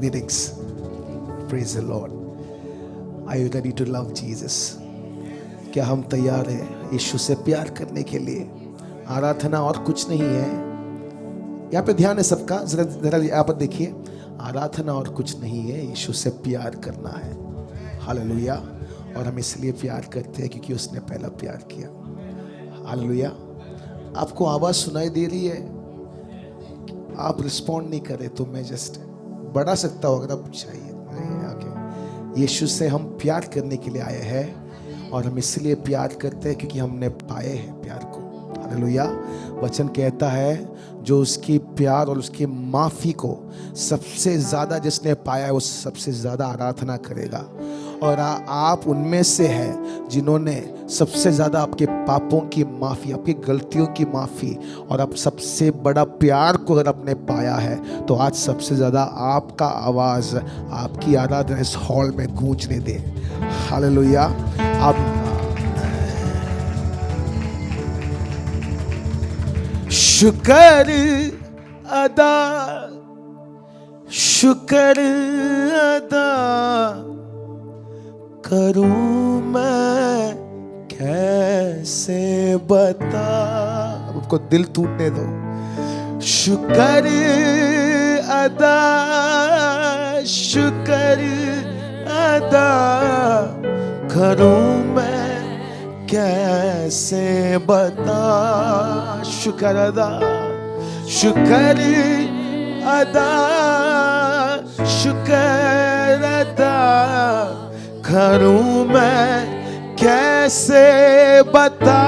beginnings. Praise the Lord. Are you ready to love Jesus? क्या हम तैयार हैं यीशु से प्यार करने के लिए? आराधना और कुछ नहीं है। यहाँ पे ध्यान है सबका, जरा यहाँ पर देखिए। आराधना और कुछ नहीं है, यीशु से प्यार करना है। हालेलुया। और हम इसलिए प्यार करते हैं क्योंकि उसने पहला प्यार किया। हालेलुया। आपको आवाज सुनाई दे रही है? आप रिस्पॉन्ड नहीं करे तो मैं जस्ट बढ़ा सकता हूँ अगर आप चाहिए। यीशु से हम प्यार करने के लिए आए हैं और हम इसलिए प्यार करते हैं क्योंकि हमने पाए हैं प्यार को। हालेलुया। वचन कहता है जो उसकी प्यार और उसकी माफ़ी को सबसे ज़्यादा जिसने पाया है वो सबसे ज़्यादा आराधना करेगा। और आप उनमें से हैं जिन्होंने सबसे ज़्यादा आपके पापों की माफ़ी, आपकी गलतियों की माफ़ी और आप सबसे बड़ा प्यार को अगर आपने पाया है तो आज सबसे ज़्यादा आपका आवाज़, आपकी आराधना इस हॉल में गूंजने दे। हालेलुया। आप शुक्र अदा, शुक्र अदा करूं मैं कैसे बता। आपको दिल टूटने दो। शुक्र अदा, शुक्र अदा करूं मैं कैसे बता। शुक्र अदा, शुक्र अदा, शुक्र अदा करूं मैं कैसे बता।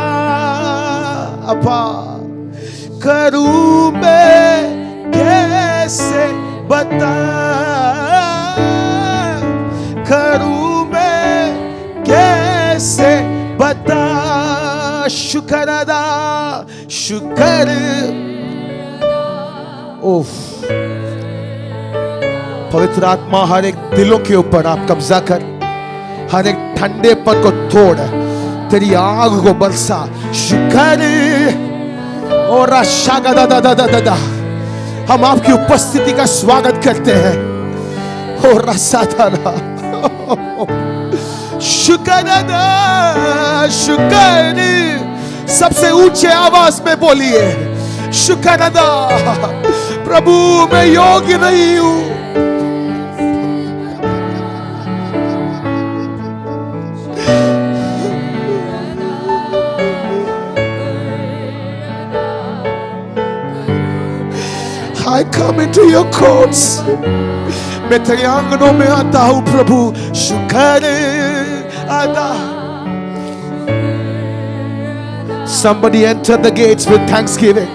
अब्बा करूं मैं कैसे बता, करूं मैं कैसे बता। शुक्र अदा, शुक्र। ओफ, पवित्र आत्मा हर एक दिलों के ऊपर आप कब्जा कर, हर एक ठंडेपन को तोड़, तेरी आग को बरसा। शुक्र। और राशा दा हम आपकी उपस्थिति का स्वागत करते हैं। और रसा था शुक्र अदा, शुक्र। सबसे ऊंचे आवाज में बोलिए शुक्र अदा। प्रभु मैं योग्य नहीं हूं, I come into your courts. मैं तेरे आंगनों में आता हूं प्रभु। शुक्र अदा। Somebody enter the gates with thanksgiving.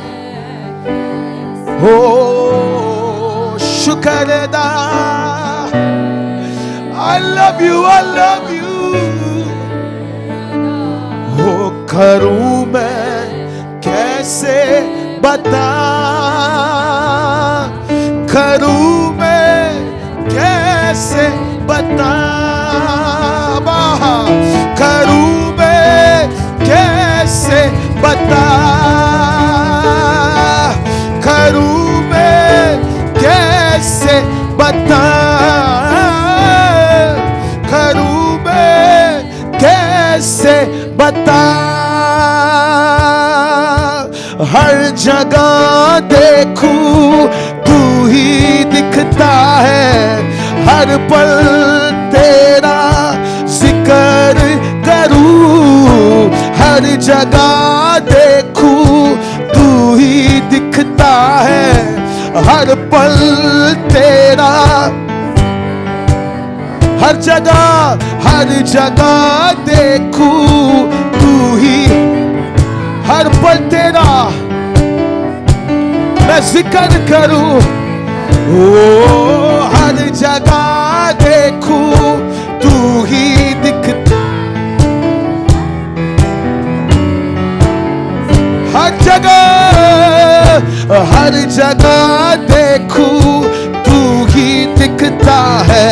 Oh, शुक्र अदा। I love you, I love you. Oh, करूं मैं कैसे बता, करूं मैं कैसे बता। करूं मैं कैसे बता, करूं मैं कैसे बता, करूं मैं कैसे बता। हर जगह देखूं तू ही दिखता है, हर पल तेरा जिक्र करूं। हर जगह देखूं तू ही दिखता है, हर पल तेरा। हर जगह देखूं तू ही, हर पल तेरा मैं जिक्र करूं। ओ हर जगह देखूं तू ही दिखता, हर जगह देखूं तू ही दिखता है,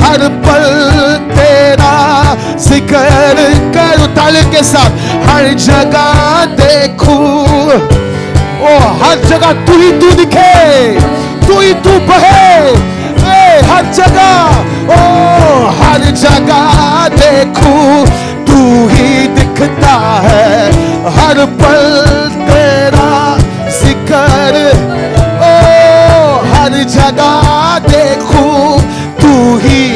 हर पल तेरा जिक्र करूं। ताली के साथ हर जगह देखूं, ओ हर जगह तू ही तू दिखे, तू ही तू बहे, हर जगह, ओ हर जगह देखूं तू ही दिखता है, हर पल तेरा जिक्र, ओ हर जगह देखूं तू ही,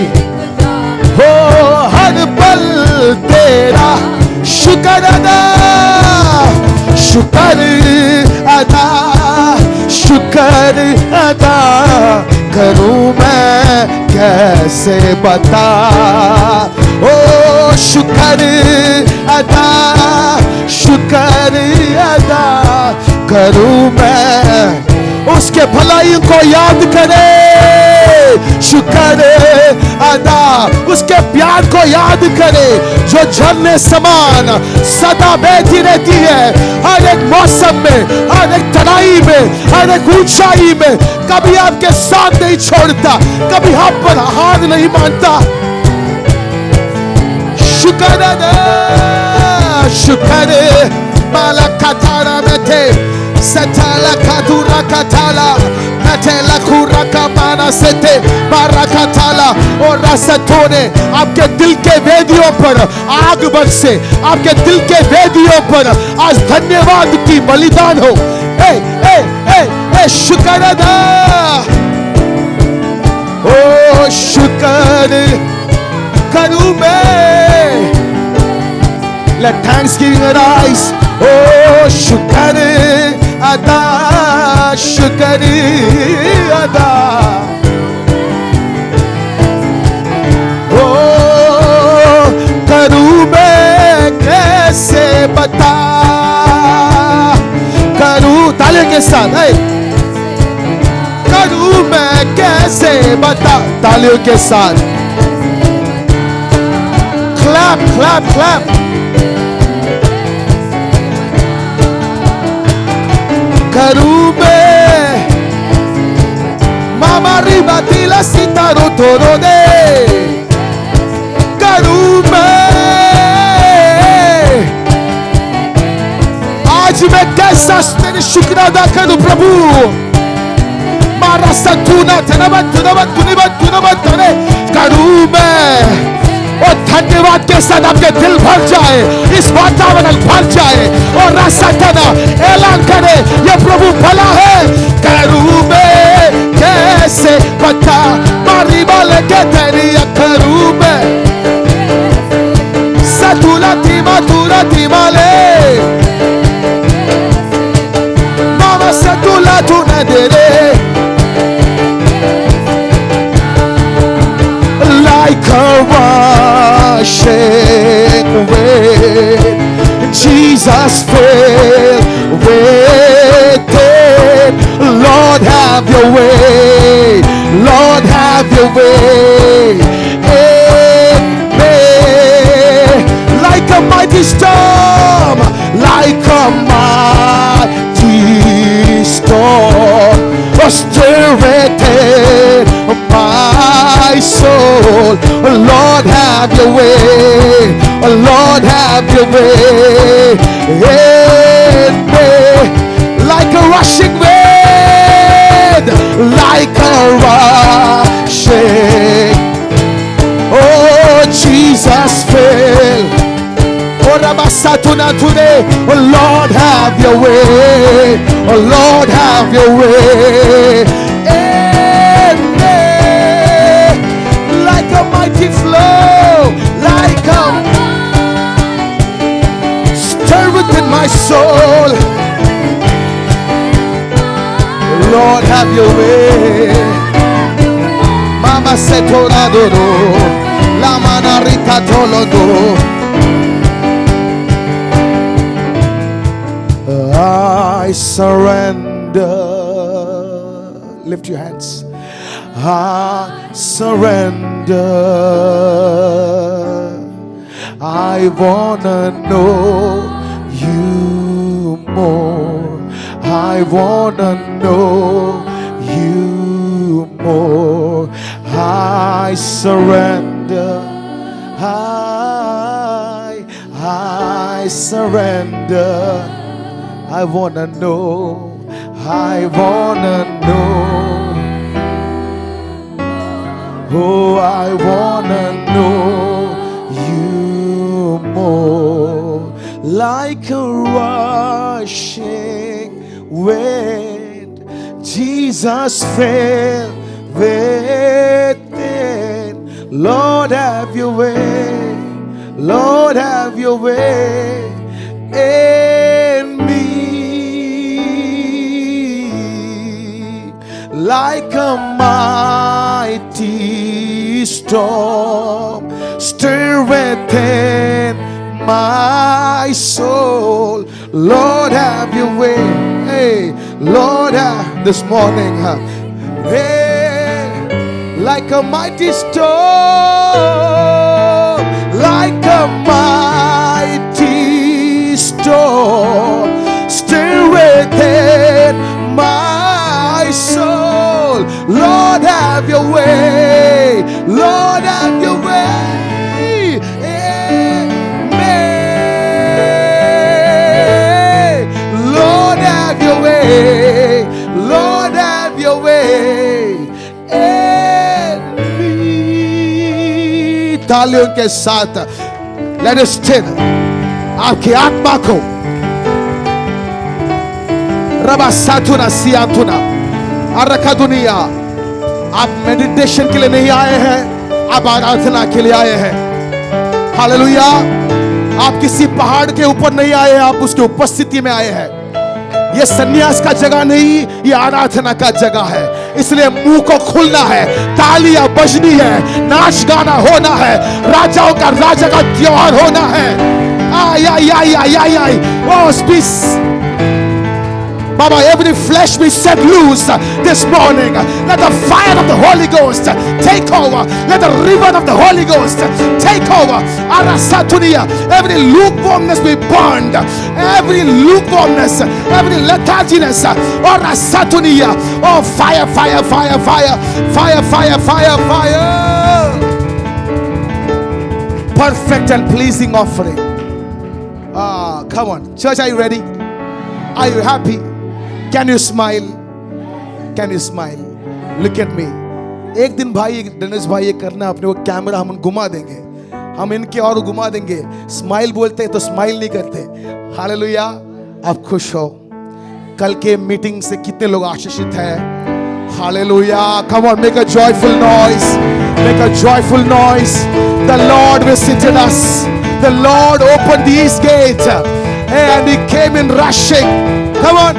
हो हर पल तेरा शुक्र अदा, शुक्र अदा, शुक्र अदा करूं मैं कैसे बता, ओ शुक्र अदा, शुक्र अदा करूं मैं, उसके भलाई को याद करे, शुक्र अदा, उसके प्यार को याद करे जो झरने समान सदा बहती रहती है, हर एक मौसम में, हर एक तराई में, हर एक ऊंचाई में, कभी आपके साथ नहीं छोड़ता, कभी आप पर हार नहीं मानता। शुक्र अदा, शुक्र माला कतारा में थे सताला कादूरा कताला नटेला कुरा कमाना सेते बारा कताला, और रसतों ने आपके दिल के वेदियों पर आग बरसे, आपके दिल के वेदियों पर आज धन्यवाद की बलिदान हो। ए ए ए ए शुक्र अदा, ओ शुक्र करूं मैं, let thanksgiving arise, oh शुक्र अदा, शुक्र अदा, oh करूं मैं कैसे बता, करूं तालियों के साथ, करूं मैं कैसे बता, तालियों के साथ, clap clap clap, करूं मैं मामा रिबातीला सितारो तोरो दे, करूं मैं आज मैं कैसा तेरे शुक्र अदा करूं प्रभु, मारा सतुना धन्यवाद धन्यवाद धन्यवाद धन्यवाद धने, करूं मैं, और धन्यवाद के साथ आपके दिल भर जाए, इस वातावरण भर जाए, और रास्ता ऐलान करे ये प्रभु भला है, करूं मैं कैसे बता, मारी वाले के तेरिया करूं मैं, सतुला धीमा ले मामा सतुला तू न दे रे, like a rushing wind, Jesus filled with it, Lord have your way, Lord have your way in me, like a mighty storm, like a mighty storm, stir it in my soul, Lord have your way, Lord have your way in me, like a rushing wind, like a rushing, oh Jesus fill, oh Rabasatuna today, oh Lord have your way, oh Lord have your way in me, like a mighty flow, like a stir within my soul, Lord have your way, Mama Setoradoro, La Manarita Tolodo, I surrender. Lift your hands. I surrender. I wanna know you more. I wanna know you more. I surrender. I surrender. I wanna know. I wanna know. Oh, I wanna know you more, like a rushing wind. Jesus, fill within. Lord, have your way. Lord, have your way in me. Like a mighty storm, stir within my soul. Lord, have your way. Hey, Lord, this morning, hey, like a mighty storm, like a mighty storm, stir within my soul. Lord, have your way. Lord, have your way in me. Lord, have your way. Lord, have your way in me. तालियों के साथ let us stir आपकी आत्मा को। रबा साथुना सियाथुना अरखा दुनिया। आप meditation के लिए नहीं आए हैं, आप आराधना के लिए आए हैं। हालेलुया। आप किसी पहाड़ के ऊपर नहीं आए हैं, आप उसकी उपस्थिति में आए हैं। ये सन्यास का जगह नहीं, ये आराधना का जगह है। इसलिए मुंह को खुलना है, तालियां बजनी है, नाच गाना होना है, राजाओं का राजा का त्योहार होना है। आई आई आई आई आई आई। Oh, speak. Baba, every flesh be set loose this morning. Let the fire of the Holy Ghost take over. Let the river of the Holy Ghost take over. Arasatunia. Every lukewarmness be burned. Every lukewarmness, every letharginess. Arasatunia. Oh, fire, fire, fire, fire, fire, fire, fire, fire. Perfect and pleasing offering. Come on. Church, are you ready? Are you happy? Can you smile? Can you smile? Look at me. एक दिन भाई दिनेश भाई ये करना अपने वो camera हम घुमा देंगे, हम इनके और घुमा देंगे। स्माइल बोलते हैं तो स्माइल नहीं करते। हालेलुया। आप खुश हो? कल के मीटिंग से कितने लोग आशीषित हैं? Hallelujah. Come on, make a joyful noise. Make a joyful noise. The Lord visited us. The Lord opened these gates and He came in rushing. Come on.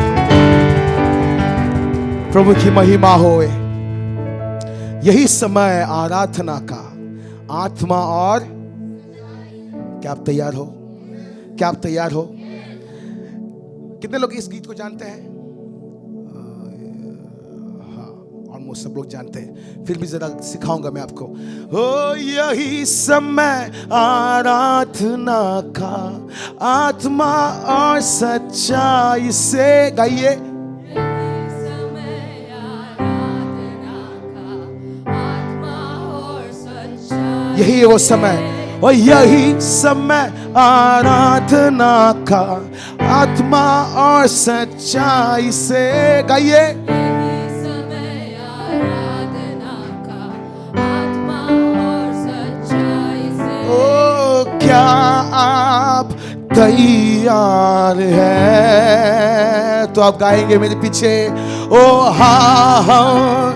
प्रभु की महिमा होए। यही समय आराधना का, आत्मा और क्या आप तैयार हो? क्या आप तैयार हो? कितने लोग इस गीत को जानते हैं? हाँ, ऑलमोस्ट सब लोग जानते हैं। फिर भी जरा सिखाऊंगा मैं आपको। ओ यही समय आराधना का, आत्मा और सच्चाई से गाइए। यही है वो समय, और यही समय आराधना का, आत्मा और सच्चाई से गाइए। ओ क्या आप तैयार हैं? तो आप गाएंगे मेरे पीछे। ओ हाँ हाँ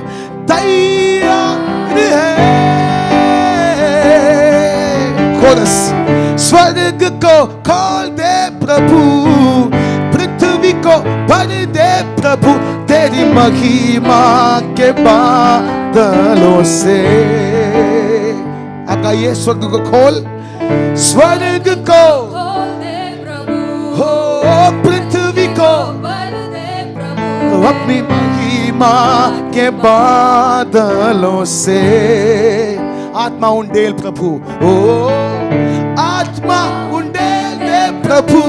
तैयार है। स्वर्ग को खोल दे प्रभु, पृथ्वी को भर दे प्रभु, तेरी महिमा के बादलों से। आका ये स्वर्ग को खोल, स्वर्ग को खोल दे प्रभु, हो पृथ्वी को भर दे प्रभु, अपनी महिमा के बादलों से। आत्मा उंडेल प्रभु, ओ आत्मा उंडेल दे प्रभु,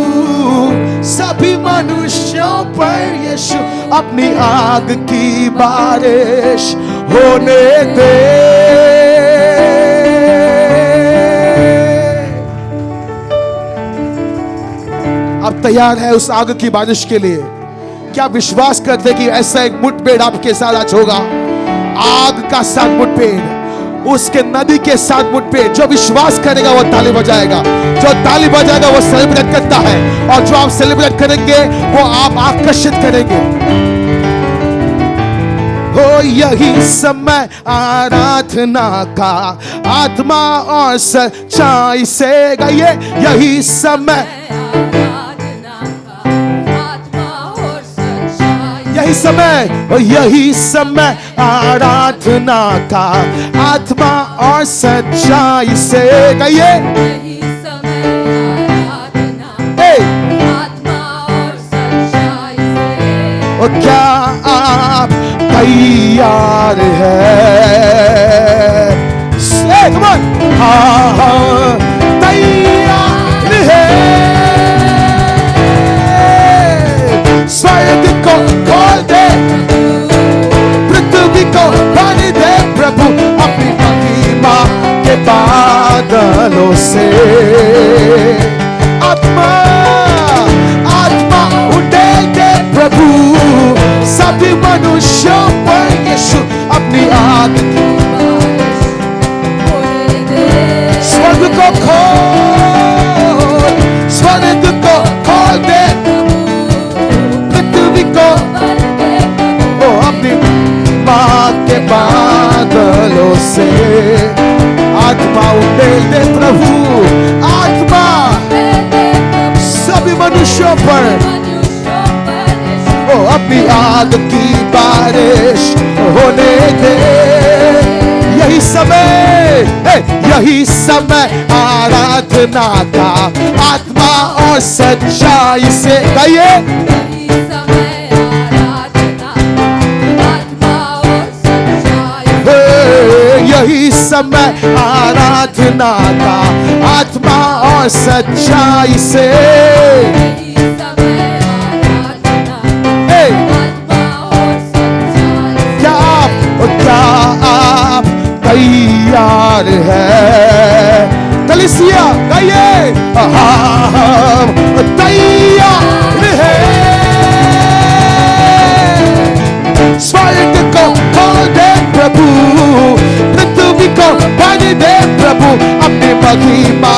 सभी मनुष्यों पर यीशु अपनी आग की बारिश होने दे। आप तैयार है उस आग की बारिश के लिए? क्या विश्वास करते कि ऐसा एक मुठभेड़ आपके साथ आज होगा? आग का साथ मुठभेड़, उसके नदी के साथ मुठ पे जो विश्वास करेगा वो ताली बजाएगा, जो ताली बजाएगा वो सेलिब्रेट करता है, और जो आप सेलिब्रेट करेंगे वो आप आकर्षित करेंगे। हो यही समय आराधना का, आत्मा और सच्चाई से गाइए। यही समय, यही समय, यही समय आराधना का, आत्मा और सच्चाई से गाइए। यही समय आराधना, आत्मा और सच्चाई से। और क्या आप तैयार हैं? Come on! हाँ, तैयार है। स्वर्ग को खोल दे, पृथ्वी को भर दे प्रभु अपनी महिमा के बादलों से। आत्मा आत्मा उड़ेल दे प्रभु सभी मनुष्यों पर यीशु अपनी आग की। स्वर्ग को खोल, स्वर्ग को खोल दे, पृथ्वी को वो अपनी माँ के बादलों से। आत्मा उड़ेल दे प्रभु, आत्मा सभी मनुष्यों पर वो अपनी आग की बारिश होने दे। यही समय, यही समय आराधना का, आत्मा और सच्चाई से गाइए। यही समय आराधना, आत्मा और सच्चाई से। यही समय आराधना का, आत्मा और सच्चाई से। यही समय आराधना, आत्मा और सच्चाई से। क्या आप तैयार है? कलीसिया गाइए, हम तैयार है। स्वर्ग को खोल दे प्रभु, पृथ्वी को भर दे प्रभु अपनी महिमा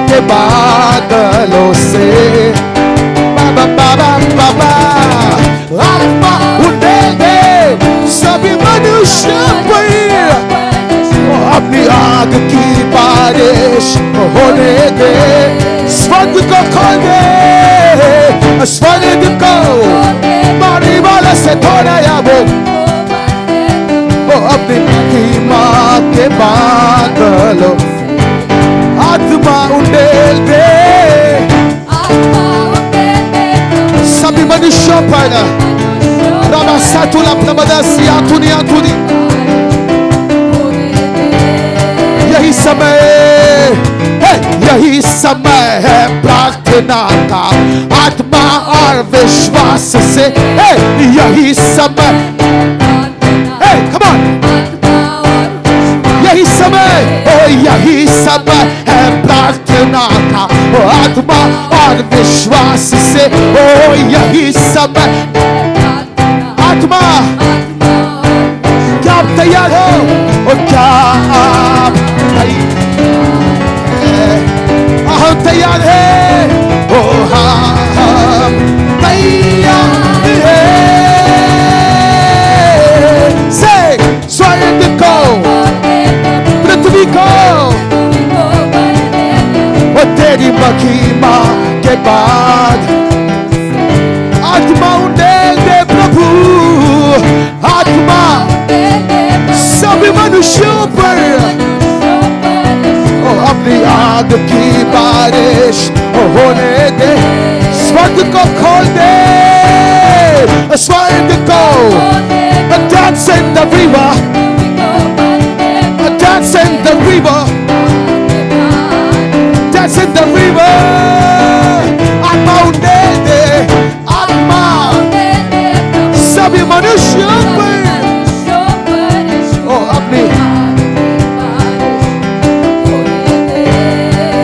के बादलों से। बाबा बाबा बाबा, आत्मा उड़ेल दे सभी मनुष्य पर अपनी आग की बारिश होने दे। स्वर्ग को खोल दे, स्वर्ग को मारी वाला से धोया वो अपनी महिमा के बादलों। आत्मा उड़ेल दे सभी मनुष्यों पर। रामा सातुला प्रमदसिया दुनिया दुनी। यही समय है, यही समय है प्रार्थना का, आत्मा और विश्वास से। यही समय, come on, यही समय, यही समय है प्रार्थना का, आत्मा और विश्वास से। ओ यही समय, आत्मा, क्या आप तैयार हो? और क्या आप हम तैयार है? ओ हम तैयार है। से स्वर्ग को, पृथ्वी को और तेरी महिमा के बाद आत्मा उड़ेल दे प्रभु, आत्मा सभी मनुष्यों पर अपनी आग की बारिश होने दे। स्वर्ग को खोल दे, स्वर्ग को। Dance in the river, dance in the river, dance in the river. आत्मा उड़ेल दे, आत्मा सभी मनुष्यों पर अपनी।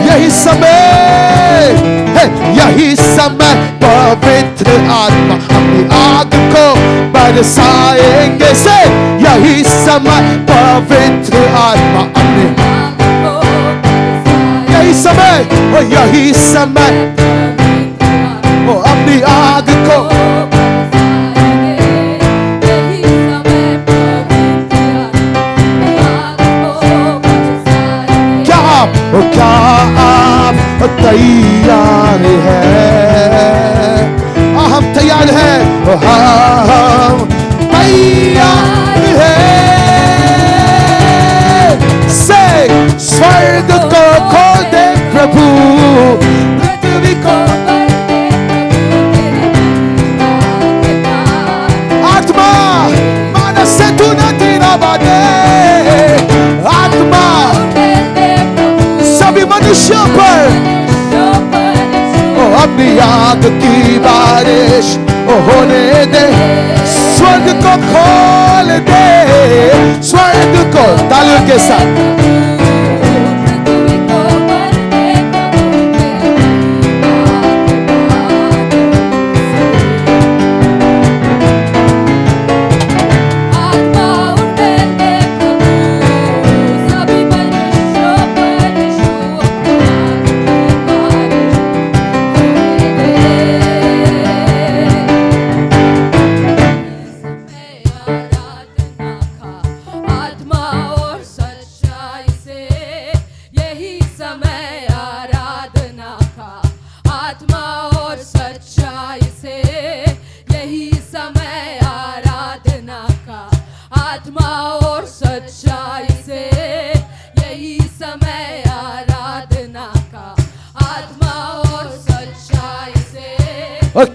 यही समय है, यही समय पवित्र आत्मा अपनी आग को बरसाएंगे से। यही समय पवित्र आत्मा अपने यही समय ओ यही समय ओ अपनी आग को क्या आप तैयार हैं? हम तैयार हैं, हम तैयार हैं। से स्वर्ग को खोल दे प्रभु, पृथ्वी को आत्मा मानस से तू न तेरा बादे आत्मा सभी मनुष्यों पर अपनी आग की बारिश होने दे, स्वर्ग को खोल दे, स्वर्ग को तालियों के साथ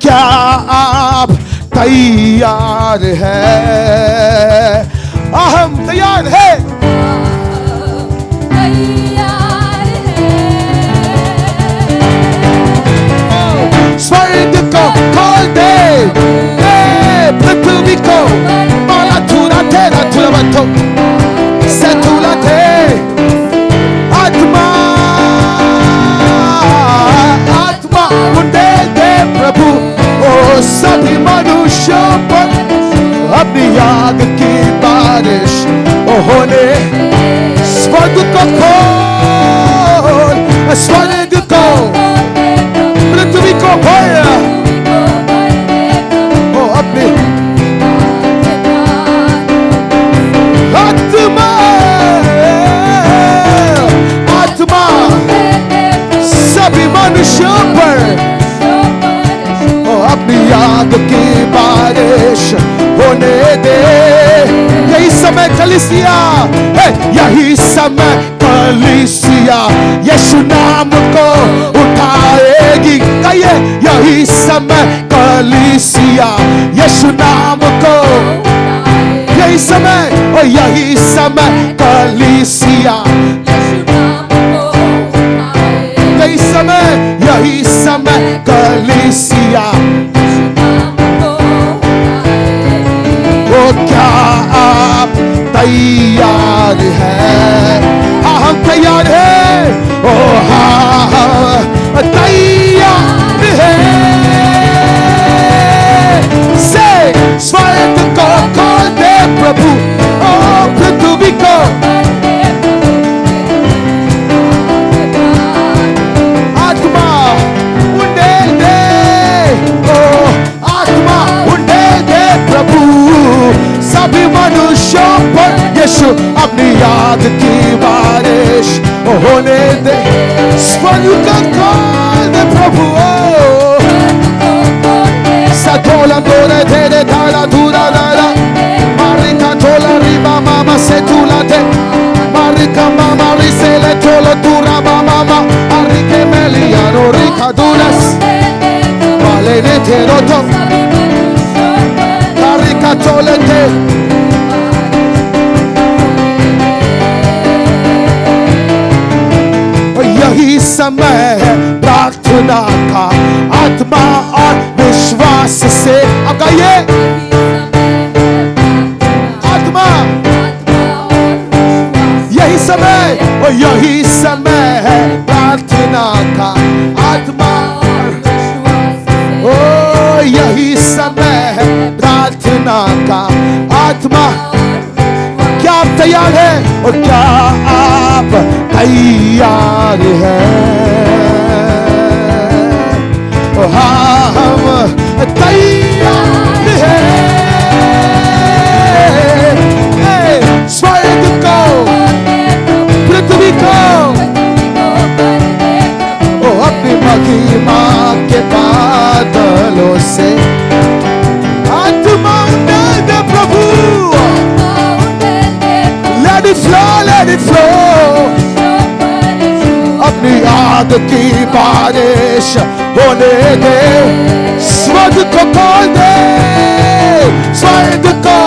क्या आप तैयार हैं? हम तैयार हैं, स्वर्ग को खोल दे, पृथ्वी को माला थूला तेरा थूला बंधो से थूला थे आत्मा आत्मा उठे दे प्रभु ओ सभी मनुष्यों पर अपनी आग की बारिश होने, स्वर्ग को खोल, स्वर्ग को पृथ्वी को भर ओ अपनी आत्मा आत्मा सभी मनुष्यों पर अपनी आग की बारिश होने दे। यही समय कलीसिया है, यही समय कलीसिया यीशु नाम को उठाएगी। कहिए यही समय कलीसिया यीशु नाम को, यही समय और यही समय कलीसिया, यही समय यही समय कलीसिया। वो क्या आप तैयार हैं? हम तैयार हैं, ओ हाँ तैयार हैं। से स्वर्ग को खोल दे प्रभु ओ पृथ्वी को आत्मा उड़े दे, ओ आत्मा उड़े दे प्रभु सभी मनुष्यों पर यीशु अपनी आग की बारिश होने दे, स्वर्ग को खोल दे प्रभु सतोला तोरे तेरे धारा धूरा धारा मारिका तोला रिबा मामा से तूला थे मारिका मामा रिसेले तोला तूरा मामा आरिके मेलियानो रिका दूरस वाले ने थे रोतो मारिका तोले थे। यही समय है प्रार्थना का, आत्मा और विश्वास से। अब गाइए आत्मा, यही समय और यही समय है प्रार्थना का, आत्मा ओ यही समय है प्रार्थना का, आत्मा। क्या आप तैयार हैं? और क्या आप तैयार हैं? हाँ हम तैयार हैं। स्वर्ग को, पृथ्वी को, ओ अपनी महिमा के बादलों से आत्मा दे प्रभु। Let it flow, let it flow। अपनी आग की बारिश होने दे, स्वर्ग को खोल दे, स्वर्ग को।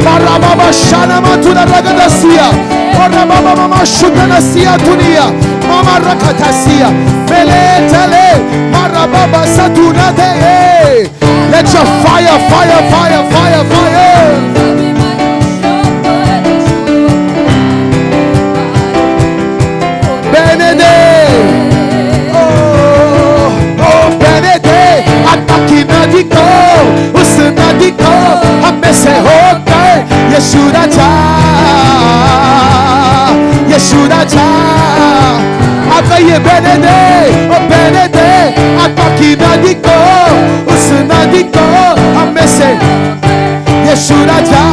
Para baba shana matuna ragadasia, para baba mama shudanasia dunia, mama rakatasia, mele tele, para baba satuna de. Let your fire, fire, fire, fire, fire. Benede, oh benede, ataki nadi ko, us nadi ko, hame se hoकर यीशु राजा, यीशु राजा। आप कहिए बेनेदे, ओ बेनेदे, आत्मा की नदी को, उस नदी को हमें से यीशु राजा,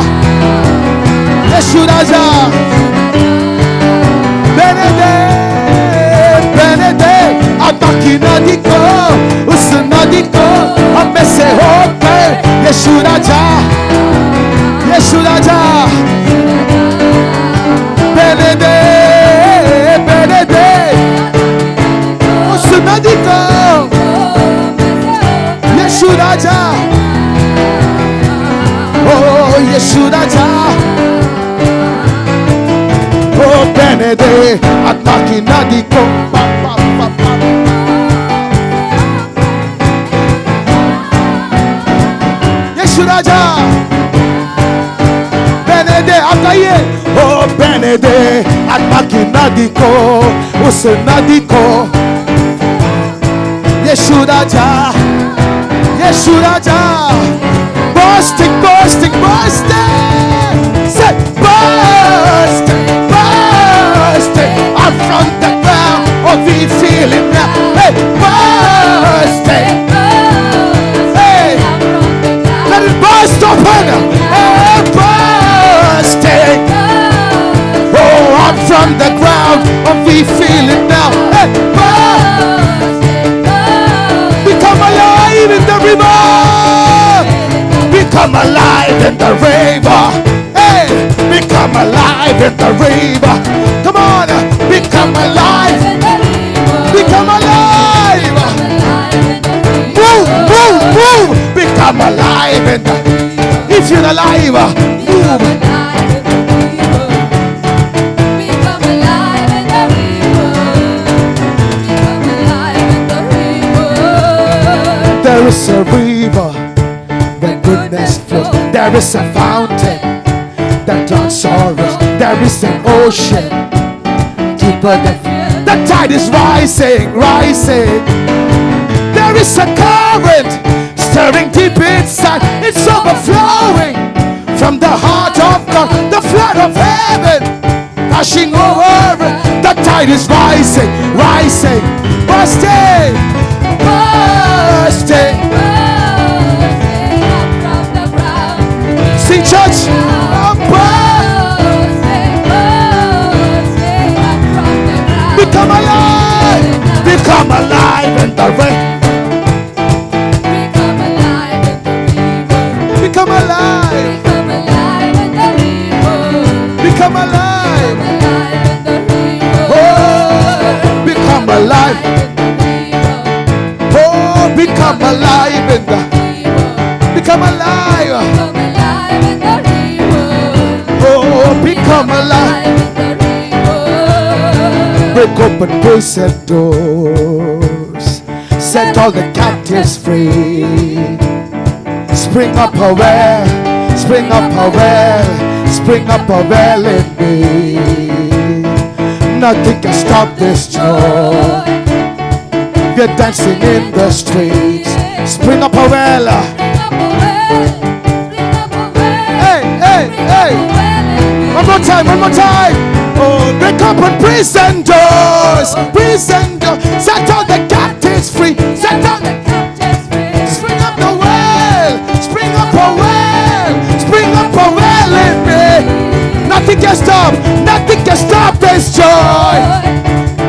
यीशु राजा। बेनेदे, बेनेदे, आत्मा की नदी को, उस नदी को हमें से होकर यीशु राजा, यीशु राजा। बेनेदे, बेनेदे, उस नदी को यीशु राजा, ओ यीशु राजा, ओ बेनेदे, आत्मा की नदी को। यीशु राजा, बेनेदे, आप कहिए, ओ बेनेदे, आत्मा की नदी को, उस नदी को यीशु राजा, यीशु राजा। Bursting, bursting, bursting, say bursting, bursting up from the ground. Oh, we feel it now. Hey, bursting, hey, let it burst open. Hey, bursting, oh, up from the ground. Oh, we feel it now. Hey, become alive in the river. Become alive in the river. Hey, become alive in the river. Come on, become alive. Become alive. Move, move, move. Become alive in the. If you're alive, move. There is a river where goodness flows. There is a fountain that drowns sorrows. There is an ocean deeper than the tide is rising, rising. There is a current stirring deep inside. It's overflowing from the heart of God, the flood of heaven rushing over. The tide is rising, rising, bursting, bursting. Sing church. Become alive. Become alive in the rain. Become alive. Become alive. Oh, become alive. Oh, become alive in the. Become alive. Oh, become alive. Break open prison doors. Set all the captives free. Spring up a well. Spring up a well. Spring up a well in me. Nothing can stop this joy. We're dancing in the streets. Spring up a well. Hey, hey, hey. more time, one more time. Oh, break open prison doors, prison doors. Set all the captives free. Set all the spring up the well, spring up a well, spring up a well in me. Nothing can stop this joy.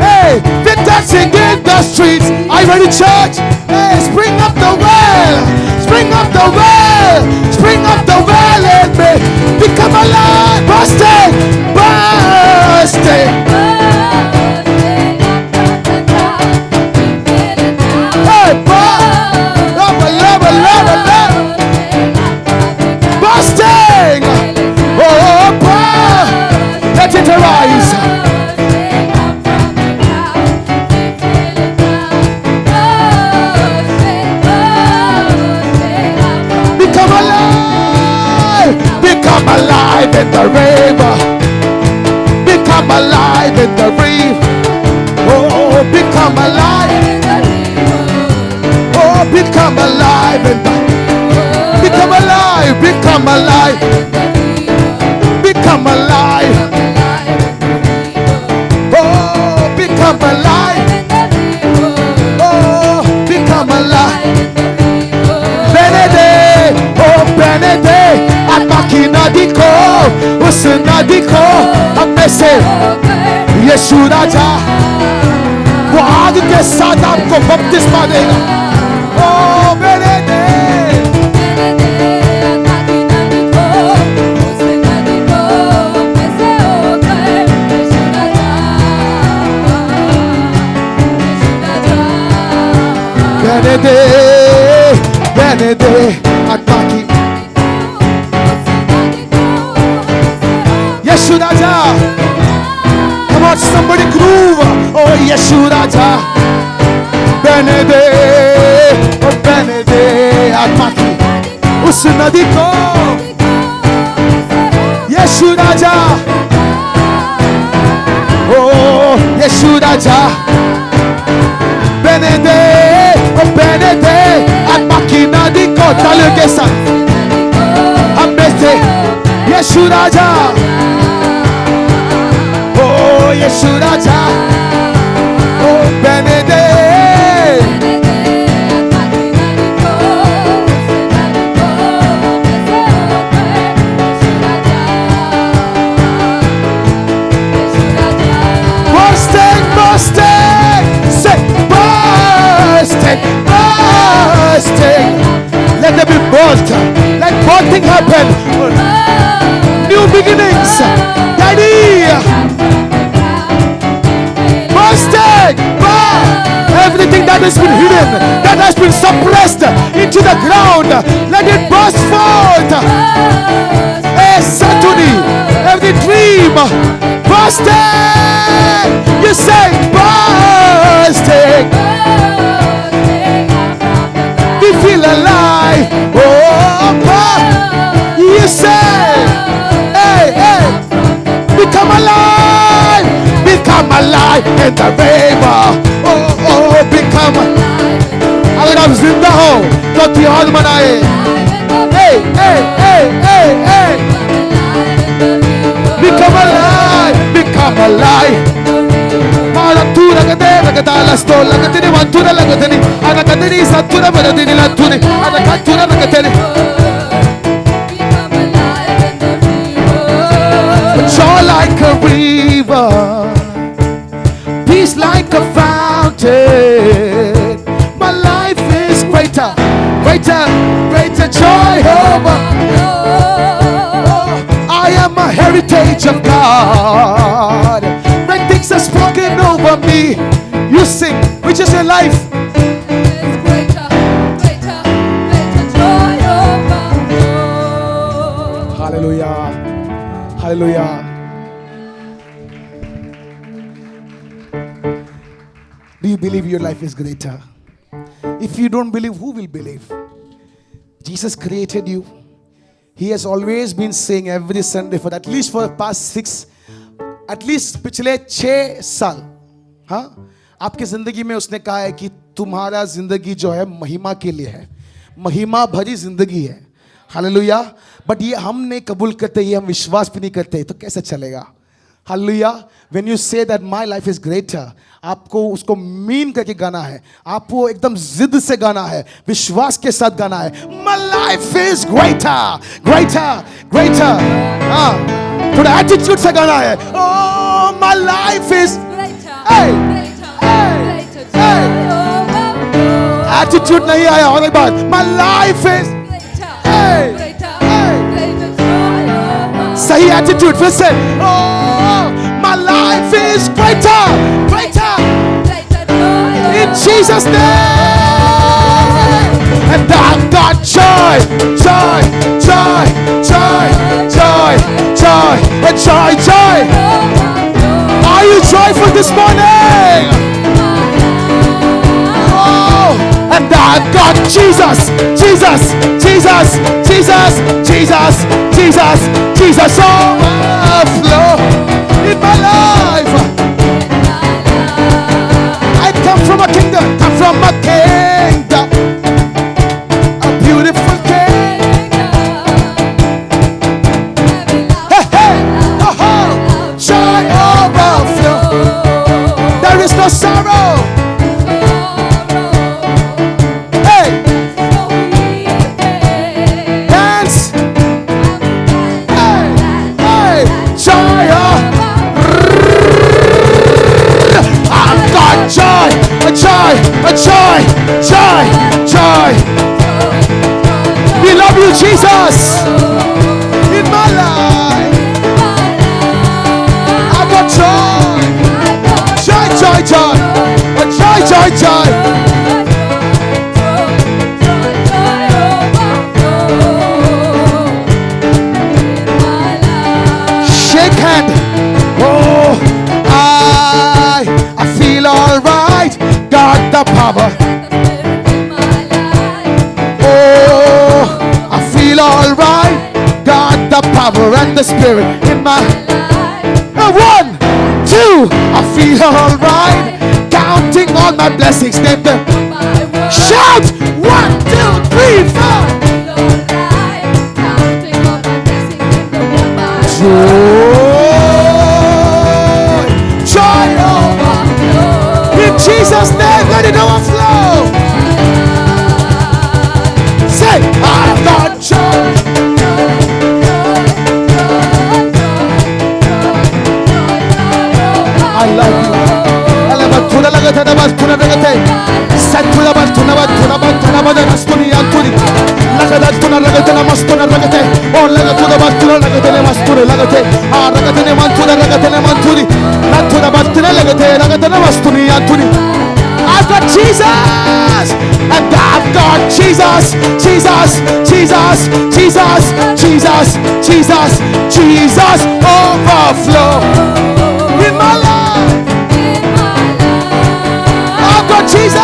Hey, they're dancing in the streets. Are you ready, church? Hey, spring up the well, spring up the well, spring up the well in me. Become alive, bursting, bursting. Hey, bursting. Oh, let it arise. Become alive. Become alive in the river. Become alive in the river. Oh, become alive. Oh, become alive in the. Become alive. Become alive. Become alive. Oh, become alive. Oh, become alive. Benede, oh Benede, आत्मा की नदी को, उस नदी को हमें से यीशु राजा वो आग के साथ आपको बपतिस्मा देगा. Oh Benede. Benede, आत्मा की यीशु राजा. Come on, somebody groove. Oh, Yeshu Raja. Benede, oh Benede, आत्मा की उस नदी को यीशु राजा. Oh, यीशु राजा. Benede, oh Benede, आत्मा की नदी को तालियों के साथ हम में से यीशु राजा. Oh Yeshu Raja. Oh Benede. Bursting, bursting, say bursting, bursting. Let there be birth. Let birthing happen. New beginnings. Daddy. Bursting. Everything that has been hidden, that has been suppressed into the ground, let it burst forth. Hey, Satuni. Every dream. Bursting. You say bursting. We feel alive. Oh, you say, hey, hey, become alive. Become alive in the river. Oh, oh, become. अगर आप जिंदा हो तो त्योहार मनाए. Hey, hey, hey, hey, hey. Become alive. Become alive. Malattura cadena cadala stola cadene vantura la cadene ana cadene satura per cadene la tune ana cattura la cadene. Joy like a river, peace like a fountain. My life is greater, greater, greater joy over. I am a heritage of God. When things are spoken over me, you sing, which is your life. Hallelujah. Hallelujah. Do you believe your life is greater? If you don't believe, who will believe? Jesus created you. He has always been saying every Sunday for at least for the past 6, at least पिछले 6 साल, हाँ, आपकी जिंदगी में उसने कहा है कि तुम्हारा जिंदगी जो है महिमा के लिए है, महिमा भरी जिंदगी है. हालेलुया। बट ये हम नहीं कबूल करते, ये हम विश्वास भी नहीं करते, तो कैसे चलेगा? Hallelujah. When you say that my life is greater, आपको उसको मीन करके गाना है, आपको एकदम जिद से गाना है, विश्वास के साथ गाना है। My life is greater, greater, greater. हाँ, थोड़ा एटीट्यूड से गाना है। Oh my life is, hey, attitude नहीं आया। और एक बात, माय लाइफ इज, सही एटीट्यूड फिर से। My life is greater, greater in Jesus name. And I've got joy, joy, joy, joy, joy, joy, and joy, joy. Are you joyful this morning? Oh, and I've got Jesus, Jesus, Jesus, Jesus, Jesus, Jesus, Jesus, overflow in my life. I come from a kingdom, come from a kingdom, a beautiful kingdom. Hey, hey, oh, oh, joy overflow. There is no sorrow. Joy, joy, joy. We love you, Jesus. In my life, I got joy, joy, joy, joy, joy, joy, joy. Shake hand. Oh, I feel all right. Got the power. Oh, I feel all right. Got the power and the spirit in my life. 1, 2, I feel all right. Counting all my blessings. Name them. Shout 1, 2, 3, 4. Joy, joy over. In Jesus' name, let it overflow. Say, I've got joy. I love you. I love you. Tuna lagate na bas, tuna lagate. Set tuna bas, tuna bas, tuna bas, tuna bas. Nastuni antuni. Lagate tuna lagate na mas, tuna lagate. Oh, lagate tuna bas, tuna lagate na mas, tuna lagate. Ah, lagate na man, tuna lagate na man, tuni. Na tuna bas, tuna lagate, lagate na mas, tuni antuni. I've got Jesus, and I've got Jesus, Jesus, Jesus, Jesus, Jesus, Jesus, Jesus, overflow in my life. I've got Jesus,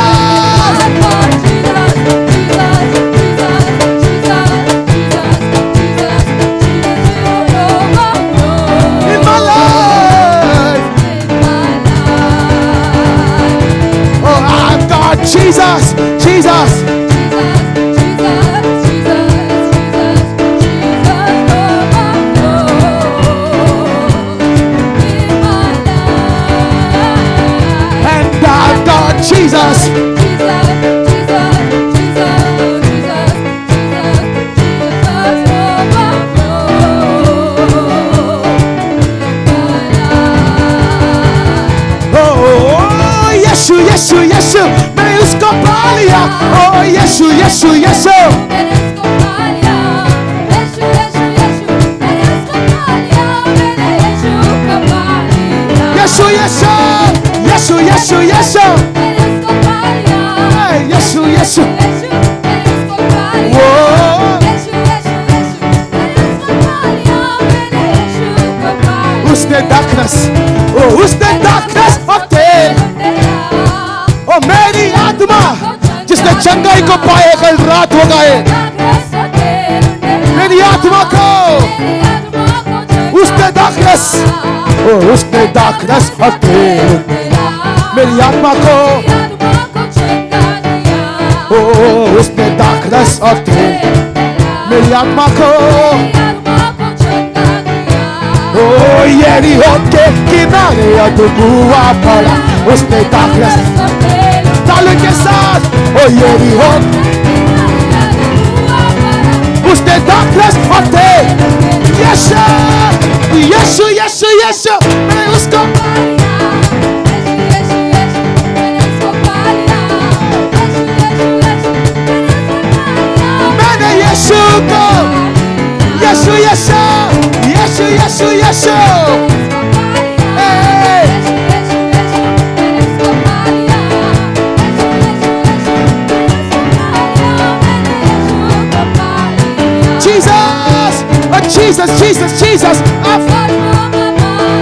in my life. Oh, I've got Jesus, Jesus. And I've got Jesus. Oh, Yeshu, Yeshu, Yeshu, मैं उसको पा लिया. Oh, Yeshu, Yeshu, Yeshu. Yeshu, Yeshu, Yeshu, Yeshu, Yeshu. Hey, Yeshu, Yeshu. Whoa. उसने darkness, oh उसने darkness obtain. Oh मेरी आत्मा जिसने चंगाई को पाए कल रात हो गए. मेरी आत्मा को उसने darkness, oh उसने darkness obtain. मेरी आत्मा को oh उसने darkness obtain. मेरी आत्मा को ओ यरीहो के किनारे अदबुआ पड़ा उसने दाखलस ताले के साथ ओ यरीहो उसने दाखलस होते यीशु यीशु यीशु यीशु मैं उसको मैंने यीशु को यीशु यीशु यीशु यीशु यीशु Jesus, oh Jesus, Jesus, Jesus,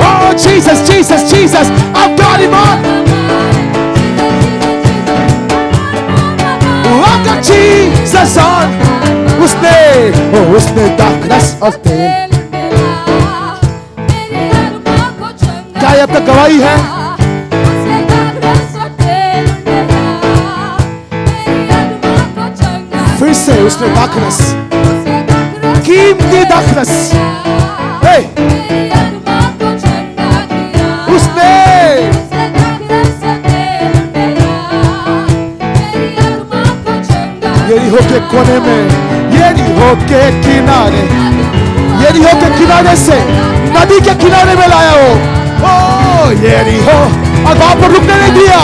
oh Jesus, Jesus, Jesus, I've got him on. I've got Jesus on. उसने दाखलस और क्या ये अब तक गवाही है? फिर से उसने दाखलस कीमती दाखलस उसने यरीहो के कोने में यरीहो के किनारे से नदी के किनारे में लाया हो ओ यरीहो और वहां पर रुकने नहीं दिया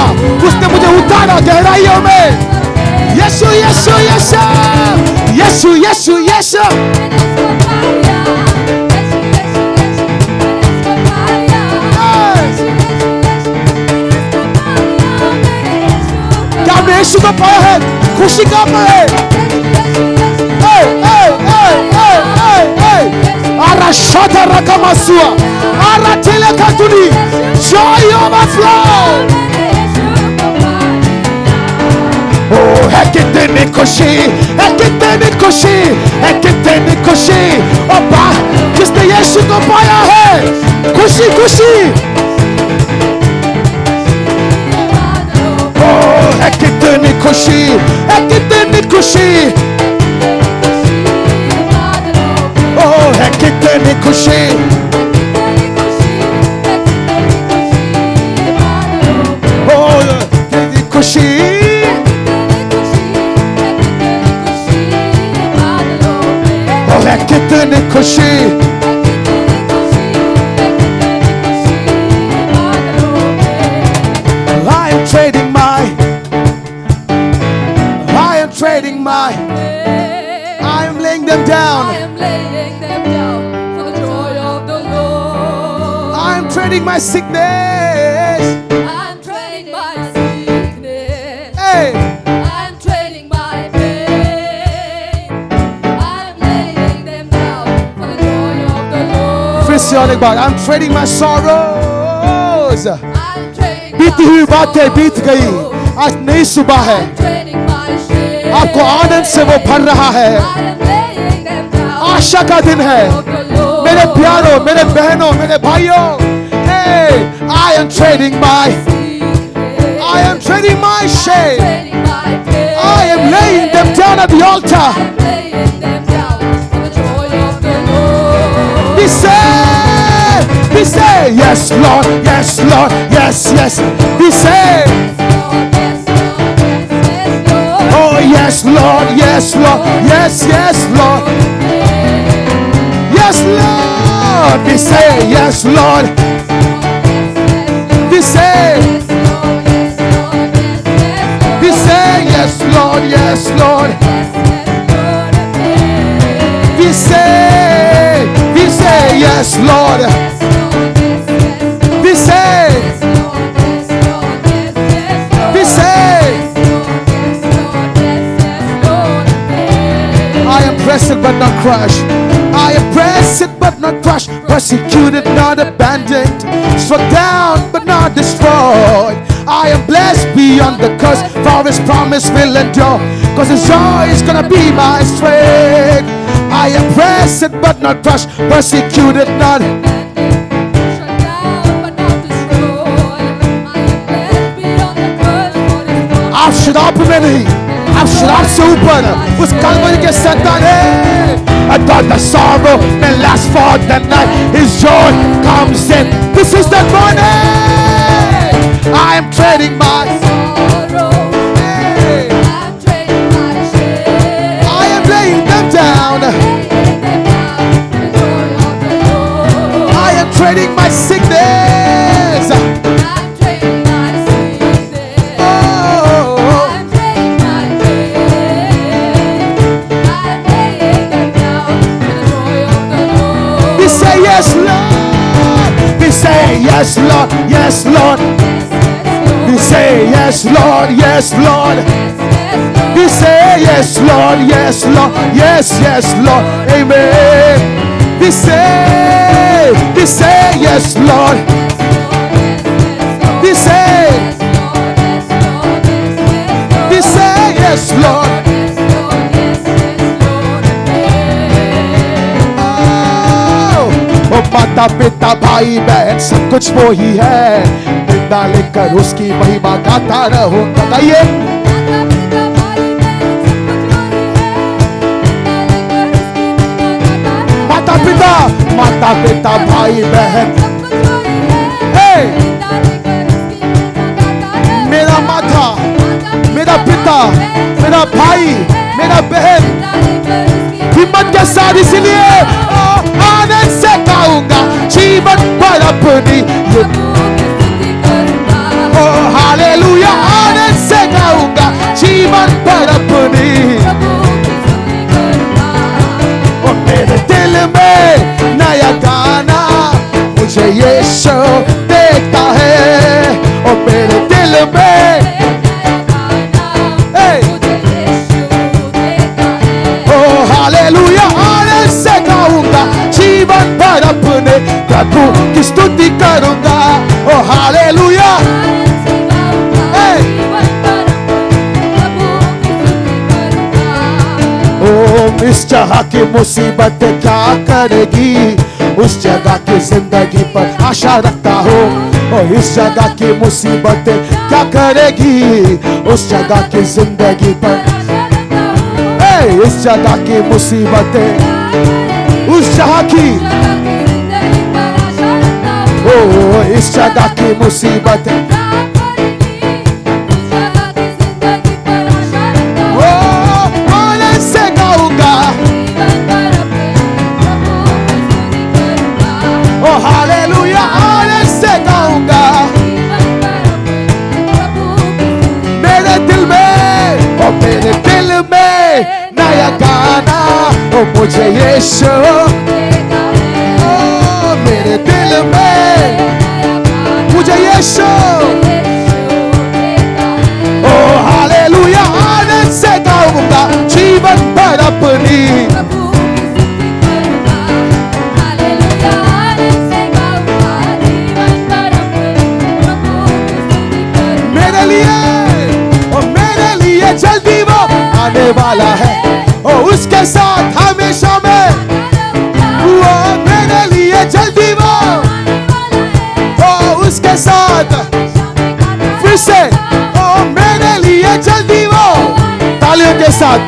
उसने मुझे उतारा गहराइयों में यीशु यीशु यीशु यीशु यीशु यीशु क्या हमने यीशु को पाया है खुशी का पाया Ara shota rakamasua ara tele katuni joy overflow oh hekiteni koshi oba जिसने यीशु को पाया है खुशी खुशी oh hekiteni koshi है कितनी खुशी ओ कितनी खुशी ओ है कितनी खुशी I am trading my I am laying them down trading my sickness. I'm trading my sickness. Hey. I'm trading my pain. I'm laying them down for the joy of the Lord. फिर से और एक बार. I'm trading my sorrows. I'm trading बीती हुई बातें बीत गई. आज नई सुबह है. I'm trading my shame. आपको आनंद से वो भर रहा है. I'm laying them down आशा का दिन है. मेरे प्यारों, मेरे बहनों, मेरे भाइयों. I am trading my shame. I am laying them down at the altar. We say, yes, Lord, yes, Lord, yes, yes. We say, oh, yes, Lord, yes, Lord, yes, yes, Lord. Yes, Lord. We say, yes, Lord. We say, yes, Lord, yes, Lord. We say, yes, Lord. We say, I am pressed but not crushed. I am pressed but not crushed. Persecuted, not abandoned. Struck down but not destroyed. I am blessed beyond the curse, for his promise will endure. Cause his joy is gonna be my strength. I am pressed but not crushed. Persecuted, not आप शराब में नहीं, आप शराब से ऊपर उस कलवरी के संतान है. I thought the sorrow may last for the night. His joy comes in. This is the morning. I am trading my sorrow. hey. I'm trading my shame. I am laying them down. Laying them down for the joy of the Lord. I am trading my sickness. I'm trading my sickness. Oh, I'm trading my pain. I'm laying them down for the joy of the Lord. we say yes, Lord. We say yes, Lord. Yes, Lord. We say yes, Lord. Yes, Lord. We say yes, Lord. Yes, Lord. Yes, yes, Lord. Amen. We say yes, Lord. We say yes, Lord. ओ माता पिता भाई बहन सब कुछ वो ही है, निंदा लेकर उसकी महिमा गाता रहो। बताइए माता पिता भाई बहन, हे मेरा माता, मेरा पिता, मेरा भाई, मेरा बहन, हिम्मत के साथ इसलिए आनंद से गाऊंगा जीवन भर अपनी ओ हालेलुया, आनंद से गाऊंगा जीवन भर अपनी। ओ मेरे दिल में नया गाना मुझे यीशु देता है। ओ मेरे दिल में ओ हालेलुया, आनंद से गाऊंगा जीवन भर अपने प्रभु की स्तुति करूंगा। ओ हालेलुया, इस जगह की मुसीबतें क्या करेगी, उस जगह की जिंदगी पर आशा रखता हूँ। और इस जगह की मुसीबतें क्या करेगी, उस जगह की जिंदगी पर, इस जगह की मुसीबतें, उस जगह की, ओ इस जगह की मुसीबतें, हालेलुया, आनंद से गाऊंगा मेरे दिल में, और मेरे दिल में नया गाना ओ मुझे यीशु, ओ मेरे दिल में मुझे यीशु, ओ हालेलुया, आनंद से गाऊंगा जीवन भर अपनी। जल्दी वो आने वाला है, ओ उसके साथ हमेशा में, वो मेरे लिए जल्दी वो, ओ उसके साथ फिर से, ओ मेरे लिए जल्दी वो, तालियों के साथ,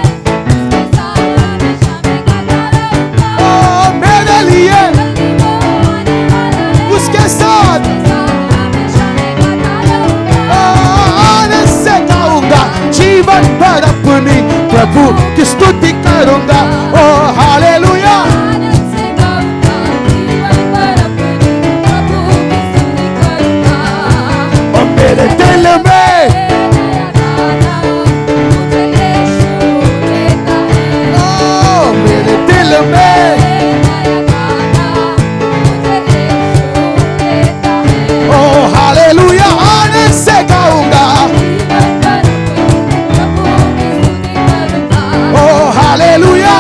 ओ मेरे लिए उसके साथ, आनंद से गाऊंगा जीवन भर अपनी प्रभु की स्तुति करूंगा। ओ हालेलुया, और मेरे दिल में, ओ मेरे दिल में, ओ हालेलुया, आनंद से गाऊंगा, हालेलुया,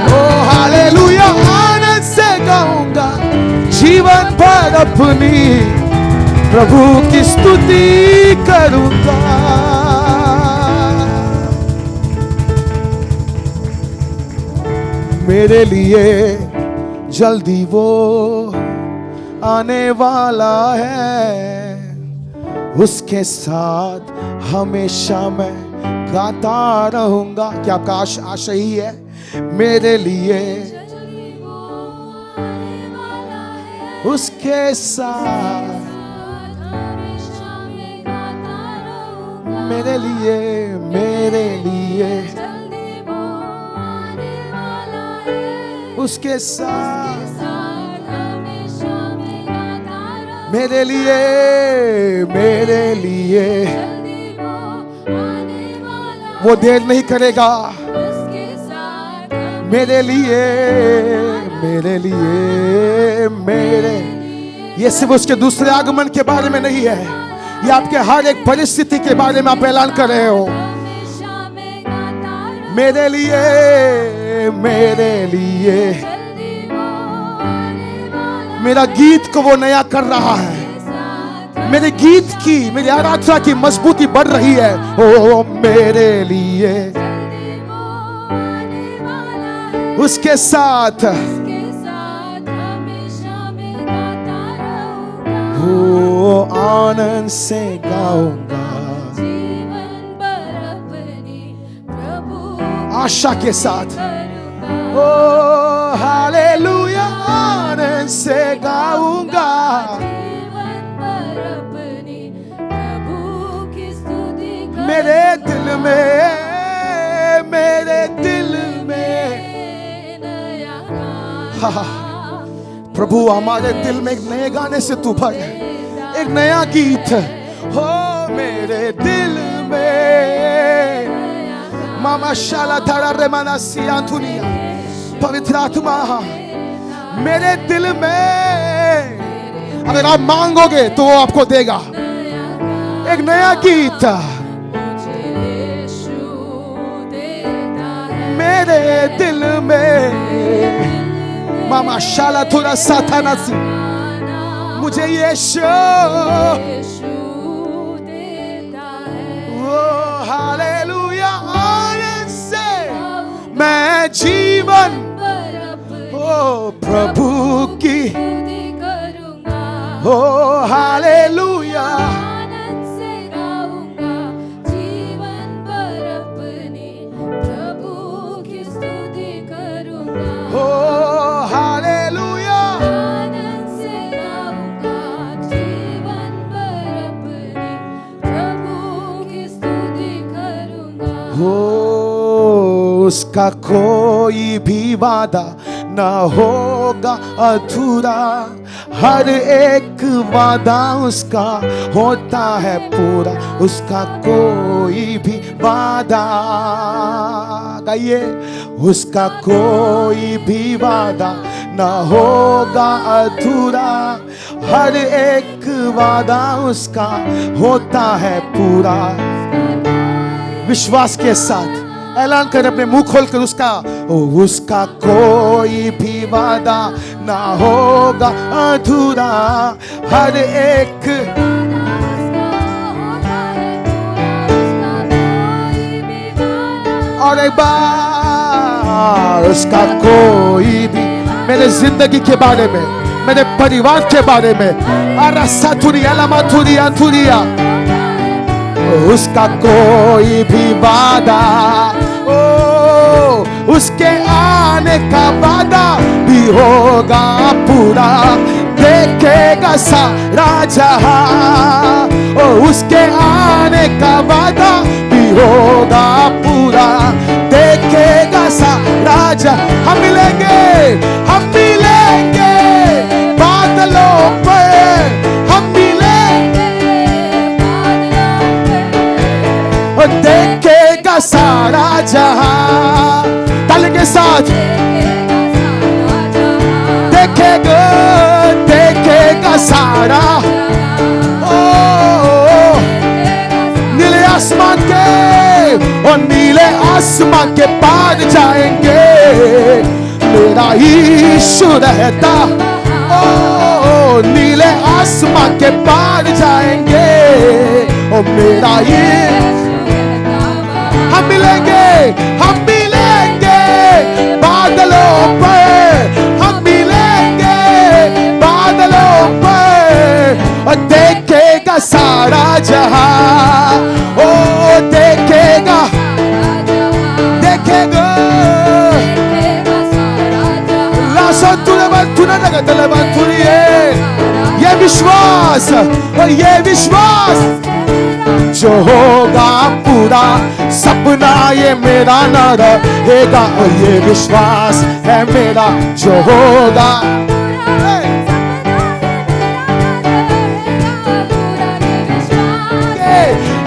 ओ हालेलुया, आनंद से गाऊंगा जीवन भर अपनी प्रभु की स्तुति करूंगा। मेरे लिए जल्दी वो आने वाला है, उसके साथ हमेशा मैं गाता रहूंगा। क्या आपका आशा ही है मेरे लिए? उसके साथ मेरे लिए, मेरे लिए उसके साथ मेरे लिए, मेरे लिए वो देर नहीं करेगा। मेरे लिए, मेरे लिए, मेरे, ये सिर्फ उसके दूसरे आगमन के बारे में नहीं है, ये आपके हर एक परिस्थिति के बारे में आप ऐलान कर रहे हो। मेरे लिए, मेरे लिए, मेरा गीत को वो नया कर रहा है। मेरे गीत की, मेरी आराधना की मजबूती बढ़ रही है। ओ मेरे लिए उसके साथ वो आनंद से गाऊंगा, आशा के साथ। ओ हालेलुया, आनंद से गाऊंगा। मेरे दिल में, मेरे दिल में, प्रभु हमारे दिल में एक नए गाने से तू भर, एक नया गीत हो मेरे दिल में। मामा शाला धड़ा रे मना सिया दुनिया, पवित्र आत्मा मेरे दिल में। अगर आप मांगोगे तो वो आपको देगा एक नया गीत। मेरे दिल में मामा शाला थोड़ा सा था नसी, मुझे यीशु ओ हालेलुया, आनंद से मैं जीवन ओ प्रभु की ओ हालेलुया, उसका कोई भी वादा ना होगा अधूरा, हर एक वादा उसका होता है पूरा। उसका कोई भी वादा, गाइए, उसका कोई भी वादा ना होगा अधूरा, हर एक वादा उसका होता है पूरा। विश्वास के साथ ऐलान कर, अपने मुंह खोलकर उसका कोई भी वादा ना होगा अधूरा, हर एक और एक बार उसका कोई भी मेरे जिंदगी के बारे में, मेरे परिवार के बारे में, अरसा थुरिया लमा थुरिया थुरिया, उसका कोई भी वादा, ओ उसके आने का वादा भी होगा पूरा। देखेगा सारा जहां, ओ उसके आने का वादा भी होगा पूरा। देखेगा सारा जहां, हम मिलेंगे बादलों पर, हम मिलेंगे और देखेगा सारा जहां। ताली के साथ देखेगा सारा, ओ नीले आसमान के और नीले आसमान के पार जाएंगे। मेरा यीशु रहता, ओ नीले आसमान के पार जाएंगे। ओ मेरा यीशु, हम मिलेंगे बादलों पर, हम मिलेंगे बादलों पर और देखेगा सारा जहां ओ देखेगा देखेगा लासो तुना लगा तलबा ये विश्वास और ये विश्वास जो होगा पूरा सपना ये मेरा न रहेगा और ये विश्वास है मेरा जो होगा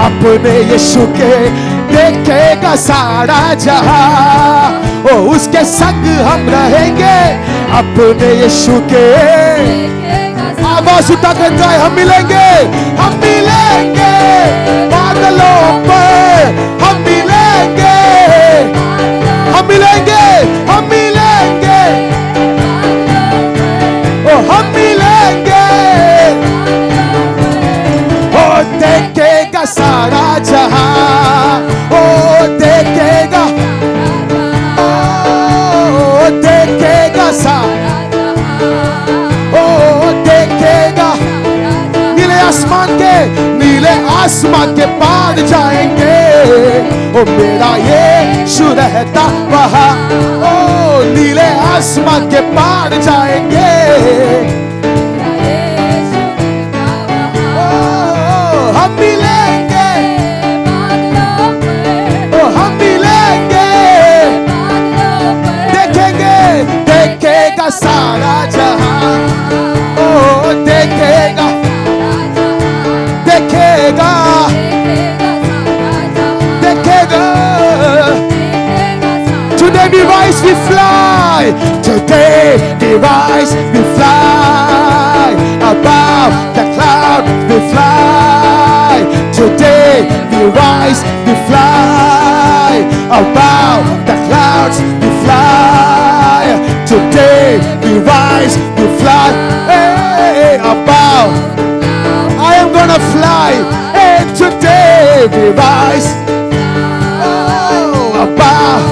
अपने यीशु के देखेगा सारा जहां ओ उसके संग हम रहेंगे अपने यीशु के आवाज उठा कर जाए हम मिलेंगे बादलों पर हम मिलेंगे हम मिलेंगे ओ हम मिलेंगे ओ देखेगा सारा जहां ओ देखेगा सारा नीले आसमान के पार जाएंगे ओ मेरा यीशु रहता वहां ओ नीले आसमान के पार जाएंगे ओ हम मिलेंगे ओ हम मिलेंगे देखेगा सारा जहां ओ देखेगा Today we rise, we fly. Today we rise, we fly. Above the cloud we fly. Today we rise, we fly. Above the clouds we fly. Today we rise, we fly. Hey, above. I am gonna fly. Hey, today we rise. Oh, above.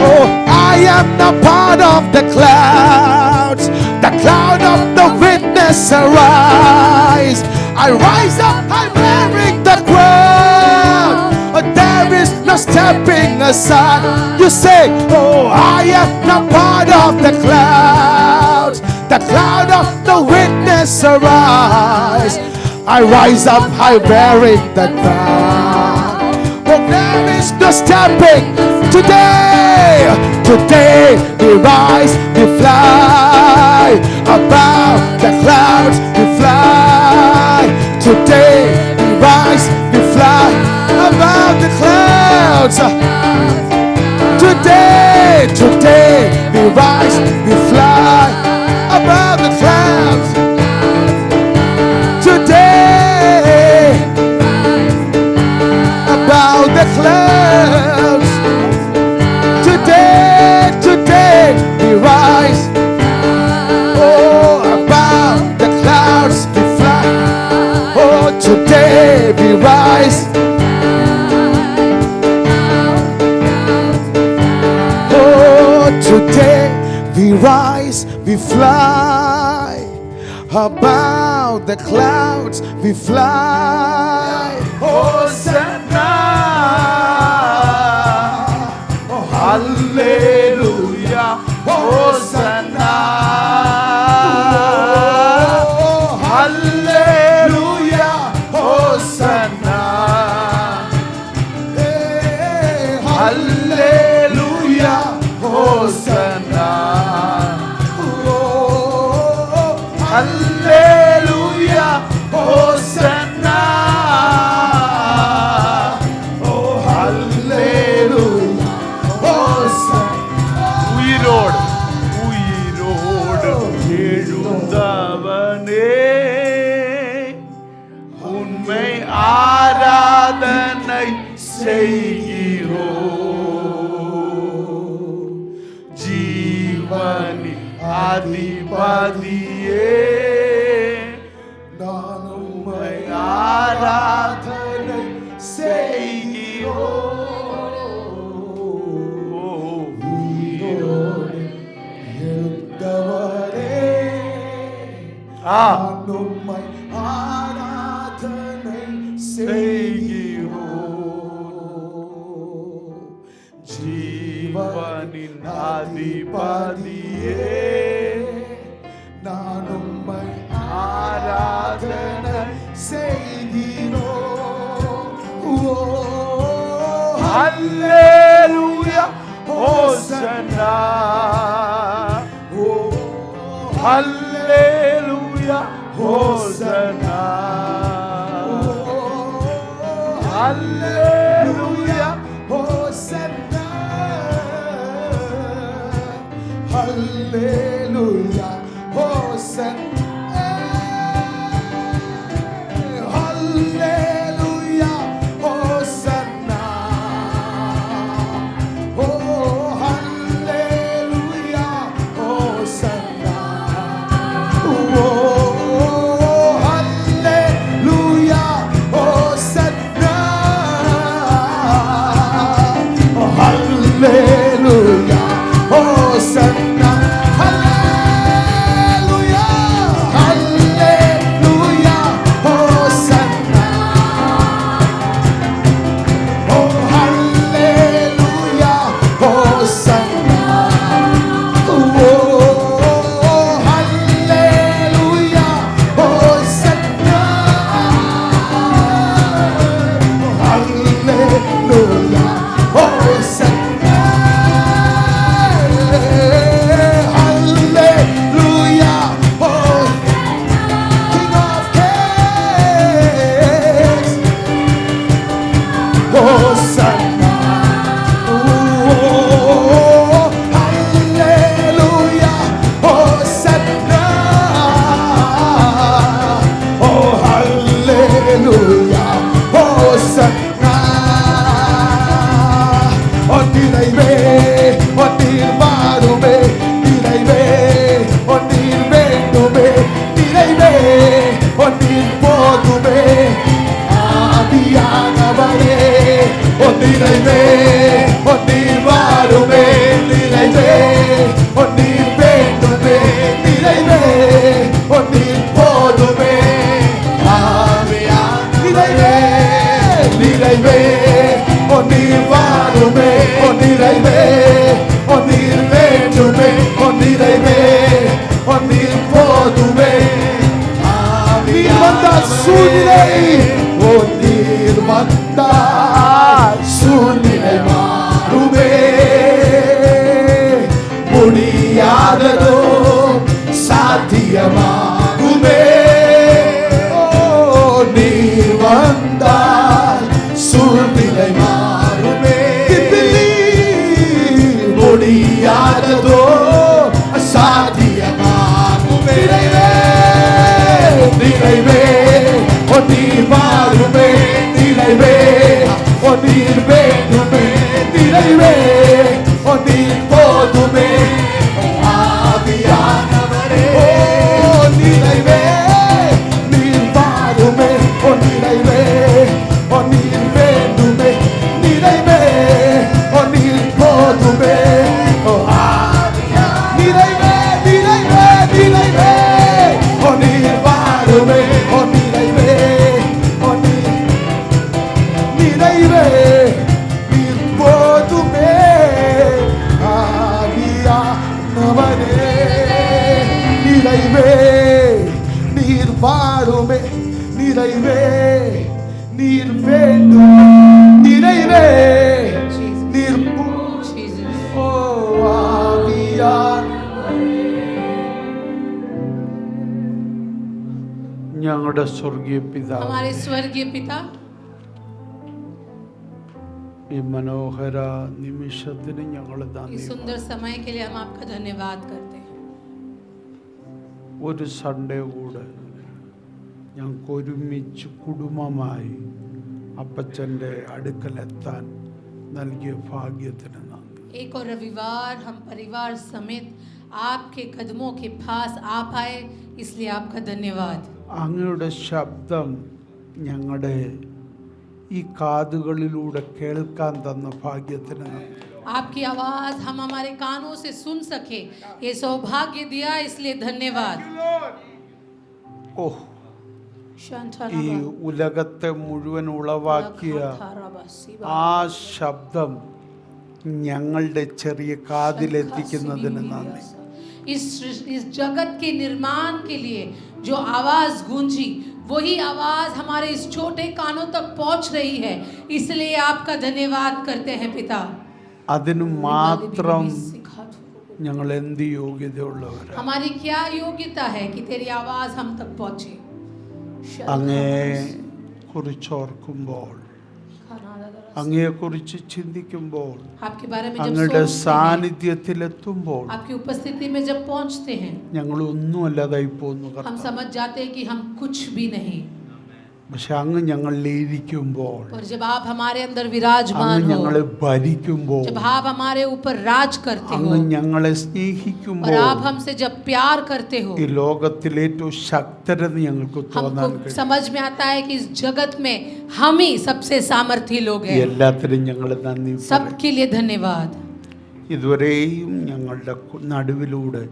Oh, I am not part of the clouds. The cloud of the witness arise. I rise up, I'm wearing the crown. Oh, there is no stepping aside. You say, oh, I am not part of the clouds. The cloud of the witness arise. I rise up high bearing the crown. Oh, there is no stepping. Today we rise, we fly. Above the clouds we fly. Today we rise, we fly. Above the clouds. Today we rise, we fly. Above the clouds. Today above the clouds. Today we rise. Oh, above the clouds we fly. Oh, today we rise. Oh, today we rise, we fly. Above the clouds we fly. Hosanna, oh hallelujah, Hosanna, oh hallelujah, Hosanna, hey, hallelujah, Hosanna. Hallelujah, Hosanna. Oh, hallelujah, Hosanna. உயிரோடு எழுந்தவனே, உண்மை ஆராதனை செய்கிறோம். ஜீவனி அதிபதியே, நான் உம்மை ஆராதனை செய்கிறோம். உயிரோடு எழுந்தவரே, நான் உம்மை ஆராதனை செய்கிறோம். ஜீவனின் அதிபதியே, நான் உம்மை ஆராதனை செய்கிறோம். ஓ Hallelujah, Hosanna. Oh, Hallelujah, Hosanna. Hallelujah, Hosanna. Hallelujah, Hosanna. Hallelujah, Hosanna. Oh, hallelujah, Hosanna. Oh, hallelujah, Hosanna. Hallelujah, Hosanna. Hallelujah, hallelujah, Hosanna. Oh, hallelujah, Hosanna. Oh, hallelujah, Hosanna. Hallelujah, Hosanna. Hallelujah, King of Kings. Hosanna. Oh, hallelujah, Hosanna. Oh, hallelujah, Hosanna. Oh, நிறைவே, oh, நீர் வாருமே, நிறைவே, oh, நீர் வேண்டுமே, நிறைவே, oh, நீர் போதுமே, ஆவியானவரே, oh, நிறைவே, oh, நீர் வாருமே, நிறைவே, oh, நீர் வேண்டுமே, நிறைவே, oh, நீர் போதுமே, ஆவியானவரே, நிறைவே, oh, நீர் வாருமே, oh, நிறைவே, oh, நீர் வேண்டுமே, oh, நிறைவே, oh, நீர் போதுமே, நீர் வந்தால் சூழ்நிலை, oh, நீர் வந்தால் சூழ்நிலை மாறுமே, முடியாததோ சாத்தியமாகுமே. Oh, நீர் வந்தால் சூழ்நிலை மாறுமே, முடியாததோ சாத்தியமாகுமே. நிறைவே, oh, நீர் வாருமே, நிறைவே, oh, நீர் வேண்டுமே, நிறைவே, oh, நீர் போதுமே, ஆவியானவரே. Oh, நிறைவே, நீர் வாருமே, oh, நிறைவே, oh, நீர் வேண்டுமே, நிறைவே, oh, நீர் போதுமே, oh, நிறைவே, நிறைவே, நிறைவே, oh, நீர் வாருமே, oh, நிறைவே, oh, நிறைவே, நீர் போதுமே, ஆவியானவரே. நிறைவே, நீர் வாருமே, நிறைவே, நீர் வேண்டுமே, நிறைவே, நீர் ஓ ஆவியான். ഞങ്ങളുടെ സ്വർഗീയ പിതാവ്, हमारे स्वर्गीय पिता, ഈ മനോഹര നിമിഷത്തിന് ഞങ്ങൾ इस നന്ദി. सुंदर समय के लिए हम आपका धन्यवाद करते हैं. ഒരു സൺഡേ കൂടെ ഞങ്ങൾക്ക് ഒരുമിച്ച് കുടുംബമായി അപ്പച്ചൻ്റെ അടുക്കലെത്താൻ നൽകിയ ഭാഗ്യത്തിന് നന്ദി. एक और रविवार हम परिवार समेत आपके कदमों के पास आ पाए, इसलिए आपका धन्यवाद. അങ്ങയുടെ ശബ്ദം ഞങ്ങളുടെ ഈ കാതുകളിലൂടെ കേൾക്കാൻ തന്ന ഭാഗ്യത്തിന് നന്ദി. आपकी आवाज हम हमारे कानों से सुन सके, ये सौभाग्य दिया, इसलिए धन्यवाद. ഓ ഈ ഉലകത്തെ മുഴുവൻ ഉളവാക്കിയ ആ ശബ്ദം ഞങ്ങളുടെ ചെറിയ കാതിലെത്തിക്കുന്നതിന് നന്ദി. इस जगत के निर्माण के लिए जो आवाज गूंजी वही आवाज हमारे इस छोटे कानों तक पहुंच रही है, इसलिए आपका धन्यवाद करते हैं पिता. അതിന് മാത്രം ഞങ്ങൾ എന്ത് യോഗ്യതയുള്ളവരാണ്? हमारी क्या योग्यता है कि तेरी आवाज हम तक पहुंचे. അങ്ങയെ കുറിച്ചോർക്കുമ്പോൾ, അങ്ങയെക്കുറിച്ച് ചിന്തിക്കുമ്പോൾ, आपके बारे में जब അങ്ങയുടെ सोचते हैं, സാന്നിധ്യത്തിലെത്തുമ്പോൾ आपकी उपस्थिति में जब पहुंचते हैं, ഞങ്ങൾ ഒന്നുമല്ലാതായി പോകുന്നു हम കർത്താവേ. समझ जाते हैं कि हम कुछ भी नहीं. പക്ഷെ അങ്ങ് ഞങ്ങളിലിരിക്കുമ്പോൾ, और जब आप हमारे अंदर അങ്ങ് विराजमान हो, ഞങ്ങളെ ഭരിക്കുമ്പോൾ, जब आप हमारे ऊपर राज करते हो അങ്ങ് ഞങ്ങളെ और സ്നേഹിക്കുമ്പോൾ, आप हमसे जब प्यार करते हो, ഈ ലോകത്തിലെ ഏറ്റവും ശക്തരെന്ന് ഞങ്ങൾക്ക് തോന്നാൻ हमको കഴിയും. समझ में आता है कि इस जगत में हम ही सबसे सामर्थ्य लोग ഈ हैं. എല്ലാത്തിനും ഞങ്ങൾ നന്ദി പറയും. सबके लिए धन्यवाद. ഇതുവരെയും ഞങ്ങളുടെ നടുവിലൂടെ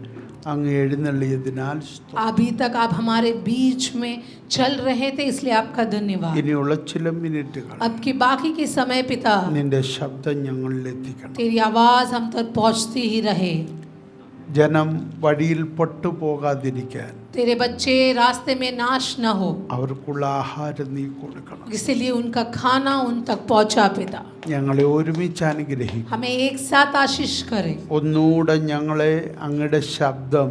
അങ്ങ് എഴുന്നള്ളിയതിനാൽ സ്തോത്രം. अभी तक आप हमारे बीच में चल रहे थे, इसलिए आपका धन्यवाद. ഇനിയുള്ള ചില മിനിറ്റുകൾ अब की बाकी के समय पिता, നിന്റെ ശബ്ദം ഞങ്ങളിൽ എത്തിക്കണം. तेरी आवाज हम तक पहुंचती ही रहे. ജനം വഴിയിൽ പൊട്ടുപോകാതിരിക്കാൻ तेरे बच्चे रास्ते में नाश न हो, അവർക്കുള്ള ആഹാരം നീ കൊടുക്കണം. इसीलिए उनका खाना उन तक पहुंचा पिता. ഞങ്ങളെ ഒരുമിച്ച് അനുഗ്രഹിക്കും. हमें एक साथ आशीष करे. ഒന്നുകൂടെ ഞങ്ങളെ അങ്ങയുടെ ശബ്ദം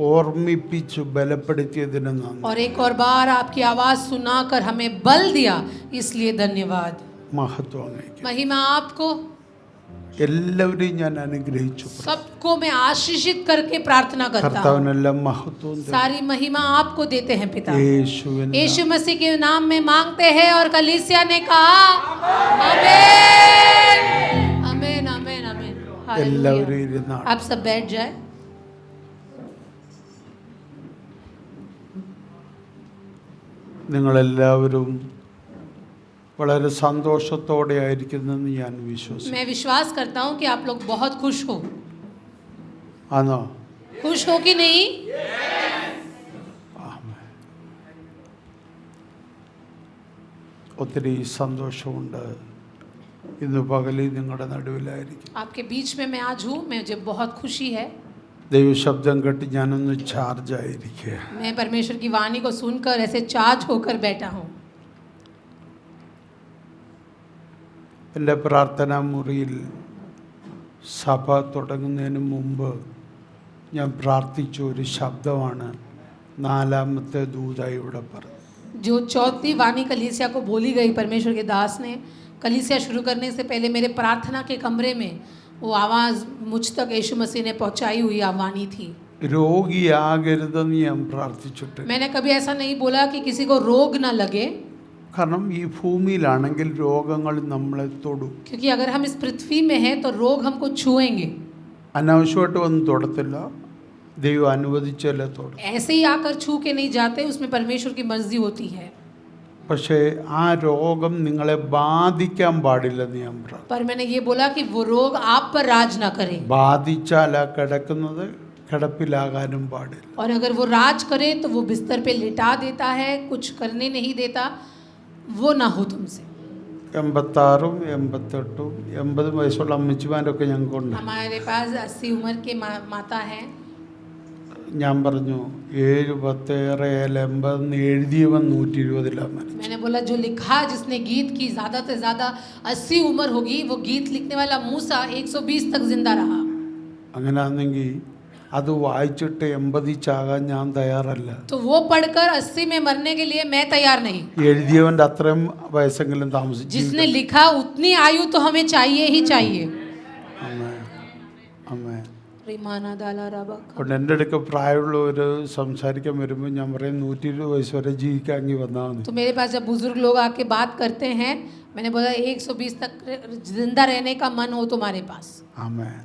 ഓർമ്മിപ്പിച്ചു ബലപ്പെടുത്തിയതിന് നന്ദി. और एक और बार आपकी आवाज सुनाकर हमें बल दिया, इसलिए धन्यवाद. മഹത്വം അങ്ങേക്ക്. महिमा आपको. എല്ലാവരെയും ഞാൻ അനുഗ്രഹിച്ചു. सबको मैं आशीषित करके प्रार्थना करता हूँ. കർത്താവിനെല്ലാം മഹത്വം തരും. सारी महिमा आपको देते हैं पिता. യേശുവിൻ यीशु मसीह के नाम में मांगते हैं और कलीसिया ने कहा आमीन आमीन आमीन आमीन. എല്ലാവരും हालेलुया. ഇരുന്നാണ്. आप सब बैठ जाए. നിങ്ങളെല്ലാവരും വളരെ സന്തോഷത്തോടെ ആയിരിക്കുന്നെന്ന് ഞാൻ വിശ്വസിക്കുന്നു. मैं विश्वास करता हूँ कि आप लोग बहुत खुश हो. ആണോ? खुश हो कि नहीं? ആമേൻ. ഒത്തിരി സന്തോഷമുണ്ട്. ഇന്ന് പകലിൽ നിങ്ങളുടെ നടുവിലായിരിക്കും. आपके बीच में मैं आज हूँ, मुझे बहुत खुशी है. ദൈവശബ്ദം കേട്ട് ഞാനൊന്ന് ചാർജ് ആയിരിക്കുക. मैं परमेश्वर की वाणी को सुनकर ऐसे चार्ज होकर बैठा हूँ. എൻ്റെ പ്രാർത്ഥനാ മുറിയിൽ സഭ തുടങ്ങുന്നതിന് മുമ്പ് ഞാൻ പ്രാർത്ഥിച്ച ഒരു ശബ്ദമാണ് നാലാമത്തെ ദൂതായി ഇവിടെ പറഞ്ഞത്. जो चौथी वाणी कलीसिया को बोली गई परमेश्वर के दास ने, कलीसिया शुरू करने से पहले मेरे प्रार्थना के कमरे में वो आवाज़ मुझ तक यीशु मसीह ने पहुंचाई हुई वाणी थी. രോഗിയാകരുതെന്ന് ഞാൻ പ്രാർത്ഥിച്ചിട്ട്. मैंने कभी ऐसा नहीं बोला कि किसी को रोग ना लगे, കാരണം ഈ ഭൂമിയിലാണെങ്കിൽ രോഗങ്ങൾ നമ്മളെ തൊടും. क्योंकि अगर हम इस पृथ्वी में हैं तो रोग हमको छुएंगे. അനാവശ്യമായിട്ട് ഒന്നും തൊടത്തില്ല, ദൈവം അനുവദിച്ചല്ലേ തൊടും. ऐसे ही आकर छू के नहीं जाते, उसमें परमेश्वर की मर्जी होती है. പക്ഷേ ആ രോഗം നിങ്ങളെ ബാധിക്കാൻ പാടില്ലെന്ന് ഞാൻ പറഞ്ഞു. पर मैंने ये बोला कि वो रोग आप पर राज ना करे. ബാധിച്ചാൽ ആ കിടക്കുന്നത് കിടപ്പിലാകാനും പാടില്ല. और अगर वो राज करे तो वो बिस्तर पे लिटा देता है, कुछ करने नहीं देता, वो ना हो तुमसे. 86 88 80 വയസ്സുള്ള അമ്മച്ചിമാരൊക്കെ ഞങ്ങൾക്കുണ്ട്. हमारे पास 80 उम्र के माता हैं. ഞാൻ പറഞ്ഞു 7 10 80 എഴുതിയവൻ 120 मैंने बोला जो लिखा, जिसने गीत की ज़्यादा से ज़्यादा 80 उम्र होगी, वो गीत लिखने वाला मूसा 120 तक जिंदा रहा. അങ്ങനെയാണെങ്കിൽ അത് വായിച്ചിട്ട് 80 ചാകാൻ ഞാൻ തയ്യാറല്ല. तो वो पढ़कर 80 में मरने के लिए मैं तैयार नहीं. എഴുതിയവൻ്റെ അത്രയും വയസ്സെങ്കിലും താമസിച്ചു. जिसने लिखा उतनी आयु तो हमें चाहिए ही चाहिए. ആമേൻ ആമേൻ. रिमाना दाला रबा. അപ്പോൾ എൻ്റെ അടുക്ക് പ്രായമുള്ളവർ സംസാരിക്കാൻ വരുമ്പോൾ ഞാൻ പറയും 120 വയസ്സ് വരെ ജീവിക്കാമെങ്കിൽ വന്നാൽ മതി. तो मेरे पास जब बुजुर्ग लोग आके बात करते हैं, मैंने बोला 120 तक जिंदा रहने का मन हो तुम्हारे पास. ആമേൻ.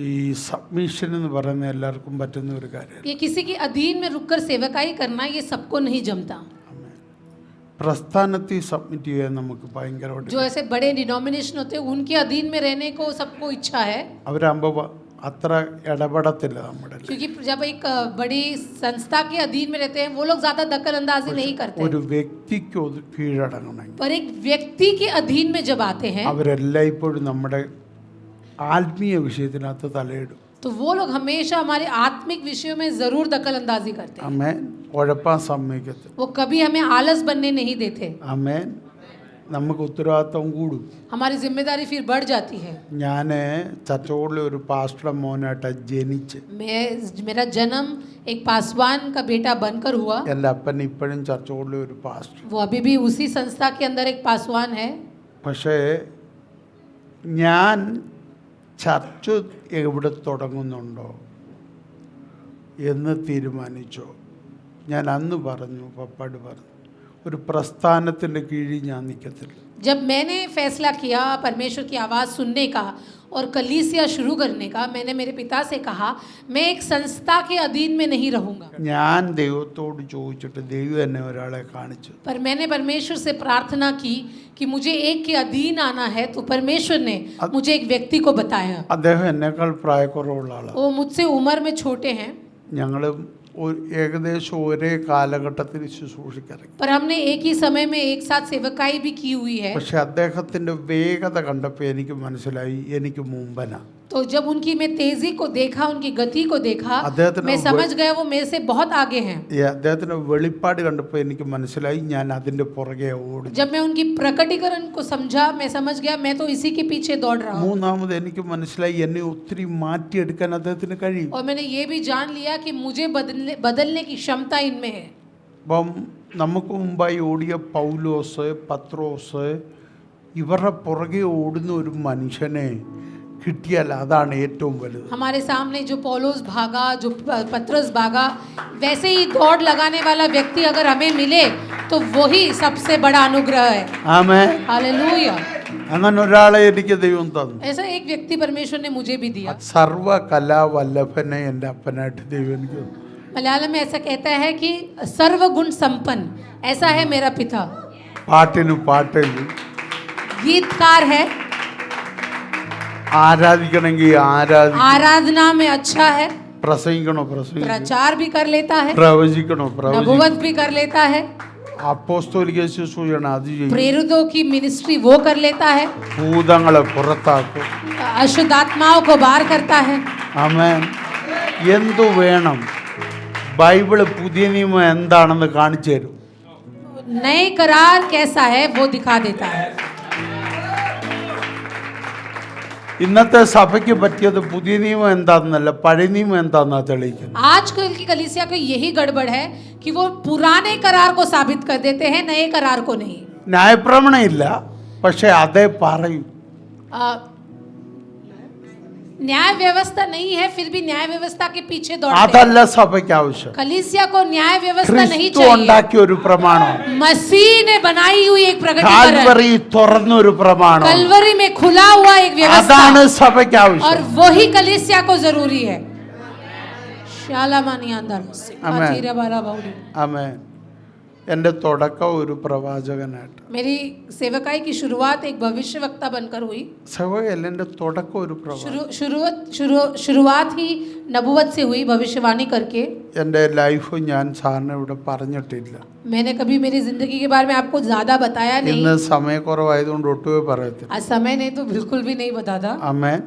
ഈ സബ്മിഷൻ എന്ന് പറയുന്ന എല്ലാവർക്കും പറ്റുന്ന ഒരു കാര്യമാണ്. ये किसी के अधीन में रुककर सेवकाई करना, ये सबको नहीं जमता. പ്രസ്ഥാനത്തിൽ സബ്മിറ്റ് ചെയ്യാൻ നമുക്ക് ഭയങ്കരമായിട്ട്. जो ऐसे बड़े डिनोमिनेशन होते हैं उनके अधीन में रहने को सबको इच्छा है. അവരാകുമ്പോൾ അത്ര ഇടപെടത്തില്ല നമ്മുടെ. क्योंकि जब एक बड़ी संस्था के अधीन में रहते हैं वो लोग ज्यादा दखल अंदाजी नहीं करते, ഒരു വ്യക്തിക്ക് കീഴടങ്ങണമെങ്കിൽ पर एक व्यक्ति के अधीन में जब आते हैं അവരെല്ലായ്പ്പോഴും നമ്മുടെ ആത്മീയ വിഷയത്തിനകത്ത് തലയിടും. तो वो लोग हमेशा हमारे आत्मिक विषयों में जरूर दखल अंदाजी करते हैं. ആമേൻ. ഉഴപ്പാൻ സമ്മതിക്കത്തില്ല. वो कभी हमें आलस बनने नहीं देते. ആമേൻ. നമുക്ക് ഉത്തരവാദിത്വം കൂടും. हमारी जिम्मेदारी फिर बढ़ जाती है. ഞാൻ ചർച്ചോളിലെ ഒരു പാസ്റ്റർ മോനായിട്ട് ജനിച്ച് मेरा जन्म एक पासवान का बेटा बनकर हुआ. എൻ്റെ അപ്പൻ ഇപ്പോഴും ചർച്ചോളിലെ ഒരു പാസ്റ്റർ. वो अभी भी उसी संस्था के अंदर एक पासवान है. പക്ഷേ ഞാൻ ചർച്ച് എവിടെ തുടങ്ങുന്നുണ്ടോ എന്ന് തീരുമാനിച്ചോ, ഞാൻ അന്ന് പറഞ്ഞു, പപ്പാട് പറഞ്ഞു, ഒരു പ്രസ്ഥാനത്തിൻ്റെ കീഴിൽ ഞാൻ നിൽക്കത്തില്ല. जब मैंने फैसला किया परमेश्वर की आवाज़ सुनने का और कलीसिया शुरू करने का, मैंने मेरे पिता से कहा मैं एक संस्था के अधीन में नहीं रहूंगा. ഞാൻ ദൈവത്തോട് ചോദിച്ചിട്ട് ദൈവം എന്നെ ഒരാളെ കാണിച്ചു. पर मैंने परमेश्वर से प्रार्थना की कि मुझे एक के अधीन आना है, तो परमेश्वर ने मुझे एक व्यक्ति को बताया. അദ്ദേഹം എന്നേക്കാൾ പ്രായക്കുറവുള്ള ആളാണ്. वो मुझसे उम्र में छोटे हैं, ഞങ്ങൾ ഏകദേശം ഒരേ കാലഘട്ടത്തിൽ ശുശ്രൂഷിക്കിറങ്ങി. पर हमने एक ही समय में एक साथ सेवकाई भी की हुई है. പക്ഷെ അദ്ദേഹത്തിൻ്റെ വേഗത കണ്ടപ്പോൾ എനിക്ക് മനസ്സിലായി എനിക്ക് മുമ്പനാ. तो जब उनकी मैं तेजी को देखा, उनकी गति को देखा, मैं समझ गया वो मेरे से बहुत आगे हैं. അദ്ദേഹത്തിൻ്റെ വെളിപ്പാട് കണ്ടപ്പോൾ എനിക്ക് മനസ്സിലായി ഞാൻ അതിൻ്റെ പുറകെ ഓടി. जब मैं उनकी प्रकटीकरण को समझा, मैं समझ गया मैं तो इसी के पीछे दौड़ रहा हूँ. മൂന്നാമത് എനിക്ക് മനസ്സിലായി എന്നെ ഒത്തിരി മാറ്റിയെടുക്കാൻ അദ്ദേഹത്തിന് കഴിയും. और मैंने ये भी जान लिया कि मुझे बदलने की क्षमता इनमें है. അപ്പം നമുക്ക് മുമ്പായി ഓടിയ പൗലോസ്, പത്രോസ്, ഇവരുടെ പുറകെ ഓടുന്ന ഒരു മനുഷ്യനെ കിട്ടിയാൽ അതാണ് ഏറ്റവും വലുത്. हमारे सामने जो पौलुस भागा, जो पत्रस भागा, वैसे ही दौड़ लगाने वाला व्यक्ति अगर हमें मिले तो वही सबसे बड़ा अनुग्रह है. ആമേൻ. हालेलुया. അങ്ങനെ ഒരാളെ എനിക്ക് ദൈവം തന്നു. ऐसा एक व्यक्ति परमेश्वर ने मुझे भी दिया. സർവകലാവല്ലഭനെ എൻ്റെ അപ്പനായിട്ട് ദൈവം എനിക്ക് തന്നു. मलयालम में ऐसा कहता है कि सर्वगुण संपन्न, ऐसा है मेरा पिता. പാട്ടിന് പാട്ടെഴുതി, गीतकार है, ആരാധിക്കണമെങ്കിൽ आराधना में अच्छा है, പ്രസംഗിക്കണോ പ്രസംഗിക്കണം, प्रचार भी कर लेता है, പ്രവചിക്കണോ പ്രവചിക്കണം, नबूवत भी कर लेता है, അപ്പോസ്തോലിക ശുശ്രൂഷ അത് ചെയ്യും, प्रेरितों की मिनिस्ट्री वो कर लेता है, ഭൂതങ്ങളെ പുറത്താക്കും. अशुद्ध आत्माओं को बाहर करता है. ആമേൻ. എന്തു വേണം? ബൈബിള് പുതിയ നിയമം എന്താണെന്ന് കാണിച്ചു തരും. नए करार कैसा है वो दिखा देता है. ഇന്നത്തെ സഭയ്ക്ക് പറ്റിയത് പുതിയ നിയമം എന്താണെന്നല്ല, പഴയ നിയമം എന്താണെന്നാ തെളിയിക്കുന്നത്. आजकल की कलीसिया को यही गड़बड़ है कि वो पुराने करार को साबित कर देते हैं, नए करार को नहीं. ന്യായപ്രമാണം ഇല്ല, പക്ഷെ അതേ പറയും. न्याय व्यवस्था नहीं है, फिर भी न्याय व्यवस्था के पीछे दौड़ते हैं. അതല്ല സഭയ്ക്ക് ആവശ്യം. कलीसिया को न्याय व्यवस्था नहीं ക്രിസ്തു चाहिए. ഉണ്ടാക്കിയ ഒരു പ്രമാണം, मसीह ने बनाई हुई एक प्रकटीकरण, കാൽവറി തുറന്ന ഒരു പ്രമാണം, कलवरी में खुला हुआ एक അതാണ് व्यवस्था, സഭയ്ക്ക് और ആവശ്യം. वही कलीसिया को जरूरी है. शालामानी अंदर आमेन. आखिर वाला बाउडी. ആമേൻ. എൻ്റെ തുടക്കം ഒരു പ്രവാചകനായിട്ട്, मेरी सेवकाई की शुरुआत एक भविष्यवक्ता बनकर हुई. സഭയിൽ എൻ്റെ തുടക്കം ഒരു പ്രവാചകൻ. शुरुआत ही नबूवत से हुई, भविष्यवाणी करके. എൻ്റെ ലൈഫ് ഞാൻ സാറിന് ഇവിടെ പറഞ്ഞിട്ടില്ല. मैंने कभी मेरी जिंदगी के बारे में आपको ज्यादा बताया ഇന്ന് नहीं. സമയക്കുറവായതുകൊണ്ട് ഒട്ടുമേ പറയത്തില്ല. आज समय नहीं तो बिल्कुल भी नहीं बताता. ആമേൻ.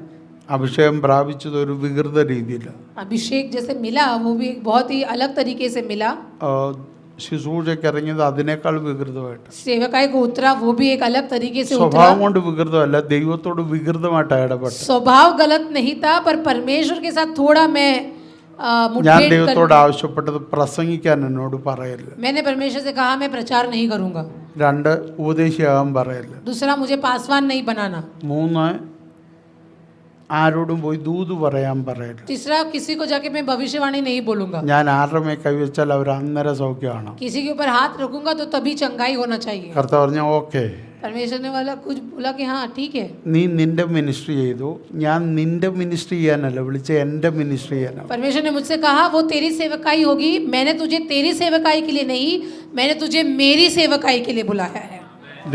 അഭിഷേകം പ്രാപിച്ചത് ഒരു വികൃത രീതിയിലാണ്. अभिषेक जैसे मिला वो भी एक बहुत ही अलग तरीके से मिला. ശുശ്രൂഷയ്ക്ക് ഇറങ്ങിയത് അതിനേക്കാൾ വികൃതമായിട്ട്. सेवकाई को उतरा वो भी एक अलग तरीके से उतरा. സ്വഭാവം കൊണ്ട് വികൃതമല്ല, ദൈവത്തോട് വികൃതമായിട്ടാണ് ഇടപെട്ടത്. स्वभाव गलत नहीं था, पर परमेश्वर के साथ थोड़ा मैं ഞാൻ मुठभेड़ ദൈവത്തോട് कर. ആവശ്യപ്പെട്ടത് പ്രസംഗിക്കാൻ എന്നോട് പറയല്ല. मैंने परमेश्वर से कहा मैं प्रचार नहीं करूंगा. 2 ഉപദേശിയാകാൻ പറയല്ല. दूसरा मुझे पासवान नहीं बनाना. 3 ആരോടും പോയി ദൂത് പറയാൻ പറയല്ല. तीसरा किसी को जाके मैं भविष्यवाणी नहीं बोलूंगा. ഞാൻ ആരുടെ മേൽ കൈവച്ചാൽ അവർ അന്നേരം സൗഖ്യമാണ്. किसी के ऊपर हाथ रखूंगा तो तभी चंगाई होना चाहिए. കർത്താവ് പറഞ്ഞ ഓക്കെ, परमेश्वर ने वाला कुछ बोला कि हाँ ठीक है. നീ നിന്റെ മിനിസ്ട്രി ചെയ്തു, ഞാൻ നിന്റെ മിനിസ്ട്രി ചെയ്യാനല്ല വിളിച്ച, എൻ്റെ മിനിസ്ട്രി ചെയ്യാനാണ്. परमेश्वर ने मुझसे कहा वो तेरी सेवकाई होगी, मैंने तुझे तेरी सेवकाई के लिए नहीं, मैंने तुझे मेरी सेवकाई के लिए बुलाया है.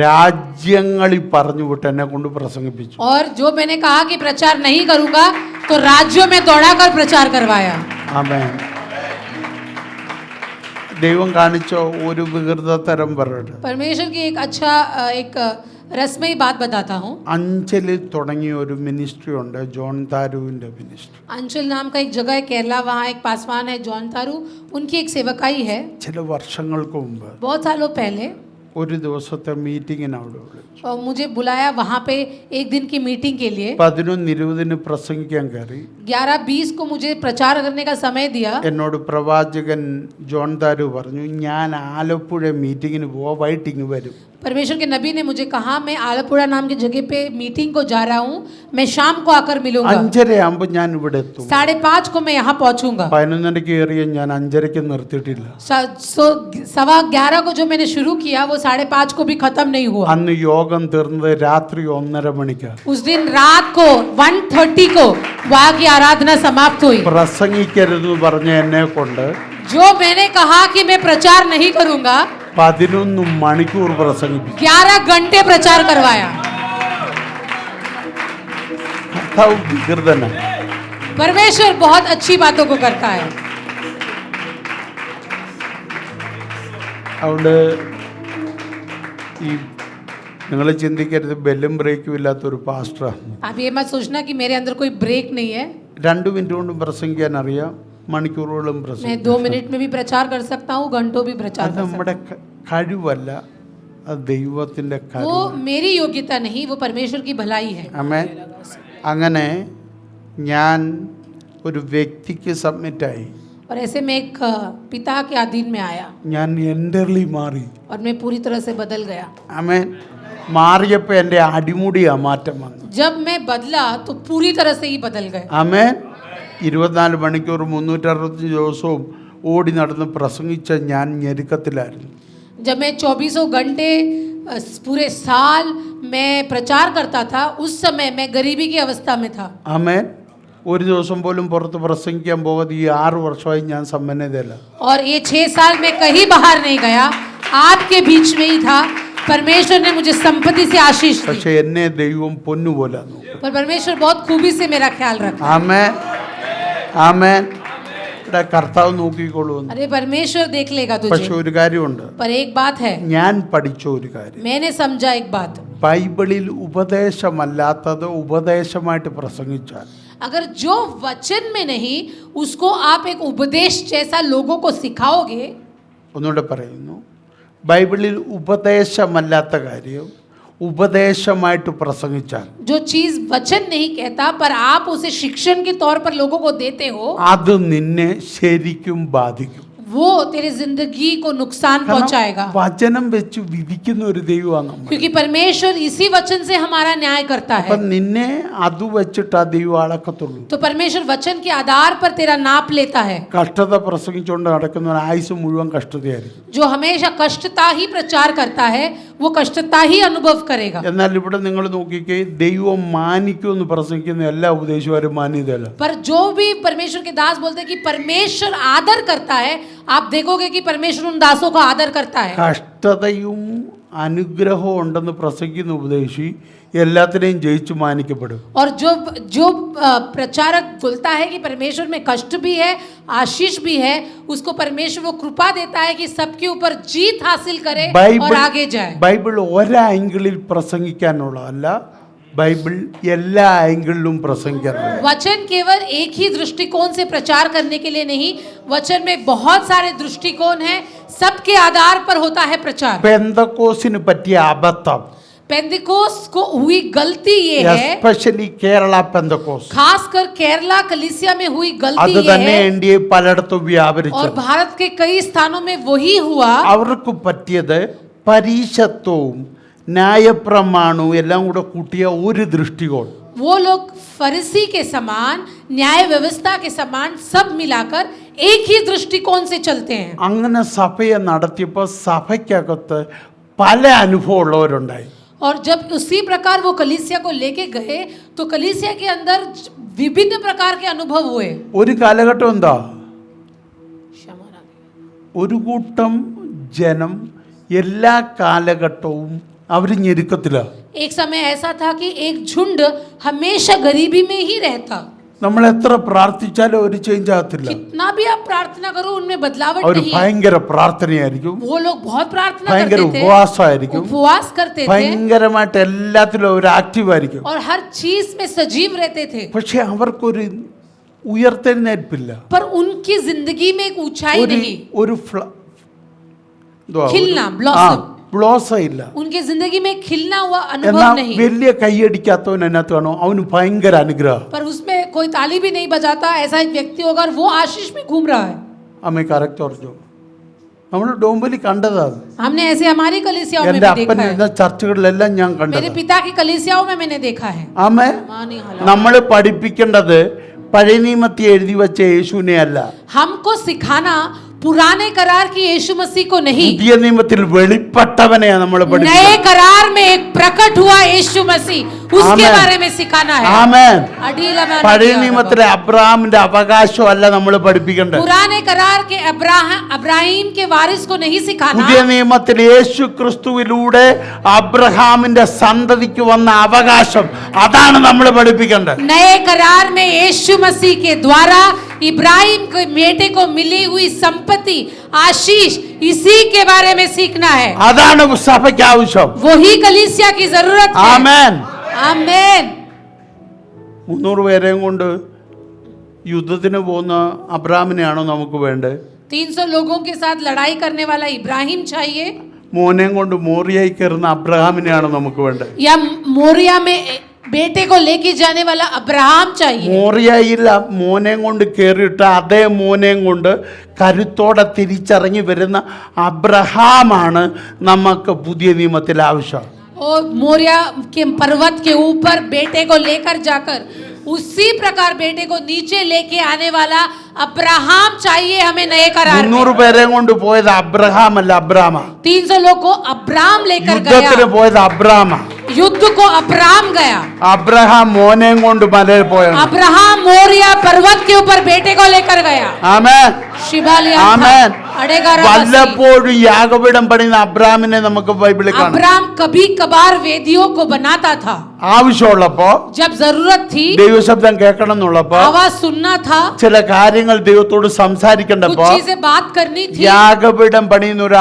രാജ്യങ്ങളിൽ പറഞ്ഞു വിട്ട് എന്നെ കൊണ്ട് പ്രസംഗിപ്പിച്ചു. और जो मैंने कहा कि प्रचार नहीं करूंगा तो राज्यों में दौड़ाकर प्रचार करवाया. ആമേൻ. ദൈവം കാണിച്ച ഒരു വികൃതതരം പറയട്ടെ. परमेश्वर की एक अच्छा एक रस्मी बात बताता हूँ. അഞ്ചലിൽ തുടങ്ങിയ ഒരു മിനിസ്ട്രി ഉണ്ട്, ജോൺ താരുവിൻ്റെ മിനിസ്ട്രി. अंचल नाम का एक जगह है केरला, वहाँ एक पासवान है जॉन तारू, उनकी एक सेवकाई है. ചില വർഷങ്ങൾക്ക് മുമ്പ് बहुत सालों पहले ഒരു ദിവസത്തെ മീറ്റിങ്ങിന് അവിടെ വിളിച്ചു. और मुझे बुलाया वहाँ पे एक दिन की मीटिंग के लिए. 11:20 പ്രസംഗിക്കാൻ കയറി. 11:20 को मुझे प्रचार करने का समय दिया. എന്നോട് പ്രവാചകൻ ജോൺ താരു പറഞ്ഞു, ഞാൻ ആലപ്പുഴ മീറ്റിങ്ങിന് പോവാ, വൈകിട്ട് വരും. परमेश्वर के नबी ने मुझे कहा मैं आलपुरा नाम की जगह पे मीटिंग को जा रहा हूँ, मैं शाम को आकर मिलूंगा. 5:30 ഞാൻ ഇവിടെ എത്തും. 5:30 को मैं यहाँ पहुँचूंगा. 11:30 കയറിയ ഞാൻ 5:30 നിർത്തിയിട്ടില്ല. 11:15 को जो मैंने शुरू किया वो 5:30 को भी खत्म नहीं हुआ. അന്ന് യോഗം തീർന്നത് രാത്രി 1:30 മണിക്ക്. उस दिन रात को 1:30 को वहाँ की आराधना समाप्त हुई. പ്രസംഗിക്കരുതെന്ന് പറഞ്ഞ എന്നെ കൊണ്ട് जो मैंने कहा कि मैं प्रचार नहीं करूंगा, 11 മണിക്കൂർ പ്രസംഗിപ്പിച്ചു. 11 घंटे प्रचार करवाया. കർത്താവ് വികൃതനാണ്. परमेश्वर बहुत अच्छी बातों को करता है. അതുകൊണ്ട് ഈ നിങ്ങൾ ചിന്തിക്കരുത് ബെല്ലും ബ്രേക്കും ഇല്ലാത്തൊരു പാസ്റ്ററാണ്. आप ये मत सोचना कि मेरे अंदर कोई ब्रेक नहीं है. 2 മിനിറ്റ് കൊണ്ടും പ്രസംഗിക്കാൻ അറിയാം, മണിക്കൂറുകളും मैं പ്രസംഗിക്കും. 2 मिनट में भी प्रचार कर सकता हूँ, घंटों भी प्रचार അത് कर सकता നമ്മുടെ കഴിവല്ല, അത് ദൈവത്തിൻ്റെ हूँ. കഴിവ്. वो मेरी योग्यता नहीं, वो परमेश्वर की भलाई है. ആമേൻ. അങ്ങനെ ഞാൻ ഒരു വ്യക്തിക്ക് സബ്മിറ്റായി. और ऐसे में एक पिता के अधीन में आया ഞാൻ എൻ്റർലി മാറി. और मैं पूरी तरह से बदल गया. ആമേൻ. മാറിയപ്പോൾ എൻ്റെ അടിമുടിയാ മാറ്റം വന്നു. जब मैं बदला तो पूरी तरह से ही बदल गए. ആമേൻ. 24 മണിക്കൂർ 365 ദിവസവും ഓടി നടന്ന് പ്രസംഗിച്ച ഞാൻ ഞെരുക്കത്തിലായിരുന്നു. जब मैं 24 घंटे पूरे साल मैं प्रचार करता था, उस समय मैं गरीबी की अवस्था में था. ആമേൻ. ഒരു ദിവസം പോലും പുറത്ത് പ്രസംഗിക്കാൻ പോകാതെ ഈ 6 വർഷമായി ഞാൻ സമ്പന്നതയില്ല. और ये 6 साल में कहीं बाहर नहीं गया, आपके बीच में ही था. परमेश्वर ने मुझे संपत्ति से आशीष दी. പക്ഷെ എന്നെ ദൈവം പൊന്നുപോലെ നോക്കും. पर परमेश्वर बहुत खूबी से मेरा ख्याल रखा. ആമേൻ. ആമേൻ. ഇവിടെ കർത്താവ് നോക്കിക്കൊള്ളുന്നു. अरे परमेश्वर देख लेगा പക്ഷെ तुझे. ഒരു കാര്യമുണ്ട്, पर एक बात है, ഞാൻ പഠിച്ച ഒരു കാര്യം, मैंने समझा एक बात. ബൈബിളിൽ ഉപദേശമല്ലാത്തത് ഉപദേശമായിട്ട് പ്രസംഗിച്ചാൽ अगर जो वचन में नहीं उसको आप एक उपदेश जैसा लोगों को सिखाओगे. ഒന്നുകൂടെ പറയുന്നു, ബൈബിളിൽ ഉപദേശമല്ലാത്ത കാര്യം ഉപദേശമായിട്ട് പ്രസംഗിച്ചാൽ जो चीज वचन नहीं कहता पर आप उसे शिक्षण के तौर पर लोगों को देते हो, അത് നിന്നെ ശരിക്കും ബാധിക്കും. वो तेरी जिंदगी को नुकसान पहुंचाएगा. വചനം വെച്ച് വിധിക്കുന്ന ഒരു ദൈവമാണ് നമ്മൾ. क्योंकि परमेश्वर इसी वचन से हमारा न्याय करता അപ്പൊ है. നിന്നെ അത് വെച്ചിട്ട് ആ ദൈവം അളക്കത്തുള്ളൂ. तो परमेश्वर वचन के आधार पर तेरा नाप लेता है. കഷ്ടത പ്രസംഗിച്ചുകൊണ്ട് നടക്കുന്നവൻ ആയുസ് മുഴുവൻ കഷ്ടതയായിരിക്കും. जो हमेशा कष्टता ही प्रचार करता है वो कष्टता ही अनुभव करेगा. എന്നാൽ ഇവിടെ നിങ്ങൾ നോക്കിക്കേ, ദൈവം മാനിക്കുമെന്ന് പ്രസംഗിക്കുന്ന എല്ലാ ഉപദേശിമാരും മാന്യതയല്ല. पर जो भी परमेश्वर के दास बोलते हैं कि परमेश्वर आदर करता है, आप देखोगे कि परमेश्वर उन दासों का आदर करता है. കഷ്ടതയും അനുഗ്രഹവും ഉണ്ടെന്ന് പ്രസംഗിക്കുന്ന ഉപദേശി എല്ലാത്തിനെയും ജയിച്ചു മാനിക്കപ്പെടും. और जो जो प्रचारक बोलता है कि परमेश्वर में कष्ट भी है, आशीष भी है, उसको परमेश्वर वो कृपा देता है कि सबके ऊपर जीत हासिल करे और आगे जाए. ബൈബിൾ ഒരാംഗിളിൽ പ്രസംഗിക്കാനുള്ളതല്ല, ബൈബിൾ എല്ലാ ആംഗിളിലും പ്രസംഗിക്കാനുള്ള. वचन केवल एक ही दृष्टिकोण से प्रचार करने के लिए नहीं, वचन में बहुत सारे दृष्टिकोण हैं, सबके आधार पर होता है प्रचार. പെന്തക്കോസിന് പറ്റിയ അബദ്ധം, पेंतिकोस को हुई गलती ये है, എസ്പെഷ്യലി കേരള പെന്തക്കോസ്, खासकर केरला कलीसिया में हुई അത് गलती ये തന്നെ है ഇന്ത്യയിൽ പലയിടത്തും और വ്യാപരിച്ചു. भारत के कई स्थानों में वही हुआ. അവർക്ക് പറ്റിയത് പരീശത്വവും ന്യായപ്രമാണവും എല്ലാം കൂടെ കൂട്ടിയ ഒരു ദൃഷ്ടികോൺ. वो लोग फरीसी के समान, न्याय व्यवस्था के समान सब मिलाकर एक ही दृष्टिकोण से चलते हैं. അങ്ങനെ സഭയെ നടത്തിയപ്പോൾ സഭയ്ക്കകത്ത് പല അനുഭവമുള്ളവരുണ്ടായി. और जब उसी प्रकार वो कलीसिया को लेके गए तो कलीसिया के अंदर विभिन्न प्रकार के अनुभव हुए. ഒരു കാലഘട്ടം എന്താ, ഒരു കൂട്ടം ജനം എല്ലാ കാലഘട്ടവും അവർ ഞെരുക്കത്തില്ല. एक समय ऐसा था कि एक झुंड हमेशा गरीबी में ही रहता. നമ്മൾ എത്ര പ്രാർത്ഥിച്ചാലും ഒരു ചേഞ്ച് ആകത്തില്ല. कितना भी आप प्रार्थना करो उनमें बदलावट അവർ नहीं है. ഭയങ്കര പ്രാർത്ഥനയായിരിക്കും, वो लोग बहुत प्रार्थना ഭയങ്കര करते थे, ഉപവാസമായിരിക്കും, उपवास करते थे ഭയങ്കരമായിട്ട് എല്ലാത്തിലും അവർ ആക്റ്റീവ് ആയിരിക്കും. और हर चीज में सजीव रहते थे. പക്ഷെ അവർക്കൊരു ഉയർത്തെഴുന്നേൽപ്പില്ല. पर उनकी जिंदगी में एक ऊंचाई नहीं, ഒരു खिलना, ब्लॉसम. ബ്ലോസം ഇല്ല. उनके जिंदगी में खिलना हुआ अनुभव എന്നാൽ नहीं. വലിയ കൈയടിക്കാത്തവൻ അതിനകത്ത് കാണോ, അവന് ഭയങ്കര അനുഗ്രഹം. पर उसमें कोई ताली भी नहीं बजाता, ऐसा एक व्यक्ति होगा और वो आशीष में घूम रहा है. അമ്മ കറക്റ്റ് ഓർജോ. നമ്മൾ ഡോംബലി കണ്ടതാണ്. हमने ऐसे हमारी कलीसियाओं में എന്റെ भी അപ്പൻ देखा ഇരുന്ന है. ചർച്ചകളിലെല്ലാം ഞാൻ मेरे കണ്ടത്. पिता की कलीसियाओं में मैंने देखा है. ആമേ. मानी हाला. നമ്മൾ പഠിപ്പിക്കേണ്ടത് പഴയ നിയമത്തിൽ എഴുതി വെച്ച യേശുവിനെ അല്ല, हमको सिखाना पुराने करार की यीशु मसीह को नहीं, പുതിയ നിയമത്തിൽ വെളിപ്പെട്ടവനെയാണ് നമ്മൾ नए പഠിപ്പിക്കുന്നത്. करार में एक प्रकट हुआ यीशु मसीह, उसके आमेन. बारे में सिखाना है. ആമേൻ. अडीला में പഴയ आना നിയമത്തിലെ അബ്രഹാമിന്റെ അവകാശമല്ല നമ്മൾ പഠിപ്പിക്കേണ്ടത്. पुराने करार के अब्राहिम के वारिस को नहीं सिखाना. പുതിയ നിയമത്തിൽ യേശു ക്രിസ്തുവിലൂടെ അബ്രഹാമിന്റെ സന്തതിക്ക് വന്ന അവകാശം, അതാണ് നമ്മൾ പഠിപ്പിക്കേണ്ടത്. नए करार में यीशु मसीह के द्वारा इब्राहिम के बेटे को मिली हुई संपत्ति, आशीष, इसी के बारे में सीखना है. അതാണ് സഭയ്ക്ക് ആവശ്യം. वही कलीसिया की जरूरत है. ആമേൻ. आमेन. 300 പേരെയും കൊണ്ട് യുദ്ധത്തിന് പോകുന്ന അബ്രഹാമിനെയാണോ നമുക്ക് വേണ്ടത്? 300 लोगों के साथ लड़ाई करने वाला इब्राहिम चाहिए, മോനെയും കൊണ്ട് മോറിയായി കയറുന്ന അബ്രഹാമിനെയാണോ നമുക്ക് വേണ്ടത്? या मोरिया में बेटे को लेके जाने वाला अब्राहम चाहिए? മോറിയായിൽ മോനെയും കൊണ്ട് കയറിയിട്ട് അതേ മോനെയും കൊണ്ട് കരുത്തോടെ തിരിച്ചിറങ്ങി വരുന്ന അബ്രഹാമാണ് നമുക്ക് പുതിയ നിയമത്തിൽ ആവശ്യം. और मोरिया के पर्वत के ऊपर बेटे को लेकर जाकर उसी प्रकार बेटे को नीचे लेके आने वाला अब्राहम चाहिए हमें नए करार में. 300 പേരെയും കൊണ്ട് പോയത് അബ്രഹാം അല്ല, അബ്രാമ. 300 लोग को अब्राम लेकर യുദ്ധത്തിന് गया, പോയത് അബ്രാമ. युद्ध को अब्राम गया. അബ്രഹാം മോനെയും കൊണ്ട് മലയിൽ പോയത്. अब्राहम मोरिया पर्वत के ऊपर बेटे को लेकर गया. ആമേൻ. शिवालिया ആമേൻ. अड़ेगा. വല്ലപ്പോഴും യാഗപീഠം പണിയുന്ന അബ്രാമിനെ നമുക്ക് ബൈബിളിൽ കാണാം. अब्राम कभी कभार वेदियों को बनाता था, ആവശ്യമുള്ളപ്പോ, जब जरूरत थी ദൈവശബ്ദം കേൾക്കണം എന്നുള്ളപ്പോ, आवाज सुनना था, ചില കാര്യങ്ങൾ ദൈവത്തോട് कुछ സംസാരിക്കേണ്ടപ്പോ चीजें बात करनी थी, യാഗപീഠം പണിയുന്ന ഒരു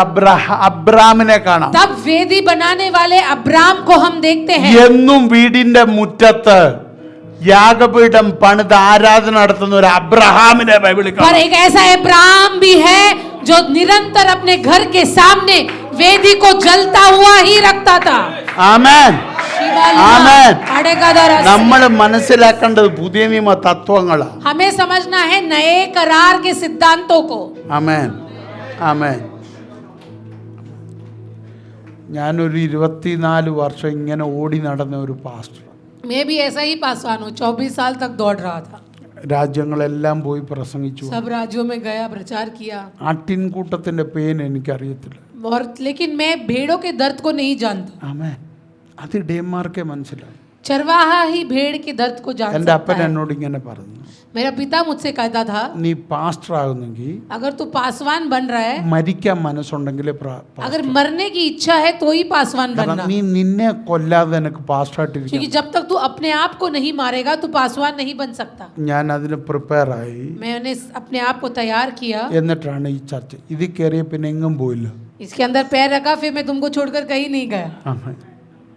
അബ്രാമിനെ കാണാം. तब वेदी बनाने वाले अब्राम को हम देखते हैं. എന്നും വീടിന്റെ മുറ്റത്ത് യാഗപീഠം പണിത് ആരാധന നടത്തുന്ന ഒരു അബ്രഹാമിനെ ബൈബിളിൽ पर കാണാം. एक ऐसा अब्राम भी है जो निरंतर अपने घर के सामने वेदी को जलता हुआ ही रखता था. ആമേൻ. आमेन. अड़ेगा. നമ്മൾ മനസ്സിലാക്കേണ്ടത് പുതിയ നിയമ തത്വങ്ങളാണ്. हमें समझना है नए करार के सिद्धांतों को. ആമേൻ. ആമേൻ. ഞാനൊരു 24 വർഷം ഇങ്ങനെ ഓടി നടന്ന ഒരു പാസ്റ്റർ. मैं भी ऐसा ही पासवान हूँ, 24 साल तक दौड़ रहा था, രാജ്യങ്ങളെല്ലാം പോയി പ്രസംഗിച്ചു. सब राज्यों में गया, प्रचार किया. ആട്ടിൻകൂട്ടത്തിന്റെ പേൻ എനിക്കറിയത്തില്ല. और लेकिन मैं भेड़ों के दर्द को नहीं जानता. ആമേൻ. അത് ഡേമാർക്കെ മനസ്സിലായി. चरवाहा ही भेड़ के दर्द को जान എൻ്റെ सकता അപ്പൻ है. എന്നോട് ഇങ്ങനെ പറഞ്ഞു, मेरा पिता मुझसे कहता था, നീ പാസ്റ്റർ ആകുന്നെങ്കിൽ अगर तू पासवान बन रहा है, മരിക്കാൻ മനസ്സുണ്ടെങ്കിൽ अगर मरने की इच्छा है तो ही पासवान बनना, നീ നിന്നെ കൊല്ലാതെ എനിക്ക് പാസ്റ്ററായിട്ടിരിക്കും. क्योंकि जब तक तू अपने आप को नहीं मारेगा तू पासवान नहीं बन सकता. ഞാൻ അതിന് പ്രിപ്പയർ ആയി. मैंने अपने आप को तैयार किया. എന്നിട്ടാണ് ഈ ചർച്ച. ഇത് കയറിയ പിന്നെ എങ്ങും പോയില്ല. इसके अंदर पैर रखा, फिर मैं तुमको छोड़कर कहीं नहीं गया. ആമേൻ.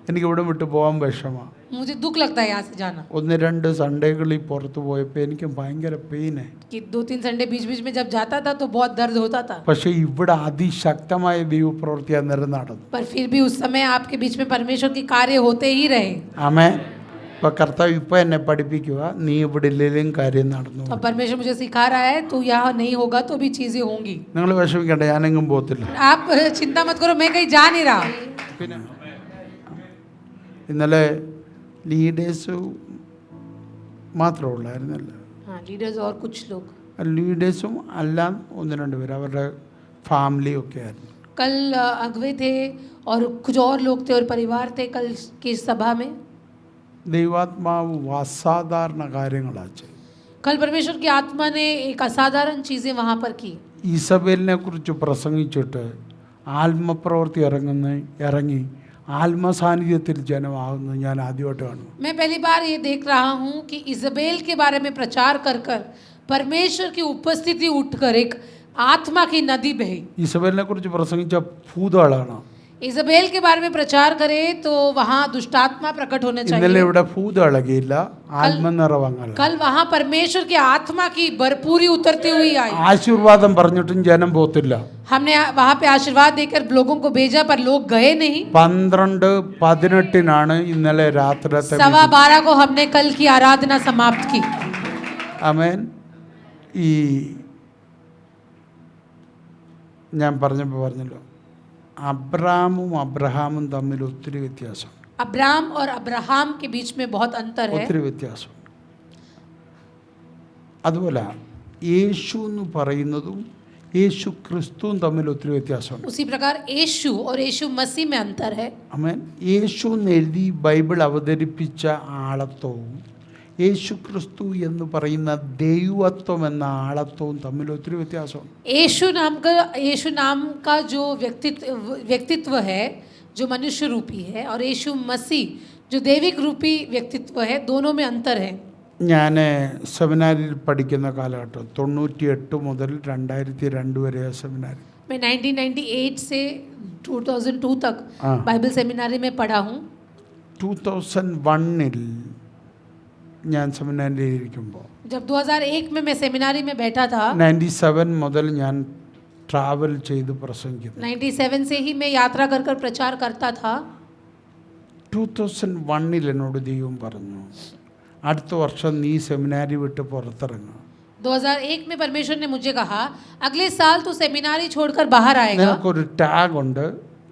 എനിക്ക് ഇവിടെ വിട്ടു പോകാൻ വിഷമമാണ്. मुझे दुख लगता है यहाँ से जाना. 1-2 സൺഡേകളിൽ പുറത്തു പോയപ്പോൾ എനിക്ക് ഭയങ്കര പെയിനായി. कि 2-3 संडे बीच बीच में जब जाता था तो बहुत दर्द होता था. പക്ഷേ ഇവിടെ അതിശക്തമായ ദൈവപ്രവൃത്തിയാണ് നടന്നത്. पर फिर भी उस समय आपके बीच में परमेश्वर के कार्य होते ही रहे. ആമേൻ. ഇപ്പൊ കർത്താവ് ഇപ്പൊ എന്നെ പഠിപ്പിക്കുക, നീ ഇവിടെ ഇല്ലെങ്കിലും കാര്യം നടന്നു. और परमेश्वर मुझे सिखा रहा है तू यहाँ नहीं होगा तो भी चीजें होंगी. നിങ്ങൾ വിഷമിക്കണ്ട, ഞാനെങ്ങും പോകത്തില്ല. आप चिंता मत करो, मैं कहीं जा नहीं रहा. പിന്നെ ഇന്നലെ ലീഡേഴ്സ് മാത്രമേ ഉള്ളായിരുന്നല്ല, हाँ, लीडर्स और कुछ लोग. ലീഡേഴ്സും അല്ലാം 1-2 പേര് അവരുടെ ഫാമിലി ഒക്കെ ആയിരുന്നു. कल अगवे थे और कुछ और लोग थे और परिवार थे कल की सभा में. ദൈവാത്മാവ് അസാധാരണ കാര്യങ്ങളാണ് ചെയ്തത്. कल परमेश्वर की आत्मा ने एक असाधारण चीजें वहाँ पर की. ഈസബേലിനെ കുറിച്ച് പ്രസംഗിച്ചിട്ട് ആത്മപ്രവൃത്തി ഇറങ്ങി ആത്മസാന്നിധ്യത്തിൽ ജനമാകുന്നത് ഞാൻ ആദ്യമായിട്ട് കാണുന്നു. मैं पहली बार ये देख रहा हूँ कि इजबेल के बारे में प्रचार कर कर परमेश्वर की उपस्थिति उठकर एक आत्मा की नदी बही. ഇസബേലിനെ കുറിച്ച് പ്രസംഗിച്ച ഭൂതകളാണ്. इजबेल के बारे में प्रचार करें तो वहाँ दुष्टात्मा प्रकट होने ഇന്നലെ चाहिए. ഇവിടെ ഭൂതം ഇളകിയില്ല, ആത്മനിറവങ്ങൾ. कल वहाँ परमेश्वर की आत्मा की भरपूरी उतरती हुई आई. ആശീർവാദം പറഞ്ഞിട്ടും ജനം പോത്തില്ല. हमने वहाँ पे आशीर्वाद देकर लोगों को भेजा पर लोग गए नहीं. 12:18 ഇന്നലെ രാത്രിത്തെ 12:15 को हमने कल की आराधना समाप्त की. ആമേൻ. ഈ ഞാൻ പറഞ്ഞല്ലോ, അബ്രഹാമും തമ്മിൽ ഒത്തിരി വ്യത്യാസം. अब्राम और अब्राहम के बीच में बहुत अंतर है. ഒത്തിരി വ്യത്യാസം. അതുപോലെ യേശു എന്ന് പറയുന്നതും യേശു ക്രിസ്തുവും തമ്മിൽ ഒത്തിരി വ്യത്യാസമുണ്ട്. उसी प्रकार यीशु और यीशु मसीह में अंतर है. ആമേൻ. യേശു എന്ന് എഴുതി ബൈബിൾ അവതരിപ്പിച്ച ആളത്വവും യേശു ക്രിസ്തു എന്ന് പറയുന്ന ദൈവത്വം എന്ന ആളത്വവും തമ്മിൽ ഒത്തിരി വ്യത്യാസമുണ്ട്. यीशु नाम का जो व्यक्तित्व है जो मनुष्य रूपी है और यीशु मसीह जो दैविक रूपी व्यक्तित्व है, दोनों में अंतर है. ഞാൻ സെമിനാരിൽ പഠിക്കുന്ന കാലഘട്ടം 98 മുതൽ 2002 വരെ സെമിനാരി. मैं 1998 से 2002 तक हाँ. बाइबल सेमिनारी में पढ़ा हूँ. 2001 ഞാൻ സെമിനാരിയിൽ ഇരിക്കുമ്പോൾ जब 2001 में मैं सेमिनारी में बैठा था, 97 മുതൽ ഞാൻ ട്രാവൽ ചെയ്ത് പ്രസംഗിക്കുന്നു. 97 से ही मैं यात्रा कर कर प्रचार करता था. 2001 എന്നോട് ദൈവം പറഞ്ഞു, അടുത്ത വർഷം നീ സെമിനാരി വിട്ട് പുറത്തിറങ്ങുക. 2001 में परमेश्वर ने मुझे कहा, अगले साल तू सेमिनारी छोड़कर बाहर आएगा. നിനക്കൊരു ടാഗ് ഉണ്ട്,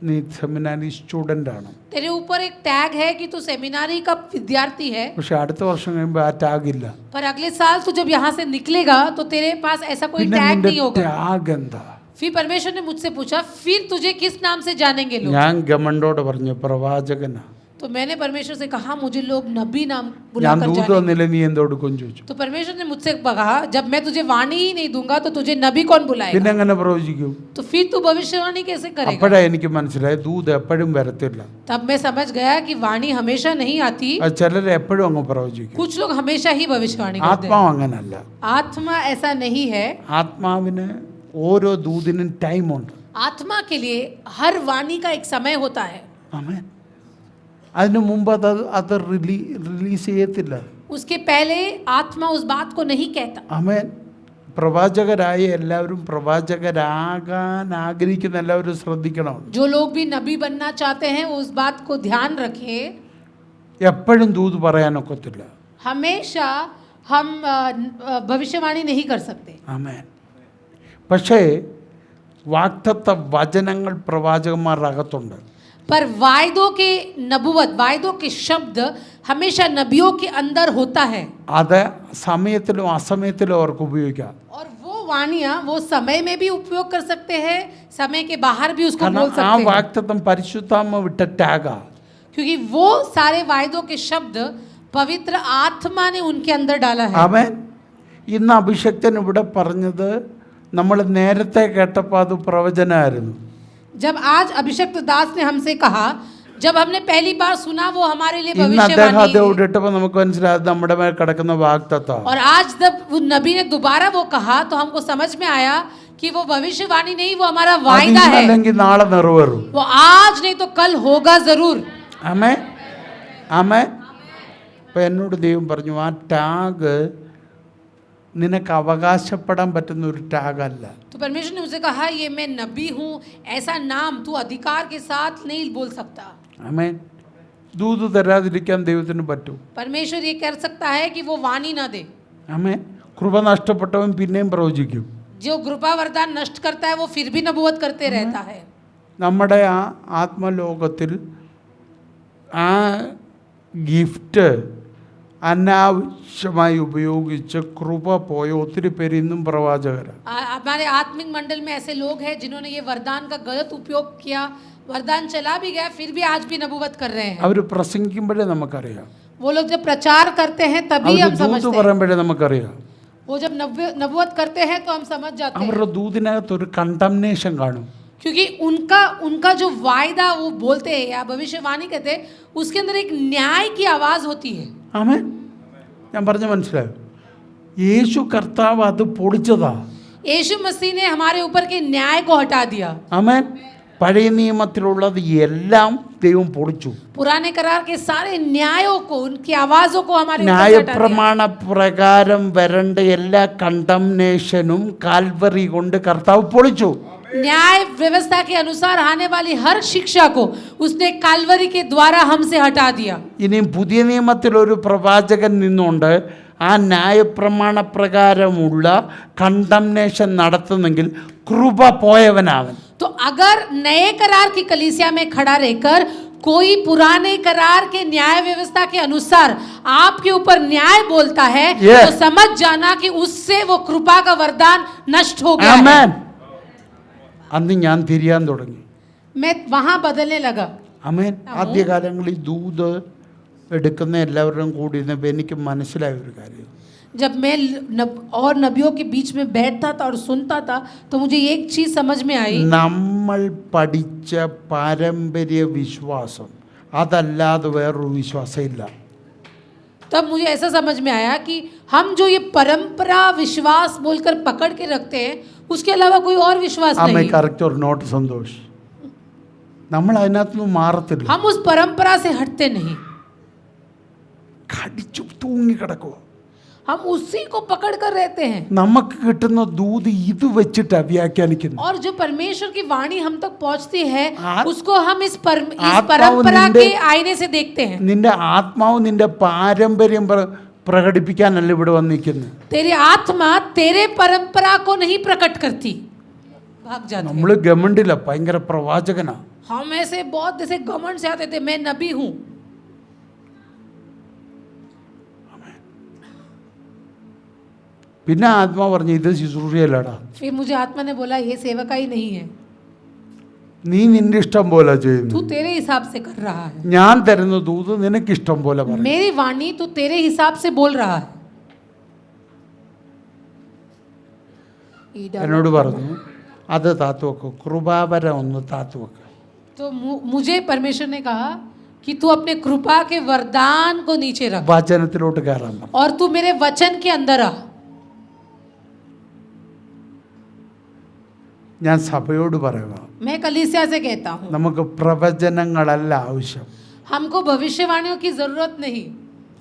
നീ സെമിനാരി സ്റ്റുഡൻ്റ് ആണ്. तेरे ऊपर एक टैग है कि तू सेमिनारी का विद्यार्थी है. പക്ഷെ അടുത്ത വർഷം കഴിയുമ്പോൾ ആ ടാഗ് ഇല്ല. पर अगले साल तू जब यहाँ से निकलेगा तो तेरे पास ऐसा कोई പിന്നെ टैग നിന്റെ नहीं होगा. ടാഗ് എന്താ? फिर परमेश्वर ने मुझसे पूछा, फिर तुझे किस नाम से जानेंगे लोग? ഞാൻ ഗമണ്ടോട് പറഞ്ഞു, പ്രവാചകനാ. तो मैंने परमेश्वर से कहा, मुझे लोग नबी नाम ഞാൻ बुलाकर ദൂത് जानेंगे. വന്നില്ല, നീ എന്തെടുക്കും ചോദിച്ചു. तो परमेश्वर ने मुझसे कहा, जब मैं तुझे वाणी ही नहीं दूंगा तो तुझे नबी कौन बुलाएगा? പിന്നെ എങ്ങനെ പ്രവചിക്കും? तो फिर तू भविष्यवाणी कैसे करेगा? അപ്പോഴാ എനിക്ക് മനസ്സിലായി ദൂത് എപ്പോഴും വരത്തില്ല. तब मैं समझ गया कि वाणी हमेशा नहीं आती. അത് ചിലർ എപ്പോഴും അങ്ങ് പ്രവചിക്കും. कुछ लोग हमेशा ही भविष्यवाणी करते हैं. ആത്മാവ് അങ്ങനല്ല. आत्मा ऐसा नहीं है. ആത്മാവിന് ഓരോ ദൂതിനും ടൈമുണ്ട്. आत्मा के लिए हर वाणी का एक समय होता है. ആമേൻ. അതിനു മുമ്പ് അത് റിലീസ് ചെയ്യത്തില്ല. उसके पहले आत्मा उस बात को नहीं कहता. ആമേൻ. പ്രവാചകരായ എല്ലാവരും, പ്രവാചകരാകാൻ ആഗ്രഹിക്കുന്ന എല്ലാവരും ശ്രദ്ധിക്കണം. जो लोग भी नबी बनना चाहते हैं वो उस बात को ध्यान रखें. എപ്പോഴും ദൂത് പറയാനൊക്കത്തില്ല. हमेशा हम भविष्यवाणी नहीं कर सकते. ആമേൻ. പക്ഷേ വാഗ്ദത്ത വചനങ്ങൾ പ്രവാചകന്മാരുടെ അകത്തുണ്ട്. पर वायदों के नबुवत, वायदों के शब्द हमेशा नबियों के अंदर होता है. അത് സമയത്തിലും അസമയത്തിലും അവർക്ക് ഉപയോഗിക്കാം. और वो वाणियाँ वो समय में भी उपयोग कर सकते हैं, समय के बाहर भी उसको കാരണം बोल ആ सकते हैं. വാഗ്ദത്തം പരിശുദ്ധാത്മ വിട്ട ടാഗാ. क्योंकि वो सारे वायदों के शब्द पवित्र आत्मा ने उनके अंदर डाला है. ആമേൻ. ഇന്ന് അഭിഷക്തൻ ഇവിടെ പറഞ്ഞത് നമ്മൾ നേരത്തെ കേട്ടപ്പോൾ അത് പ്രവചനമായിരുന്നു. जब आज अभिषक्त दास ने हमसे कहा, जब हमने पहली बार सुना वो हमारे लिए ഇന്ന് അദ്ദേഹം അത് भविष्यवाणी है. ഇട്ടപ്പോൾ നമുക്ക് മനസ്സിലായത് നമ്മുടെ മേൽ കിടക്കുന്ന വാഗ്ദത്തം. और आज जब वो नबी ने दोबारा वो कहा तो हमको समझ में आया कि वो भविष्यवाणी नहीं, वो हमारा वायदा है. അല്ലെങ്കിൽ നാളെ നിറവേറും. वो आज नहीं तो कल होगा जरूर. ആമേൻ. ആമേൻ. അപ്പം എന്നോട് ദൈവം പറഞ്ഞു, ആ ടാഗ് നിനക്ക് അവകാശപ്പെടാൻ പറ്റുന്ന ഒരു ടാഗല്ല. तो परमेश्वर ने मुझे कहा, ये मैं नबी हूँ, ऐसा नाम तू अधिकार के साथ नहीं बोल सकता. ആമേൻ. ദൂത് തരാതിരിക്കാൻ ദൈവത്തിന് പറ്റും. परमेश्वर ये कर सकता है कि वो वाणी ना दे. ആമേൻ. കൃപ നഷ്ടപ്പെട്ടവൻ പിന്നെയും പ്രവചിക്കും. जो कृपा वरदान नष्ट करता है वो फिर भी नबूवत करते रहता है. നമ്മുടെ ആ ആത്മലോകത്തിൽ ആ ഗിഫ്റ്റ് അനാവശ്യമായി ഉപയോഗിച്ച് കൃപ പോയ ഒത്തിരി പേര് ഇന്നും പ്രവാചകരാണ്. हमारे आत्मिक मंडल में ऐसे लोग हैं जिन्होंने ये वरदान का गलत उपयोग किया. वरदान चला भी गया, फिर भी आज भी नबूवत कर रहे हैं. അവർ പ്രസംഗിക്കുമ്പോഴേ നമുക്കറിയാം. वो लोग जब प्रचार करते हैं तभी അവർ हम ദൂത് समझते हैं. പറയുമ്പോഴേ നമുക്കറിയാം. वो जब नबूवत करते हैं तो हम समझ जाते हैं. അവരുടെ ദൂതിനകത്ത് ഒരു കണ്ടംനേഷൻ കാണും. क्योंकि उनका जो वायदा वो बोलते हैं या भविष्यवाणी कहते हैं, उसके अंदर एक न्याय की आवाज होती है। ആമേൻ. ഞാൻ പറഞ്ഞ മനസ്സിലായോ? യേശു കർത്താവ് അത് പൊളിച്ചതാ. यीशु मसीह ने हमारे ऊपर के न्याय को हटा दिया। ആമേൻ. പഴയ നിയമത്തിലുള്ളത് എല്ലാം ദൈവം പൊളിച്ചു. पुराने करार के सारे न्यायों को, उनकी आवाजों को हमारे ऊपर से हटा दिया। ന്യായപ്രമാണ പ്രകാരം വരേണ്ട എല്ലാ കണ്ടംനേഷനും കാൽവറി കൊണ്ട് കർത്താവ് പൊളിച്ചു. न्याय व्यवस्था के अनुसार आने वाली हर शिक्षा को उसने कालवरी के द्वारा हमसे हटा दिया। ഇനിയും പുതിയ നിയമത്തിൽ ഒരു പ്രവാചകൻ നിന്നുകൊണ്ട് ആ ന്യായപ്രമാണ പ്രകാരമുള്ള കണ്ടംനേഷൻ നടത്തുന്നെങ്കിൽ കൃപ പോയവനാവൻ. तो अगर नए करार की कलीसिया में खड़ा रहकर कोई पुराने करार के न्याय व्यवस्था के अनुसार आपके ऊपर न्याय बोलता है, तो समझ जाना कि उससे वो कृपा का वरदान नष्ट हो गया है। ആമേൻ. അന്ന് ഞാൻ തിരിയാൻ തുടങ്ങി. मैं वहां बदलने लगा। ആമേൻ. ആദ്യകാലങ്ങളിൽ ദൂത് എടുക്കുന്ന എല്ലാവരുടെയും കൂടി ഇരുന്നപ്പോൾ എനിക്ക് മനസ്സിലായ ഒരു കാര്യം, जब मैं और नबियों के बीच में बैठता था और सुनता था, तो मुझे एक चीज समझ में आई, നമ്മൾ പഠിച്ച പാരമ്പര്യ വിശ്വാസം അതല്ലാതെ വേറൊരു വിശ്വാസം ഇല്ല. तब मुझे ऐसा समझ में आया कि हम जो ये परंपरा विश्वास बोलकर पकड़ के रखते हैं, उसके अलावा कोई और विश्वास അമ്മ नहीं। കറക്റ്റ് ഒരു നോട്ട് സന്തോഷ്. നമ്മൾ അതിനകത്തുനിന്ന് മാറത്തില്ല. हम उस परंपरा से हटते नहीं, കടിച്ചു തൂങ്ങിക്കിടക്കുക. हम उसी को पकड़ कर रहते हैं। നമുക്ക് കിട്ടുന്ന ദൂത് ഇത് വെച്ചിട്ടാ വ്യാഖ്യാനിക്കുന്നത്. और जो परमेश्वर की वाणी हम तक पहुंचती है, आत- उसको हम इस आत्माओं परंपरा निंदे- के आईने से देखते हैं। നിന്റെ ആത്മാവ് നിന്റെ പാരമ്പര്യം പ്രകടിപ്പിക്കാനല്ല ഇവിടെ വന്നിരിക്കുന്നത്. तेरी आत्मा तेरे परंपरा को नहीं प्रकट करती, भाग जाती है। നമ്മൾ ഗമണ്ടില്ല, ഭയങ്കര പ്രവാചകനാ. हम ऐसे बहुत जैसे घमंड से आते थे, मैं नबी हूँ। പിന്നെ ആത്മാവ് പറഞ്ഞു ഇത് ശുശ്രൂഷയല്ലടാ, फिर मुझे आत्मा ने बोला ये सेवका ही नहीं है, നീ നിന്റെ ഇഷ്ടം പോലെ ചെയ്യുന്നു. तू तेरे हिसाब से कर रहा है। ഞാൻ തരുന്ന ദൂത് നിനക്ക് ഇഷ്ടം പോലെ പറയും. मेरी वाणी तू तेरे हिसाब से बोल रहा है। എന്നോട് പറഞ്ഞു അത് താത്തു വെക്കും, കൃപാവരം ഒന്ന് താത്തു വെക്കും. तो मुझे परमेश्वर ने कहा कि तू अपने कृपा के वरदान को नीचे रख വചനത്തിലോട്ട് കയറാൻ പറഞ്ഞു. और तू मेरे वचन के अंदर आ। ഞാൻ സഭയോട് പറയുക, मैं कलीसिया से कहता हूँ, നമുക്ക് പ്രവചനങ്ങളല്ല ആവശ്യം, हमको भविष्यवाणियों की जरूरत नहीं,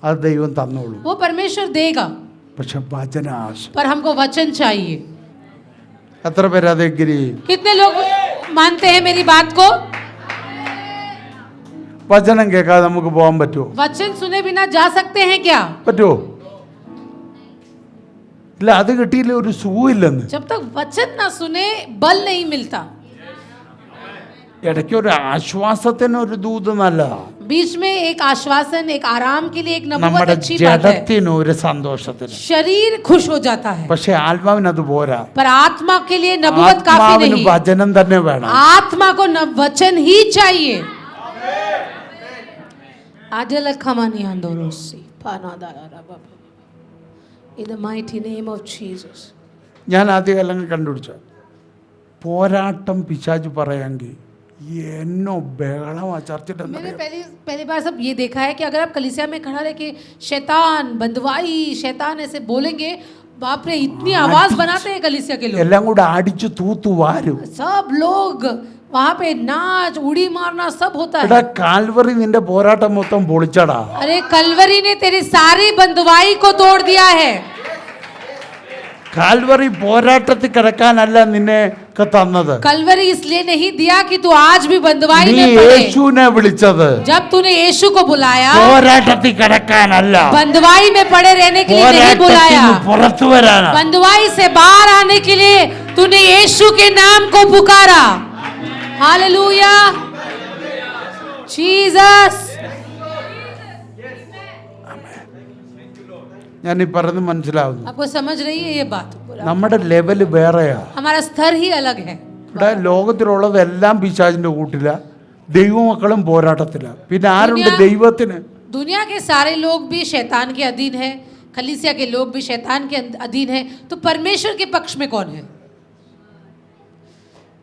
അത് ദൈവം തന്നോളൂ. वो परमेश्वर देगा, പക്ഷെ വചന ആവശ്യം. पर हमको वचन चाहिए। എത്ര പേര് അത് എഗ്രി ചെയ്യും? कितने लोग मानते हैं मेरी बात को? വചനം കേൾക്കാതെ നമുക്ക് പോകാൻ പറ്റുമോ? वचन सुने बिना जा सकते हैं क्या? പറ്റുമോ? ഇല്ല, അത് കിട്ടിയില്ല ഒരു സുഖമില്ലെന്ന്. जब तक वचन ना सुने बल नहीं मिलता। ഇടയ്ക്ക് ഒരു ആശ്വാസത്തിന് ഒരു ദൂത് നല്ലതാ. बीच में एक आश्वासन, एक आराम के लिए एक नबूवत നമ്മുടെ अच्छी बात है। ജഡത്തിന് ഒരു സന്തോഷത്തിന്. शरीर खुश हो जाता है, പക്ഷെ ആത്മാവിന് അത് പോരാ. पर आत्मा के लिए नबूवत काफी ആത്മാവിന് नहीं। വചനം തന്നെ വേണം. आत्मा को वचन ही चाहिए। आजल खमानी आंदोलोसी पानादारा बाबा in the mighty name of Jesus। ഞാൻ ആദ്യകാലങ്ങൾ കണ്ടുപിടിച്ച പോരാട്ടം പിശാച് പറയാമെങ്കിൽ എന്നോ ബഹളമാ ചർച്ചിട്ട്. मैंने पहली बार सब ये देखा है कि अगर आप कलीसिया में खड़ा रहे कि शैतान बंदवाई, शैतान ऐसे बोलेंगे, बाप रे इतनी आवाज बनाते हैं कलीसिया के लोग, എല്ലാം കൂടെ അടിച്ചു തൂത്തു വാരും. सब लोग वहां पे नाच उड़ी मारना सब होता എടാ, है। കാൽവറി നിന്റെ പോരാട്ടം മൊത്തം പൊളിച്ചടാ. अरे कलवरी ने तेरी सारी बंदवाई को तोड़ दिया है। കാൽവറി പോരാട്ടത്തിൽ കിടക്കാനല്ല നിന്നെ തന്നത്. कलवरी इसलिए नहीं दिया कि तू आज भी बंदवाई നീ में पड़े। യേശുവിനെ വിളിച്ചത് जब तूने यीशु को बुलाया, പോരാട്ടത്തിൽ കിടക്കാനല്ല, बंदवाई में पड़े रहने के लिए नहीं പോരാട്ടത്തിൽ बुलाया, പുറത്തു വരാനാ. बंदवाई से बाहर आने के लिए तूने यीशु के नाम को पुकारा। Hallelujah Jesus. ഞാൻ ഈ പറഞ്ഞ് മനസ്സിലാവുന്നു. आपको समझ रही है ये बात? നമ്മുടെ ലെവല് വേറെയാ. हमारा स्तर ही अलग है। ഇവിടെ ലോകത്തിലുള്ളതെല്ലാം പിശാചിന്റെ കൂട്ടില്ല, ദൈവമക്കളും പോരാട്ടത്തില്ല. പിന്നെ ആരുണ്ട് ദൈവത്തിന്? दुनिया के सारे लोग भी शैतान के अधीन है, कलीसिया के लोग भी शैतान के अधीन है, तो परमेश्वर के पक्ष में कौन है?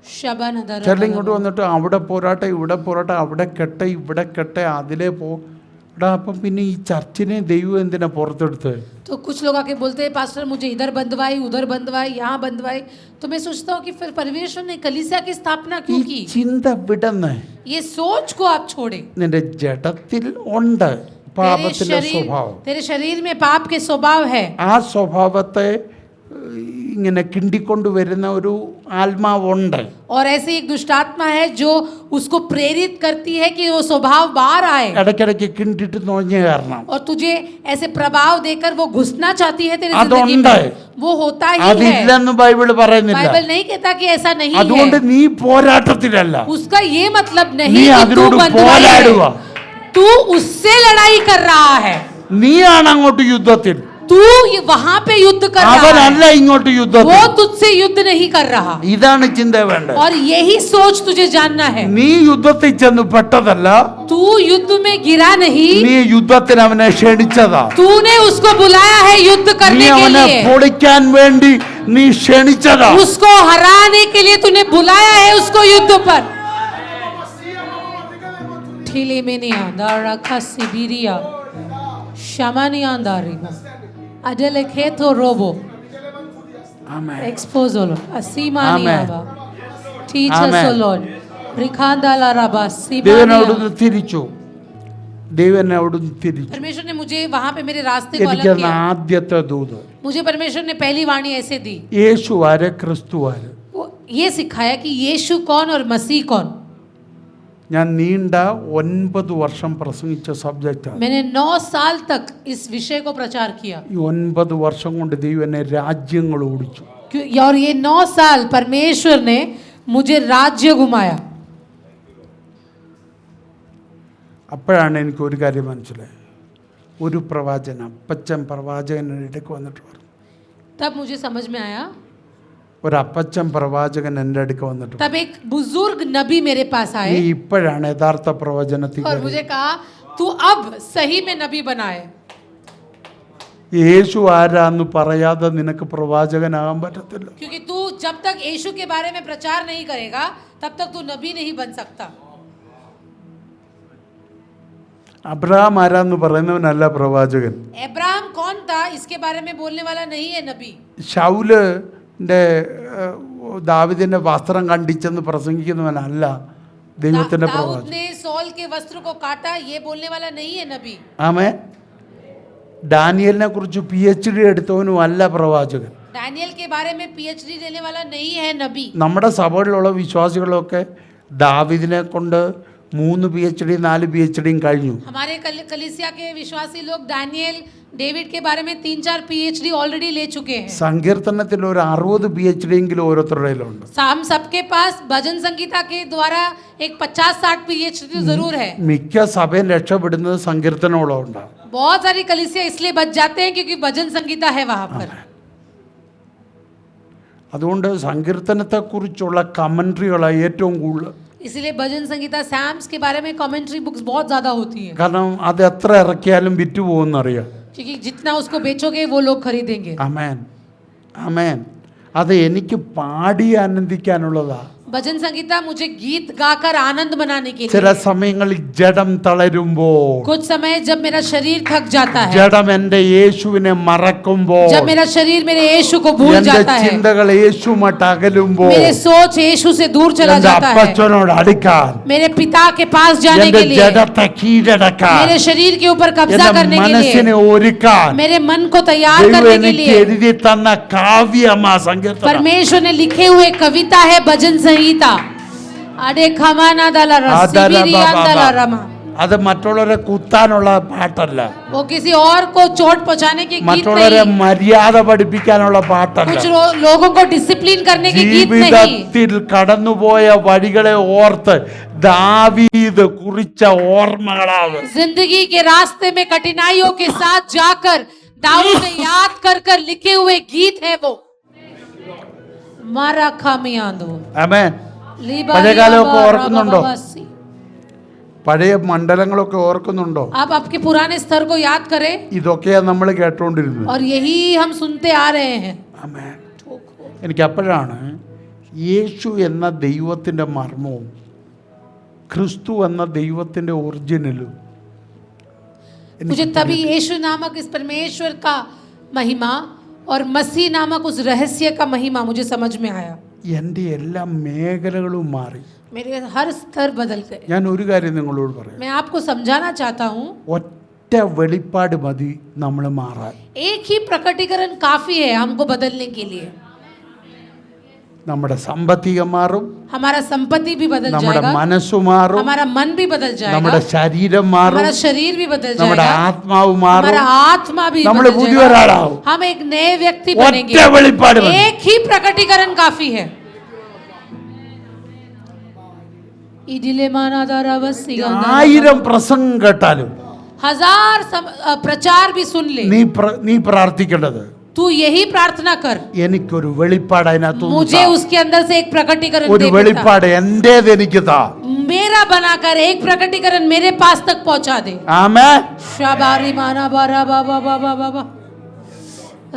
शबनदर ചില ഇങ്ങോട്ട് വന്നിട്ട് അവിടെ പോരാട്ടെ ഇവിടെ പോരാട്ടെ അവിടെ കെട്ടെ ഇവിടെ കെട്ടെ അതിലേ പോടാ. അപ്പം പിന്നെ ഈ ചർച്ചിനെ ദൈവം എന്തിനാ പുറത്തെടുത്ത്? तो कुछ लोग आके बोलते हैं पास्टर मुझे इधर बंधवाई उधर बंधवाई यहाँ बंधवाई, तो मैं सोचता हूँ कि फिर परमेश्वर ने कलीसिया की स्थापना ഈ क्यों की? ചിന്ത വിടന്ന്. ये सोच को आप छोड़े। നിന്റെ ജഡത്തിൽ ഉണ്ട് പാപത്തിന്റെ സ്വഭാവം. तेरे शरीर में पाप के स्वभाव है। ആ സ്വഭാവത്തെ ഇങ്ങനെ കിണ്ടിക്കൊണ്ട് വരുന്ന ഒരു ആത്മാവുണ്ട്. और ऐसी एक दुष्टात्मा है जो उसको प्रेरित करती है कि वो स्वभाव बाहर आए, ഇടയ്ക്കിടയ്ക്ക് കിണ്ടിട്ട് നോഞ്ഞു കയറണം. और तुझे ऐसे प्रभाव देकर वो घुसना चाहती है तेरी അതുണ്ട്. जिंदगी में। वो होता ही है। അതില്ലെന്ന് ബൈബിൾ പറയുന്നില്ല. बाइबल नहीं कहता कि ऐसा नहीं അതുകൊണ്ട് है। നീ പോരാട്ടത്തിലല്ല, उसका ये मतलब നീ नहीं कि तू അതിനോട് बंधुआई है। പോരാടുക. तू उससे लड़ाई कर रहा है। നീയാണ് അങ്ങോട്ട് യുദ്ധത്തിൽ, तू वहां पे युद्ध कर रहा है, അവനല്ല ഇങ്ങോട്ട് वो യുദ്ധത്തിൽ. तुझसे युद्ध नहीं कर रहा। ഇതാണ് ചിന്ത വേണ്ടത്. और यही सोच तुझे जानना है। നീ യുദ്ധത്തിൽ ചെന്ന് പെട്ടതല്ല, तू युद्ध में गिरा नहीं, നീ യുദ്ധത്തിന് അവനെ ക്ഷണിച്ചതാ. तूने उसको बुलाया है युद्ध നീ करने के അവനെ लिए। പൊളിക്കാൻ വേണ്ടി നീ ക്ഷണിച്ചതാ. उसको हराने के लिए तूने बुलाया है उसको युद्ध पर। ठीले में नहीं आंदा रखा सिबिरिया शमानी आंदा रिबो अजले खेतो रोबो ആമേൻ. एक्सपोजोलो असीमानी Amen. आवा टीचर Amen. सोलोन रिखांदा लाराबा ദൈവം सीमानी അവിടുന്ന് തിരിച്ചു. ദൈവം അവിടുന്ന് തിരിച്ചു. परमेश्वर ने मुझे वहां पे मेरे रास्ते को अलग എനിക്ക് किया। ആദ്യത്തെ ദൂത് मुझे परमेश्वर ने पहली वाणी ऐसे दी, യേശു ആര്, ക്രിസ്തു ആര്. वो ये सिखाया कि यीशु कौन और मसीह कौन। ഞാൻ നീണ്ട 9 വർഷം പ്രസംഗിച്ച സബ്ജക്റ്റാണ്. मैंने 9 साल तक इस विषय को प्रचार किया। ഈ 9 വർഷം കൊണ്ട് ദൈവം എന്നെ രാജ്യങ്ങൾ ഓടിച്ചു. और ये 9 साल परमेश्वर ने मुझे राज्य घुमाया। അപ്പോഴാണ് എനിക്ക് ഒരു കാര്യം മനസ്സിലായത്. ഒരു പ്രവാചകൻ, അപ്പച്ചൻ പ്രവാചകൻ്റെ ഇടയ്ക്ക് വന്നിട്ട് പറഞ്ഞു. तब मुझे समझ में आया, ഒരു അപ്പച്ചൻ പ്രവാചകൻ എൻ്റെ അടുക്ക് വന്നിട്ട് तब एक बुजुर्ग नबी मेरे पास നീ आए ഇപ്പോഴാണ് യഥാർത്ഥ പ്രവചനത്തിൽ और കയറിയത്. मुझे कहा तू अब सही में नबी बना है। യേശു ആരാന്ന് പറയാതെ നിനക്ക് പ്രവാചകനാകാൻ പറ്റത്തില്ല. क्योंकि तू जब तक यीशु के बारे में प्रचार नहीं करेगा तब तक तू नबी नहीं बन सकता। അബ്രഹാം ആരാന്ന് പറയുന്നവനല്ല പ്രവാചകൻ. अब्राहम कौन था इसके बारे में बोलने वाला नहीं है नबी। ശൗലിന്റെ ദാവീദിന്റെ വസ്ത്രം കണ്ടിച്ചെന്ന് പ്രസംഗിക്കുന്നവനല്ല ദൈവത്തിന്റെ दाऊद പ്രവാചകൻ. ने सौल के वस्त्र को काटा ये बोलने वाला नहीं है नबी। ആമേൻ. ഡാനിയലിനെ കുറിച്ച് PhD എടുത്തവനും അല്ല പ്രവാചകൻ. डैनियल के बारे में PhD लेने वाला नहीं है नबी। നമ്മുടെ സഭകളിലുള്ള വിശ്വാസികളൊക്കെ ദാവീദിനെ കൊണ്ട് 3 PhD 4 PhD കഴിഞ്ഞു. हमारे कलीसिया के विश्वासी लोग डैनियल डेविड के बारे में 3-4 PhD ऑलरेडी ले चुके हैं। സങ്കീർത്തനത്തിൽ ഒരു 60 PhD എങ്കിലും ഓരോരുത്തരുടെ കയ്യിലുണ്ട്. हम सबके पास भजन संगीता के द्वारा एक 50-60 PhD तो जरूर है। മിക്ക സഭയും രക്ഷപ്പെടുന്നത് സങ്കീർത്തനോളം ഉണ്ടാവും. बहुत सारी कलीसिया इसलिए बच जाते हैं क्योंकि भजन संगीता है वहां पर। അതുകൊണ്ട് സങ്കീർത്തനത്തെക്കുറിച്ചുള്ള കമൻട്രികളാണ് ഏറ്റവും കൂടുതൽ. इसलिए भजन संगीता सैम्स के बारे में कमेंट्री बुक्स बहुत ज्यादा होती है, കാരണം അത് എത്ര ഇറക്കിയാലും വിറ്റ് പോകുമെന്നറിയാം. क्योंकि जितना उसको बेचोगे वो लोग खरीदेंगे। ആമേൻ, ആമേൻ. അത് എനിക്ക് പാടി ആനന്ദിക്കാനുള്ളതാ. भजन संगीता मुझे गीत गाकर आनंद मनाने के ചില लिए। സമയങ്ങളിൽ ജഡം തളരുമ്പോൾ, कुछ समय जब मेरा शरीर थक जाता है, ജഡം എൻ്റെ യേശുവിനെ മറക്കുമ്പോൾ, जब मेरा शरीर मेरे यीशु को भूल എൻ്റെ जाता है, ചിന്തകൾ യേശുമായിട്ട് അകലുമ്പോൾ, मेरे सोच यीशु से दूर चला എൻ്റെ जाता है, അപ്പച്ചനോട് അടുക്കാൻ, मेरे पिता के पास जाने എൻ്റെ के लिए, ജഡത്തെ കീഴടക്കാൻ, मेरे शरीर के ऊपर कब्जा എൻ്റെ करने के മനസ്സിനെ लिए, ഒരുക്കാൻ मेरे मन को तैयार ദൈവം करने के എനിക്ക് लिए എഴുതി തന്ന കാവ്യമാ സങ്കീർത്തനം. परमेश्वर ने लिखे हुए कविता है भजन संहिता। अरे खमाना दला रसीबिरिया दला रमा। അത് മറ്റുള്ളവരെ കുത്താനുള്ള പാട്ടല്ല, वो किसी और को चोट पहुंचाने के गीत മറ്റുള്ളവരെ नहीं, മര്യാദ പഠിപ്പിക്കാനുള്ള പാട്ടല്ല. कुछ लोगों को डिसिप्लिन करने के गीत नहीं। ജീവിതത്തിൽ കടന്നുപോയ വഴികളെ ഓർത്ത് ദാവീദ് കുറിച്ച ഓർമ്മകളാണ്. जिंदगी के रास्ते में कठिनाइयों के साथ जाकर दाऊद ने याद कर कर लिखे हुए गीत है वो। मारा खामियां ആമേൻ. പഴയകാലമൊക്കെ ഓർക്കുന്നുണ്ടോ? പഴയ മണ്ഡലങ്ങളൊക്കെ ഓർക്കുന്നുണ്ടോ? आप आपके पुराने स्तर को याद करें, ഇതൊക്കെയാ നമ്മൾ കേട്ടോണ്ടിരുന്നത്. और यही हम सुनते आ रहे हैं। ആമേൻ. എനിക്ക് അപ്പോഴാണ് യേശു എന്ന ദൈവത്തിൻ്റെ മർമ്മവും ക്രിസ്തു എന്ന ദൈവത്തിൻ്റെ ഒറിജിനലും मुझे तभी यीशु नामक इस परमेश्वर का महिमा और मसीह नामक उस रहस्य का महिमा मुझे समझ में आया। എൻ്റെ എല്ലാ മേഖലകളും മാറി. मेरे हर स्तर बदल गए। ഞാൻ ഒരു കാര്യം നിങ്ങളോട് പറയാം. मैं आपको समझाना चाहता हूँ, ഒറ്റ വെളിപ്പാട് മതി നമ്മൾ മാറാൻ. एक ही प्रकटीकरण काफी है हमको बदलने के लिए। നമ്മുടെ സാമ്പത്തികം മാറും, हमारा संपत्ति भी बदल നമ്മുടെ जाएगा, മനസ്സ് മാറും, हमारा मन भी बदल നമ്മുടെ जाएगा, ശരീരം മാറും, हमारा शरीर भी बदल നമ്മുടെ जाएगा, ആത്മാവ് മാറും. हमारा आत्मा भी നമ്മൾ बदल പുതിയ जाएगा, ഒരാളാവും. हम एक नए व्यक्ति ഒറ്റ बनेंगे। വെളിപ്പാട് മതി. एक ही प्रकटीकरण काफी है। इडिले माना दारा वसी गंगा। 1000 പ്രസംഗം കേട്ടാലും प्रचार भी सुन ले, നീ പ്രാർത്ഥിക്കേണ്ടത് तू यही प्रार्थना कर, എനിക്കൊരു വെളിപ്പാട് അതിനകത്ത് मुझे उसके अंदर से एक प्रकटीकरण ഒരു दे बेटा। വെളിപ്പാട് എന്റേത് എനിക്ക് താ. मेरा बनाकर एक प्रकटीकरण मेरे पास तक पहुंचा दे। ആമേൻ. शाबारी माना बारा बाबा बाबा बाबा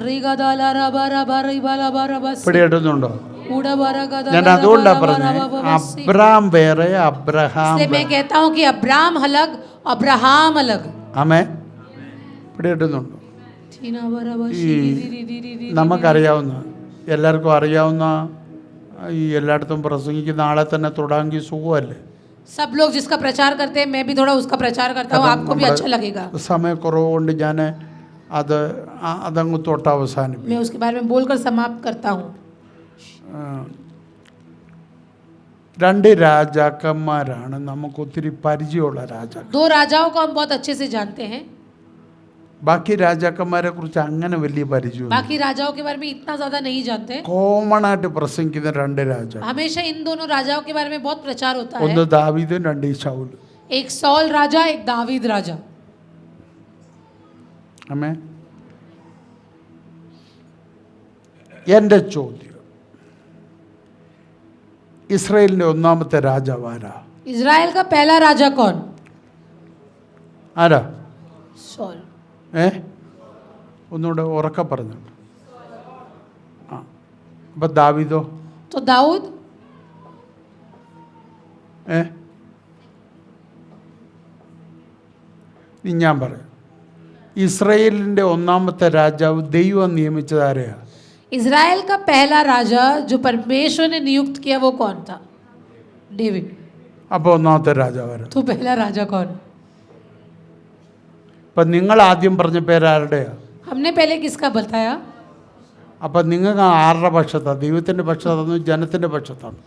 रिगा दाला रा बारा बारा बाला बारा बस പിടികിട്ടുന്നുണ്ടോ? उड़ा बारा गदा ഞാൻ അതുകൊണ്ടാ പറഞ്ഞത് അബ്രാം വേറെ അബ്രഹാം इसलिए मैं कहता हूँ कि अब्राम अलग अब्राहम अलग। ആമേൻ. പിടികിട്ടുന്നുണ്ടോ? ठीना बारा बस ഈ നമുക്കറിയാവുന്ന എല്ലാവർക്കും അറിയാവുന്ന ഈ എല്ലായിടത്തും പ്രസംഗിക്കുന്ന ആളെ തന്നെ തൊടാമെങ്കിൽ സുഖമല്ലേ? सब लोग जिसका प्रचार करते हैं, मैं भी थोड़ा उसका प्रचार करता हूँ, आपको भी अच्छा लगेगा। സമയക്കുറവ് കൊണ്ട് ഞാൻ അതങ്ങ് തൊട്ട് അവസാനിപ്പിക്കും. मैं उसके बारे में बोलकर समाप्त करता हूँ। രണ്ട് രാജാക്കന്മാരാണ് നമുക്ക് ഒത്തിരി പരിചയമുള്ള രാജാക്കൾ. दो राजाओं को हम बहुत अच्छे से जानते हैं, ബാക്കി രാജാക്കന്മാരെ കുറിച്ച് അങ്ങനെ വലിയ പരിചയം बाकी राजाओं के बारे में इतना ज्यादा नहीं जानते। കോമൺ ആയിട്ട് പ്രസംഗിക്കുന്ന രണ്ട് രാജാ, हमेशा इन दोनों राजाओं के बारे में बहुत प्रचार होता ഒന്ന് है, ദാവീദും രണ്ട് ശൗൽ. एक सौल राजा एक दावीद राजा। ആമേൻ. എൻ്റെ ചോദ്യം, ഇസ്രായേലിന്റെ ഒന്നാമത്തെ രാജാവ് ആരാ? इजराइल का पहला राजा कौन? ആരാ? सौल। ഒന്നുകൂടെ ഉറക്കെ പറഞ്ഞു. ആ, അപ്പൊ ദാവീദോ? तो दाऊद। ഞാൻ പറയാം, ഇസ്രായേലിന്റെ ഒന്നാമത്തെ രാജാവ് ദൈവം നിയമിച്ചത് ആരെയാ? इजराइल का पहला राजा जो परमेश्वर ने नियुक्त किया वो कौन था? डेविड। അപ്പൊ ഒന്നാമത്തെ രാജാവ് ആരാ? तो पहला राजा कौन? അപ്പൊ നിങ്ങൾ ആദ്യം പറഞ്ഞ പേരാരുടെയാ? हमने पहले किसका बताया? അപ്പൊ നിങ്ങൾക്ക് ആരുടെ പക്ഷത്താണ്? ദൈവത്തിന്റെ പക്ഷത്താണോ ജനത്തിന്റെ പക്ഷത്താണോ?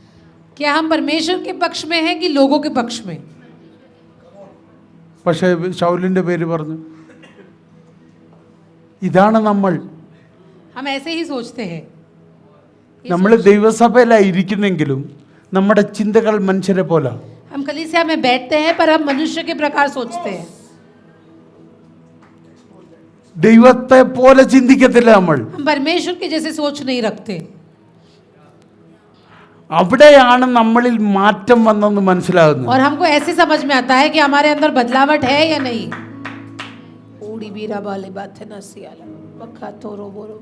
क्या हम परमेश्वर के पक्ष में हैं कि लोगों के पक्ष में? പക്ഷേ ശൗലിന്റെ പേര് പറഞ്ഞു. ഇതാണ് നമ്മൾ. हम ऐसे ही सोचते हैं। നമ്മൾ ദൈവസഭയിലായി ഇരിക്കുന്നെങ്കിലും നമ്മുടെ ചിന്തകൾ മനുഷ്യരെ പോലെ. हम कलीसिया में बैठते हैं पर हम मनुष्य के प्रकार सोचते हैं, ദൈവത്തെ പോലെ ചിന്തിക്കത്തില്ല നമ്മൾ. हम परमेश्वर के जैसे सोच नहीं रखते। അവിടെയാണ് നമ്മളിൽ മാറ്റം വന്നെന്ന് മനസ്സിലാകുന്നത്. और हमको ऐसे समझ में आता है कि हमारे अंदर बदलावट है या नहीं। ओडी बीरा वाले बात है ना सियाला बखा तोरो बोरो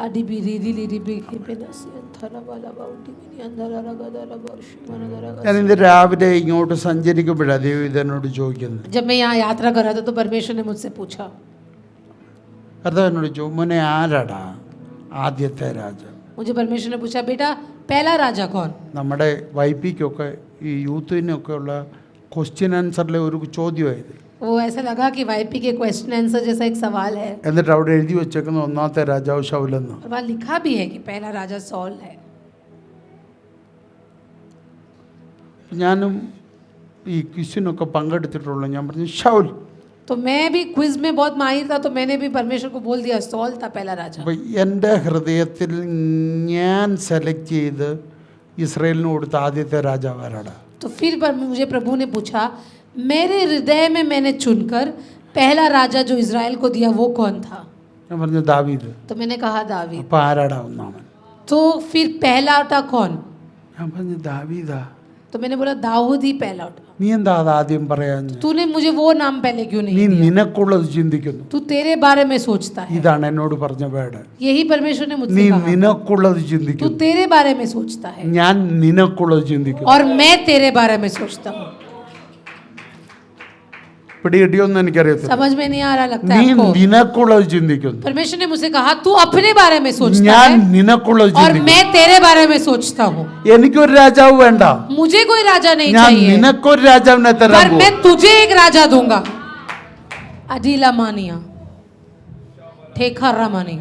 आडी बीरी दी दी बी के नसी अंथरा वाला बाउटी भी अंदर रगदरा बर्शी मनदरा। ഞാൻ ഇന്ന് രാവിലെ ഇങ്ങോട്ട് സഞ്ചരിക്കുമ്പോഴാണ് ദൈവം എന്നോട് ചോദിക്കുന്നത്. जब मैं यहाँ यात्रा कर रहा था तो परमेश्वर ने मुझसे पूछा, കർത്താവ് എന്നോട് ചോദിച്ചു, മോനെ ആരാടാ ആദ്യത്തെ രാജാവ്? मुझे परमेश्वर ने पूछा, बेटा पहला राजा कौन? നമ്മുടെ വൈപ്പിക്കൊക്കെ ഈ യൂത്തിനൊക്കെ ഉള്ള ക്വസ്റ്റ്യൻ ആൻസറിലെ ഒരു ചോദ്യമായത്. वो ऐसा लगा कि वाईपी के क्वेश्चन आंसर जैसा एक सवाल है, എന്നിട്ട് അവിടെ എഴുതി വെച്ചേക്കുന്ന ഒന്നാമത്തെ രാജാവ് ശൗലെന്ന്. और वहाँ लिखा भी है कि पहला राजा सौल है। ഞാനും ഈ ക്വിസിനൊക്കെ പങ്കെടുത്തിട്ടുള്ളൂ. ഞാൻ പറഞ്ഞു ശൗൽ. तो मैं भी क्विज में बहुत माहिर था, तो मैंने भी परमेश्वर को बोल दिया सौल था पहला राजा। അപ്പം എൻ്റെ ഹൃദയത്തിൽ ഞാൻ സെലക്ട് ചെയ്ത് ഇസ്രായേലിന് കൊടുത്ത ആദ്യത്തെ രാജാവ് ആരാടാ? तो फिर पर मुझे प्रभु ने पूछा, मेरे हृदय में मैंने चुनकर पहला राजा जो इजराइल को दिया वो कौन था? ഞാൻ പറഞ്ഞു ദാവീദ്. तो मैंने कहा दावीद। അപ്പം ആരാടാ ഒന്നാമൻ? तो फिर पहला था कौन? ഞാൻ പറഞ്ഞു ദാവീദാ. तो मैंने बोला दाऊद ही पहला उठा। നീ എന്താ അത് ആദ്യം പറയാൻ? तूने मुझे वो नाम पहले क्यों നീ नहीं दिया? നിനക്കുള്ളത് ചിന്തിക്കുന്നു. तू तेरे बारे में सोचता है। ഇതാണ് എന്നോട് പറഞ്ഞ വേട്. यही परमेश्वर ने നീ मुझसे कहा, നിനക്കുള്ളത് तू ചിന്തിക്കുന്നു, तेरे बारे में सोचता है ഞാൻ നിനക്കുള്ളത് ചിന്തിക്കുന്നു. और मैं तेरे बारे में सोचता हूँ। പിടികിട്ടിയൊന്നും എനിക്കറിയത്തില്ല. समझ में नहीं आ रहा लगता നീ है आपको? നിനക്കുള്ളത് ചിന്തിക്കുന്നു, परमेश्वर ने मुझसे कहा तू अपने बारे में सोचता ഞാൻ है നിനക്കുള്ളത് और ചിന്തിക്കുന്നു. मैं तेरे बारे में सोचता हूँ। എനിക്കൊരു രാജാവ് വേണ്ട, मुझे कोई राजा नहीं ഞാൻ चाहिए, നിനക്കൊരു രാജാവിനെ पर തരാൻ मैं പോകും. तुझे एक राजा दूंगा। अडीला मानिया ठेका रमानी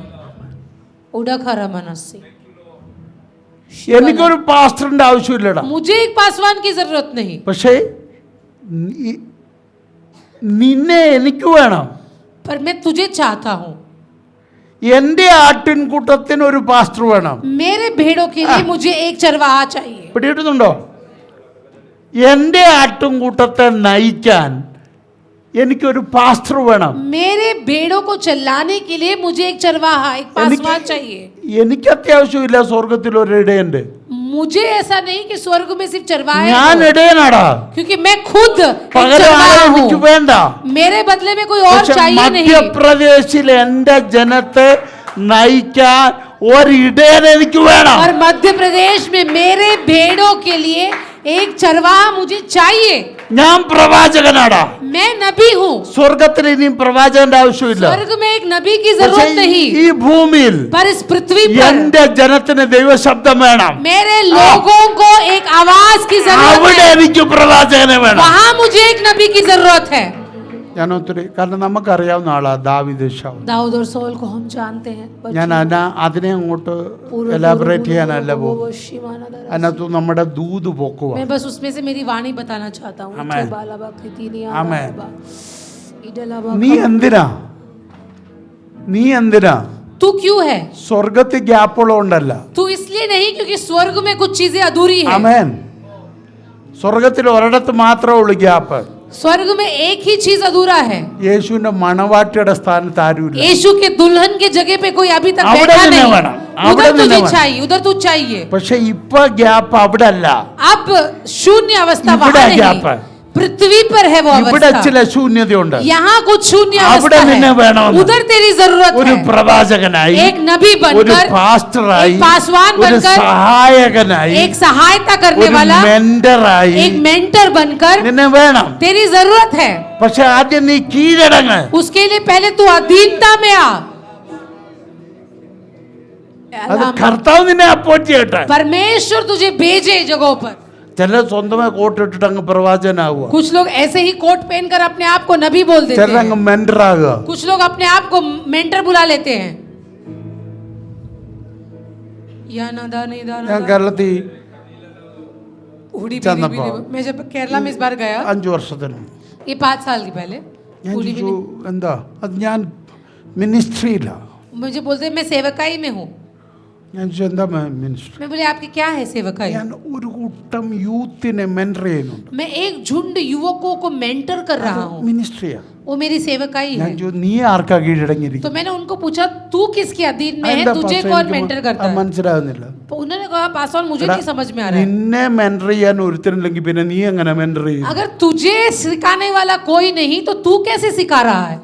उड़खा रमनसी। എനിക്കൊരു പാസ്റ്ററിന്റെ ആവശ്യമില്ലടാ. मुझे एक पासवान की जरूरत नहीं, പക്ഷേ നിന്നെ എനിക്ക് വേണം. पर मैं तुझे चाहता हूँ। എന്റെ ആട്ടിൻകൂട്ടത്തിന് ഒരു പാസ്റ്റർ വേണം. मेरे भेड़ों के लिए मुझे एक चरवाहा चाहिए। പിടികിട്ടുന്നുണ്ടോ? എന്റെ ആട്ടിൻകൂട്ടത്തെ നയിക്കാൻ എനിക്കൊരു പാസ്റ്റർ വേണം. मेरे भेड़ों को चलाने के लिए मुझे एक चरवाहा, एक पासवान चाहिए। എനിക്ക് അത്യാവശ്യമില്ല സ്വർഗത്തിൽ ഒരു ഇടയന്റെ. मुझे ऐसा नहीं कि स्वर्ग में सिर्फ चरवाहे ഞാൻ हो, ഇടയനാടാ. क्योंकि मैं खुद एक പകരം ആരും चरवाहा എനിക്ക് हूँ। വേണ്ട. मेरे बदले में कोई और പക്ഷെ चाहिए नहीं। മധ്യപ്രദേശിൽ എന്റെ ജനത്തെ നയിക്കാൻ ഒരു ഇടയൻ എനിക്ക് വേണം. और मध्य प्रदेश में मेरे भेड़ों के लिए एक चरवाहा मुझे चाहिए। ഞാൻ പ്രവാചകനാടാ. मैं नबी हूँ। സ്വർഗത്തിൽ ഇനിയും പ്രവാചകന്റെ ആവശ്യമില്ല. स्वर्ग में एक नबी की പക്ഷേ जरूरत नहीं, ഈ ഭൂമിയിൽ पर इस पृथ्वी पर എന്റെ ജനത്തിന് ദൈവശബ്ദം വേണം. मेरे लोगों को एक आवाज की जरूरत അവിടെ है। എനിക്ക് പ്രവാചകനെ വേണം. वहाँ मुझे एक नबी की जरूरत है। ഞാൻ ഒത്തിരി, കാരണം നമുക്കറിയാവുന്ന ആളാ ദാവീദ് ശൗൽ. दाऊद और सौल को हम जानते हैं। ഞാൻ അതിനെ അങ്ങോട്ട് എലാബറേറ്റ് ചെയ്യാനല്ല പോകും. അതിനകത്ത് നമ്മുടെ ദൂത് പൊക്കുക. मैं बस उसमें से मेरी वाणी बताना चाहता हूँ। आमेन। बालाबा, कृतिनिया, आमेन। बालाबा, इडलाबा, നീ എന്തിനാ तू क्यों है? സ്വർഗത്തിൽ ഗ്യാപ്പുള്ളതുകൊണ്ടല്ല. तू इसलिए नहीं क्योंकि स्वर्ग में कुछ चीजें अधूरी है। ആമേൻ. സ്വർഗത്തിൽ ഒരിടത്ത് മാത്രമേ ഉള്ളൂ ഗ്യാപ്പ്. स्वर्ग में एक ही चीज अधूरा है। യേശുവിന്റെ മണവാട്ടിയുടെ സ്ഥാനത്ത് ആരുമില്ല. यीशु के दुल्हन के जगह पे कोई अभी तक അവിടെ बैठा നിന്നെ नहीं। വേണം. उधर അവിടെ तुझे നിന്നെ വേണം. चाहिए, उधर तू चाहिए। പക്ഷെ ഇപ്പൊ ഗ്യാപ്പ് അവിടെ അല്ല. अब शून्य अवस्था ഇവിടെ वहाँ gap है। नहीं, पृथ्वी पर है वो ഇവിടെ अवस्था। ചില ശൂന്യതയുണ്ട്. यहाँ कुछ शून्य അവിടെ अवस्था നിന്നെ है, വേണമെന്ന്. उधर तेरी जरूरत ഒരു है। പ്രവാചകനായി, एक नबी ഒരു बनकर, പാസ്റ്ററായി, एक पासवान ഒരു बनकर, സഹായകനായി, एक सहायता करने ഒരു वाला, മെന്ററായി एक मेंटर बनकर നിന്നെ വേണം. तेरी जरूरत है। പക്ഷെ ആദ്യം നീ കീഴടങ്ങ്. उसके लिए पहले तू अधीनता में आ। അത് കർത്താവ് നിന്നെ അപ്പോയിന്റ് ചെയ്യട്ടെ. परमेश्वर तुझे भेजे जगहों पर। ചില സ്വന്തമായി കോട്ടിട്ടിട്ട് അങ്ങ് പ്രവാചകനാവുക, कुछ लोग ऐसे ही कोट पहनकर अपने आप को नबी बोल देते ചിലരങ്ങ് हैं। മെന്ററാകുക. कुछ लोग अपने आप को मेंटर बुला लेते हैं। या नादा नहीं दाना ഞാൻ കേരളത്തിൽ उड़ी चंदा बीड़ी पाव। बीड़ी। मैं जब केरला में इस बार गया, 5 വർഷത്തിന് ये 5 साल की पहले, ഞാൻ उड़ी ചോദിച്ചു बीड़ी- എന്താ അത്, ഞാൻ മിനിസ്ട്രിയില്ല. मुझे बोलते हैं मैं सेवकाई में हूँ। ഞാൻ ചോദിച്ചു എന്താ മിനിസ്ട്രി? मैं बोले आपकी क्या है सेवकाई? ഞാൻ ഒരു കൂട്ടം യൂത്തിനെ മെന്റർ ചെയ്യുന്നുണ്ട്. मैं एक झुंड युवकों को मेंटर कर रहा हूँ, മിനിസ്ട്രിയാ. वो मेरी सेवकाई ഞാൻ है। ചോദിച്ചു നീ ആർക്കാ तो കീഴടങ്ങിയിരിക്കും? मैंने उनको पूछा तू किसके अधीन में है, तुझे कौन मेंटर करता है? മനസ്സിലാകുന്നില്ല. तो उन्होंने कहा पासवान मुझे എടാ, नहीं समझ में आ रहा है। നിന്നെ മെന്റർ ചെയ്യാൻ ഒരുത്തരില്ലെങ്കിൽ പിന്നെ നീ എങ്ങനെ മെന്റർ ചെയ്യും? अगर तुझे सिखाने वाला कोई नहीं तो तू कैसे सिखा रहा है?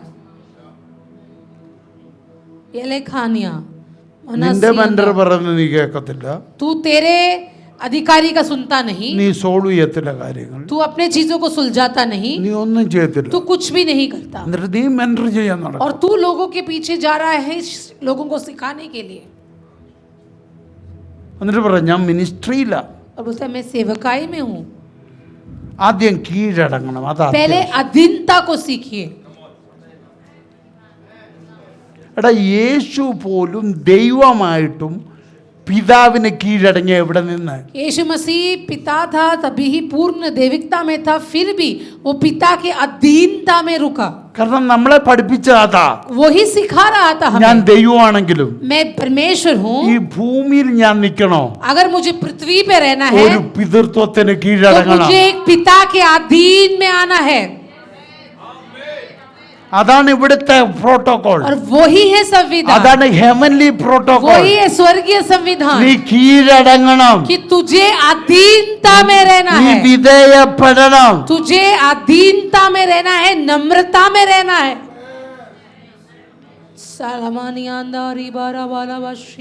ये ले खानिया നിന്റെ മെന്റർ പറയുന്നത് നീ കേൾക്കത്തില്ല. तू तेरे अधिकारी का सुनता नहीं, നീ സോൾവ് ചെയ്യത്തില്ല കാര്യങ്ങൾ. तू अपने चीजों को सुलझाता नहीं, നീ ഒന്നും ചെയ്യത്തില്ല. तू कुछ भी नहीं करता, എന്നിട്ട് നീ മെന്റർ ചെയ്യാൻ നടക്കും. और तू लोगों के पीछे जा रहा है लोगों को सिखाने के लिए, എന്നിട്ട് പറയാം ഞാൻ മിനിസ്ട്രിയില്ല. और बोलता है मैं सेवकाई में हूँ। ആദ്യം കീഴടങ്ങണം. അതാ पहले अधीनता को सीखिए। എടാ, യേശു പോലും ദൈവമായിട്ടും പിതാവിന് കീഴടങ്ങിയ എവിടെ നിന്ന്? यीशु मसीह पिता था तभी ही पूर्ण दैविकता में था, फिर भी वो पिता के अधीनता में रुका। കാരണം നമ്മളെ പഠിപ്പിച്ച അതാ. वही सिखा रहा था ഞാൻ हमें। ദൈവമാണെങ്കിലും मैं परमेश्वर ഈ हूँ, ഭൂമിയിൽ ഞാൻ നിൽക്കണോ, अगर मुझे पृथ्वी पे रहना है ഒരു പിതൃത്വത്തിന് तो കീഴടങ്ങണം. मुझे एक पिता के अधीन में आना है। അതാണ് ഇവിടുത്തെ പ്രോട്ടോകോൾ. और वही है संविधान, അതാണ് ഹെവൻലി പ്രോട്ടോകോൾ. वही है स्वर्गीय संविधान നീ കീഴടങ്ങണം, कि तुझे अधीनता में रहना നീ है, വിധേയപ്പെടണം. तुझे अधीनता में रहना है, नम्रता में रहना है.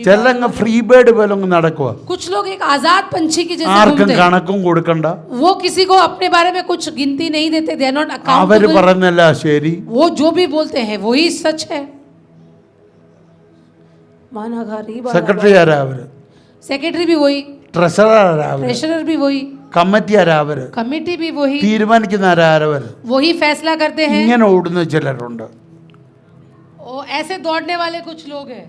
ചെല്ലങ്ങ് ഫ്രീ ബേർഡ് പോലെ അങ്ങ് നടക്കുക. कुछ लोग एक आजाद पंछी की जैसे ആർക്കും घूमते हैं. കണക്കും കൊടുക്കണ്ട. वो किसी को अपने बारे में कुछ गिनती नहीं देते. दे आर नॉट അവര് अकाउंटेबल. പറയുന്നല്ല ശരി. वो जो भी बोलते हैं वही सच है. സെക്രട്ടറി ആരാ അവര്, सेक्रेटरी भी वही, ട്രഷറർ ആരാ അവര്, ट्रेजरर भी वही, കമ്മിറ്റി ആരാ അവര്, कमेटी भी वही, തീരുമാനിക്കുന്ന ആരാ അവര്. वही फैसला करते हैं. ഇങ്ങനെ ഓടുന്ന ചിലരുണ്ട്. और ऐसे दौड़ने वाले कुछ लोग हैं.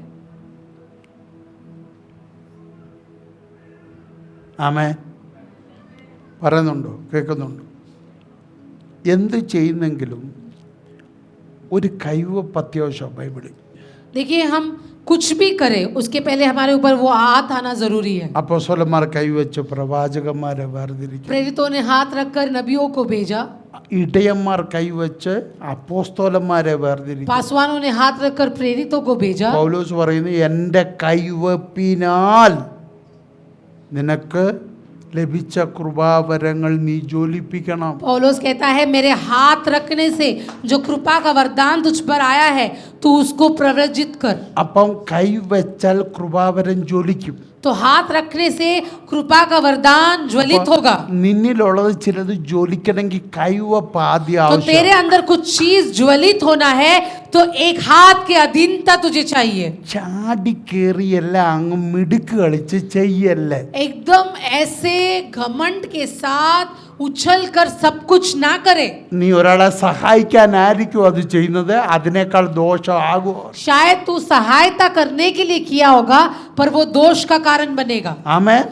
ആമേൻ. പറയുന്നുണ്ടോ, കേൾക്കുന്നുണ്ടോ? എന്ത് ചെയ്യുന്നെങ്കിലും ഒരു കൈവപ്പ് അത്യാവശ്യം ബൈബിളിൽ. देखिए, हम कुछ भी करें उसके पहले हमारे ऊपर वो हाथ आना जरूरी है. അപ്പോസ്തലന്മാർ കൈവച്ച് പ്രവാചകന്മാരെ വേർതിരിക്കും. प्रेरितों ने हाथ रखकर नबियों को भेजा, ഇടയന്മാർ കൈവച്ച് അപ്പോസ്തലന്മാരെ വേർതിരിക്കും. पासवानों ने हाथ रखकर प्रेरितों को भेजा. പൗലോസ് പറയുന്നു, എൻ്റെ കൈവപ്പിനാൽ നിനക്ക് ലഭിച്ച കൃപാവരങ്ങൾ നീ ജ്വലിപ്പിക്കണം. पौलुस कहता है, मेरे हाथ रखने से जो कृपा का वरदान तुझ पर आया है तू उसको प्रवृज्जित कर. അപ്പം കൈവച്ചാൽ കൃപാവരം ജ്വലിക്കും. तो हाथ रखने से कृपा का वरदान ज्वलित होगा. നിന്നിലുള്ളത് ചിലത് ജ്വലിക്കണമെങ്കിൽ കൈവപ്പ് ആദ്യം तो ആവശ്യം. तेरे अंदर कुछ चीज ज्वलित होना है तो एक हाथ की अधीनता तुझे चाहिए. ചാടി കയറി എല്ലാം അങ്ങ് മിടുക്ക് കളിച്ച് ചെയ്യല്ലേ. एकदम ऐसे घमंड के साथ उछल कर सब कुछ ना करे. നീ ഒരാളെ സഹായിക്കാനായിരിക്കും അത് ചെയ്യുന്നത്, അതിനേക്കാൾ ദോഷമാകുമോ? शायद तू सहायता करने के लिए किया होगा पर वो दोष का कारण बनेगा. ആമേൻ.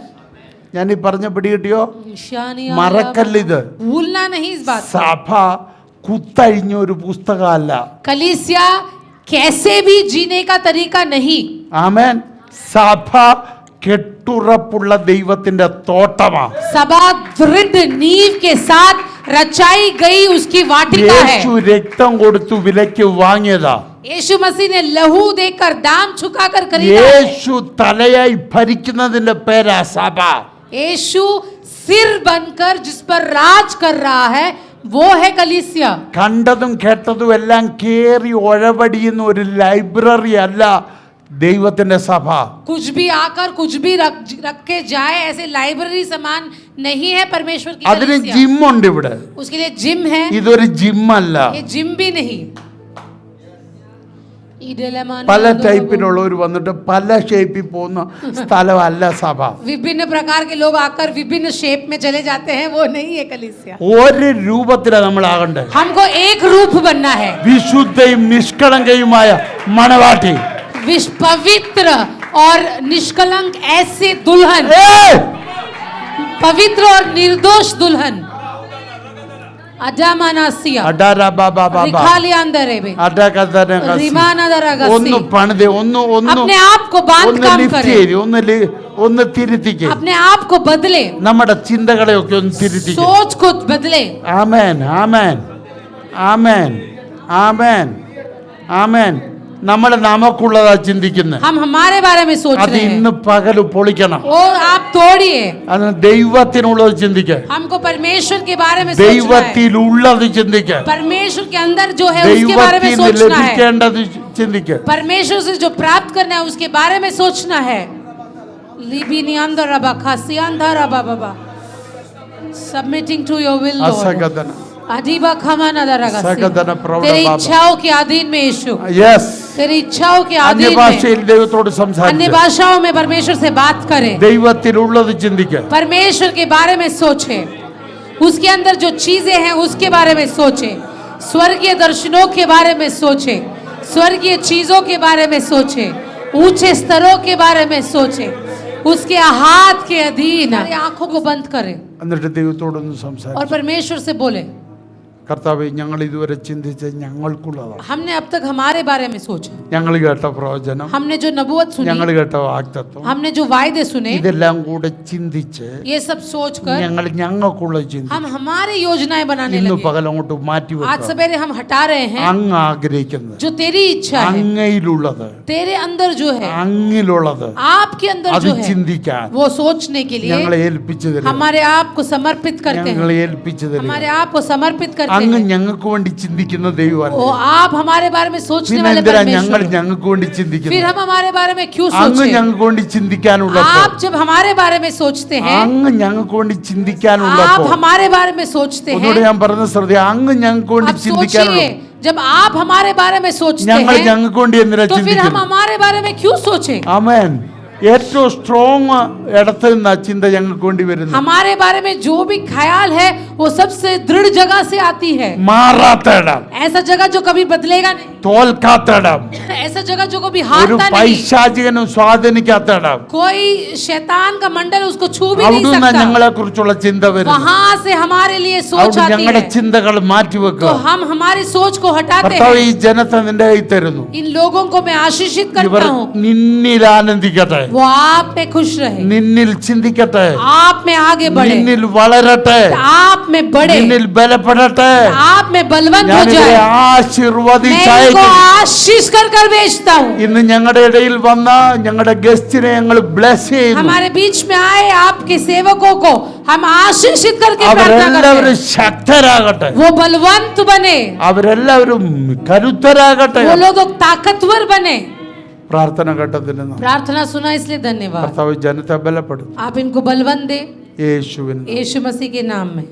ഞാൻ ഈ പറഞ്ഞ പിടികിട്ടിയോ? മറക്കല്ലിത്. भूलना नहीं इस बात को. സഭ കുത്തഴിഞ്ഞ ഒരു പുസ്തകമല്ല. कलीसिया कैसे भी जीने का तरीका नहीं. ആമേൻ. സഭ കെട്ടുറപ്പുള്ള ദൈവത്തിന്റെ തോട്ടമാ. सभा दृढ़ नींव के साथ रचाई गई उसकी वाटिका है. യേശു രക്തം കൊടുത്തു വിലയ്ക്ക് വാങ്ങിയതാ. यीशु मसीह ने लहू देकर दाम चुकाकर खरीदा है. യേശു തലയായി ഭരിക്കുന്നതിന്റെ പേരാ സഭ. यीशु सिर बनकर जिस पर राज कर रहा है वो है कलीसिया. കണ്ടതും കേട്ടതും എല്ലാം കേറി ഒഴവടിയുന്ന ഒരു ലൈബ്രറി അല്ല ദൈവത്തിന്റെ സഭ. कुछ भी आकर कुछ भी रख के जाए ऐसे लाइब्रेरी समान नहीं है परमेश्वर की അതിന് कलीसिया. ജിമ്മുണ്ട് ഇവിടെ. उसके लिए जिम है, ഇതൊരു ജിമ്മല്ല. ये जिम भी नहीं. പല ടൈപ്പിലുള്ളവർ വന്നിട്ട് പല ഷേപ്പിൽ പോകുന്ന സ്ഥലമല്ല സഭ. विभिन्न प्रकार के लोग आकर विभिन्न शेप में चले जाते हैं, वो नहीं है कलीसिया. ഒരു രൂപത്തിലാണ് നമ്മളാകണ്ടേ. हमको एक रूप बनना है. വിശുദ്ധയും നിഷ്കളങ്കയുമായ മണവാട്ടി. पवित्र और निष्कलंक ऐसे दुल्हन, पवित्र और निर्दोष दुल्हन. അജാമനാസിയ റിഖാലിയാന്തരേബെ റിമാനദരഗസി ഒന്ന് പണിത് ഒന്ന് अपने आप को बांध काम करे, ഒന്ന് തിരുത്തിക്ക്. अपने आप को बदले, നമ്മുടെ ചിന്തകളെയൊക്കെ ഒന്ന് തിരുത്തിക്ക്. सोच को बदले. ആമേൻ ആമേൻ ആമേൻ ആമേൻ ആമേൻ. നമ്മൾ നമുക്കുള്ളതാ ചിന്തിക്കുന്നത്. हम हमारे बारे में सोच അത് रहे हैं ഇന്ന് പകല് പൊളിക്കണം. और आप तोड़िए. അതിന് ദൈവത്തിനുള്ളത് ചിന്തിക്ക. हमको परमेश्वर के बारे में सोचना है. ദൈവത്തിലുള്ളത് ചിന്തിക്ക. परमेश्वर के अंदर जो है उसके बारे में ദൈവത്തിൽ सोचना है. ലഭിക്കേണ്ടത് ചിന്തിക്ക. परमेश्वर से जो प्राप्त करना है उसके बारे में सोचना है. Submitting to your will, Lord. അസഗതന अधीबा खमाना दरगसी. സകതന പ്രൗഢ तेरी ബാബ. इच्छाओं के अधीन में यीशु, യെസ്. तेरी इच्छाओं के अधीन में. അന്യഭാഷയിൽ ദൈവത്തോട് अन्य സംസാരിക്കുക. भाषाओं में परमेश्वर से बात करें. ദൈവത്തിലുള്ളത് ചിന്തിക്ക. परमेश्वर के बारे में सोचे, उसके अंदर जो चीजें हैं उसके बारे में सोचे, स्वर्गीय दर्शनों के बारे में सोचे, स्वर्गीय चीजों के बारे में सोचे, ऊंचे स्तरों के बारे में सोचे, उसके हाथ के अधीन. आंखों को बंद करें എന്നിട്ട് ദൈവത്തോടൊന്ന് और സംസാരിക്കുക. परमेश्वर से बोले. കർത്താവെ ഞങ്ങൾ ഇതുവരെ ചിന്തിച്ച് ഞങ്ങൾക്കുള്ളതാണ്. हमने अब तक हमारे बारे में सोचा, ഞങ്ങൾ കേട്ട പ്രവചനം, हमने जो नबूवत सुनी, ഞങ്ങൾ കേട്ട വാഗ്ദത്തം, हमने जो वायदे सुने, ഇതെല്ലാം കൂടെ ചിന്തിച്ച് ये सब सोचकर ഞങ്ങൾ ഞങ്ങൾക്കുള്ള ചിന്തി हम हमारी योजनाएं बनाने ഇന്ന് लगे। പകൽ അങ്ങോട്ട് മാറ്റി आज വെക്കാം. सवेरे हम हटा रहे हैं അങ്ങ് ആഗ്രഹിക്കുന്നത്, जो तेरी इच्छा है, അങ്ങയിലുള്ളത്, तेरे अंदर जो है, അങ്ങിലുള്ളത് आपके अंदर അത് जो है, ചിന്തിക്കാൻ वो सोचने के लिए ഞങ്ങളെ ഏൽപ്പിച്ചു തരും. हमारे आप को समर्पित करते ഞങ്ങളെ हैं, ഏൽപ്പിച്ചു തരും. हमारे आप को समर्पित करते അങ്ങ് हैं। ഞങ്ങൾക്ക് വേണ്ടി ചിന്തിക്കുന്ന ദൈവമല്ല. वो आप हमारे बारे में सोचने പിന്നെ वाले എന്തിനാ ഞങ്ങൾ परमेश्वर हैं। ഞങ്ങൾക്ക് വേണ്ടി फिर ചിന്തിക്കുന്നത്? हम हमारे बारे में क्यों അങ്ങ് सोचें? ഞങ്ങൾക്ക് വേണ്ടി ചിന്തിക്കാനുള്ളപ്പോ, आप जब हमारे बारे में सोचते हैं, അങ്ങ് ഞങ്ങൾക്ക് വേണ്ടി आप ചിന്തിക്കാനുള്ളപ്പോ, हमारे बारे में सोचते ഒന്നുകൂടെ हैं, ഞാൻ പറഞ്ഞ ശ്രദ്ധ, അങ്ങ് ഞങ്ങൾക്ക് വേണ്ടി आप ചിന്തിക്കാനുള്ള सोचिए जब आप हमारे बारे में सोचते ഞങ്ങൾ हैं ഞങ്ങൾക്ക് വേണ്ടി എന്തിനാ तो फिर हम ചിന്തിക്കുന്നത്? हमारे बारे में क्यों सोचें? ആമേൻ. ഏറ്റവും സ്ട്രോങ് ഇടത്ത് നിന്നാ ചിന്ത ഞങ്ങൾക്ക് വേണ്ടി വരുന്നത്. हमारे बारे में जो भी ख्याल है वो सबसे दृढ़ जगह से आती है, മാറാത്ത ഇടം, ऐसा जगह जो कभी बदलेगा नहीं, തോൽക്കാത്ത ഇടം, ऐसा जगह जो कभी ഒരു हारता नहीं, പൈശാചികനും സ്വാധീനിക്കാത്ത ഇടം. कोई शैतान का मंडल उसको छू भी नहीं അവിടുന്ന് सकता। ഞങ്ങളെ കുറിച്ചുള്ള ചിന്ത വരുന്നത്. वहां से हमारे लिए सोच അവിടെ आती ഞങ്ങളുടെ है, ചിന്തകൾ तो മാറ്റിവെക്കുക. हम हमारी सोच को हटाते കർത്താവ് हैं। ഈ ജനത്തെ നിന്റെ കയ്യിൽ തരുന്നു. इन लोगों को मैं आशीषित ഇവർ करता हूँ, നിന്നിൽ ആനന്ദിക്കട്ടെ, वो आप में खुश रहे, നിന്നിൽ ചിന്തിക്കട്ടെ, आप में आगे बढ़े, നിന്നിൽ വളരട്ടെ, आप में बढ़े, നിന്നിൽ ബലപ്പെടട്ടെ. आप में बलवंत हो ഞാനിവരെ जाए। मैं ആശീർവദിച്ചയക്കും. इनको आशीष कर कर भेजता हूँ। ഇന്ന് ഞങ്ങളുടെ ഇടയിൽ വന്ന ഞങ്ങളുടെ ഗസ്റ്റിനെ ഞങ്ങൾ ബ്ലെസ് ചെയ്യുന്നു. हमारे बीच में आए आपके सेवकों को हम आशीषित करके प्रार्थना അവരെല്ലാവരും करते हैं, ശക്തരാകട്ടെ, वो बलवंत बने, അവരെല്ലാവരും കരുത്തരാകട്ടെ. वो लोग ताकतवर बने। പ്രാർത്ഥന ഘട്ടത്തിൽ നിന്ന് प्रार्थना सुना इसलिए धन्यवाद। കർത്താവ് ജനത്തെ ബലപ്പെടുത്തും. आप इनको बलवंत दे യേശുവിൻ यीशु मसीह के नाम में।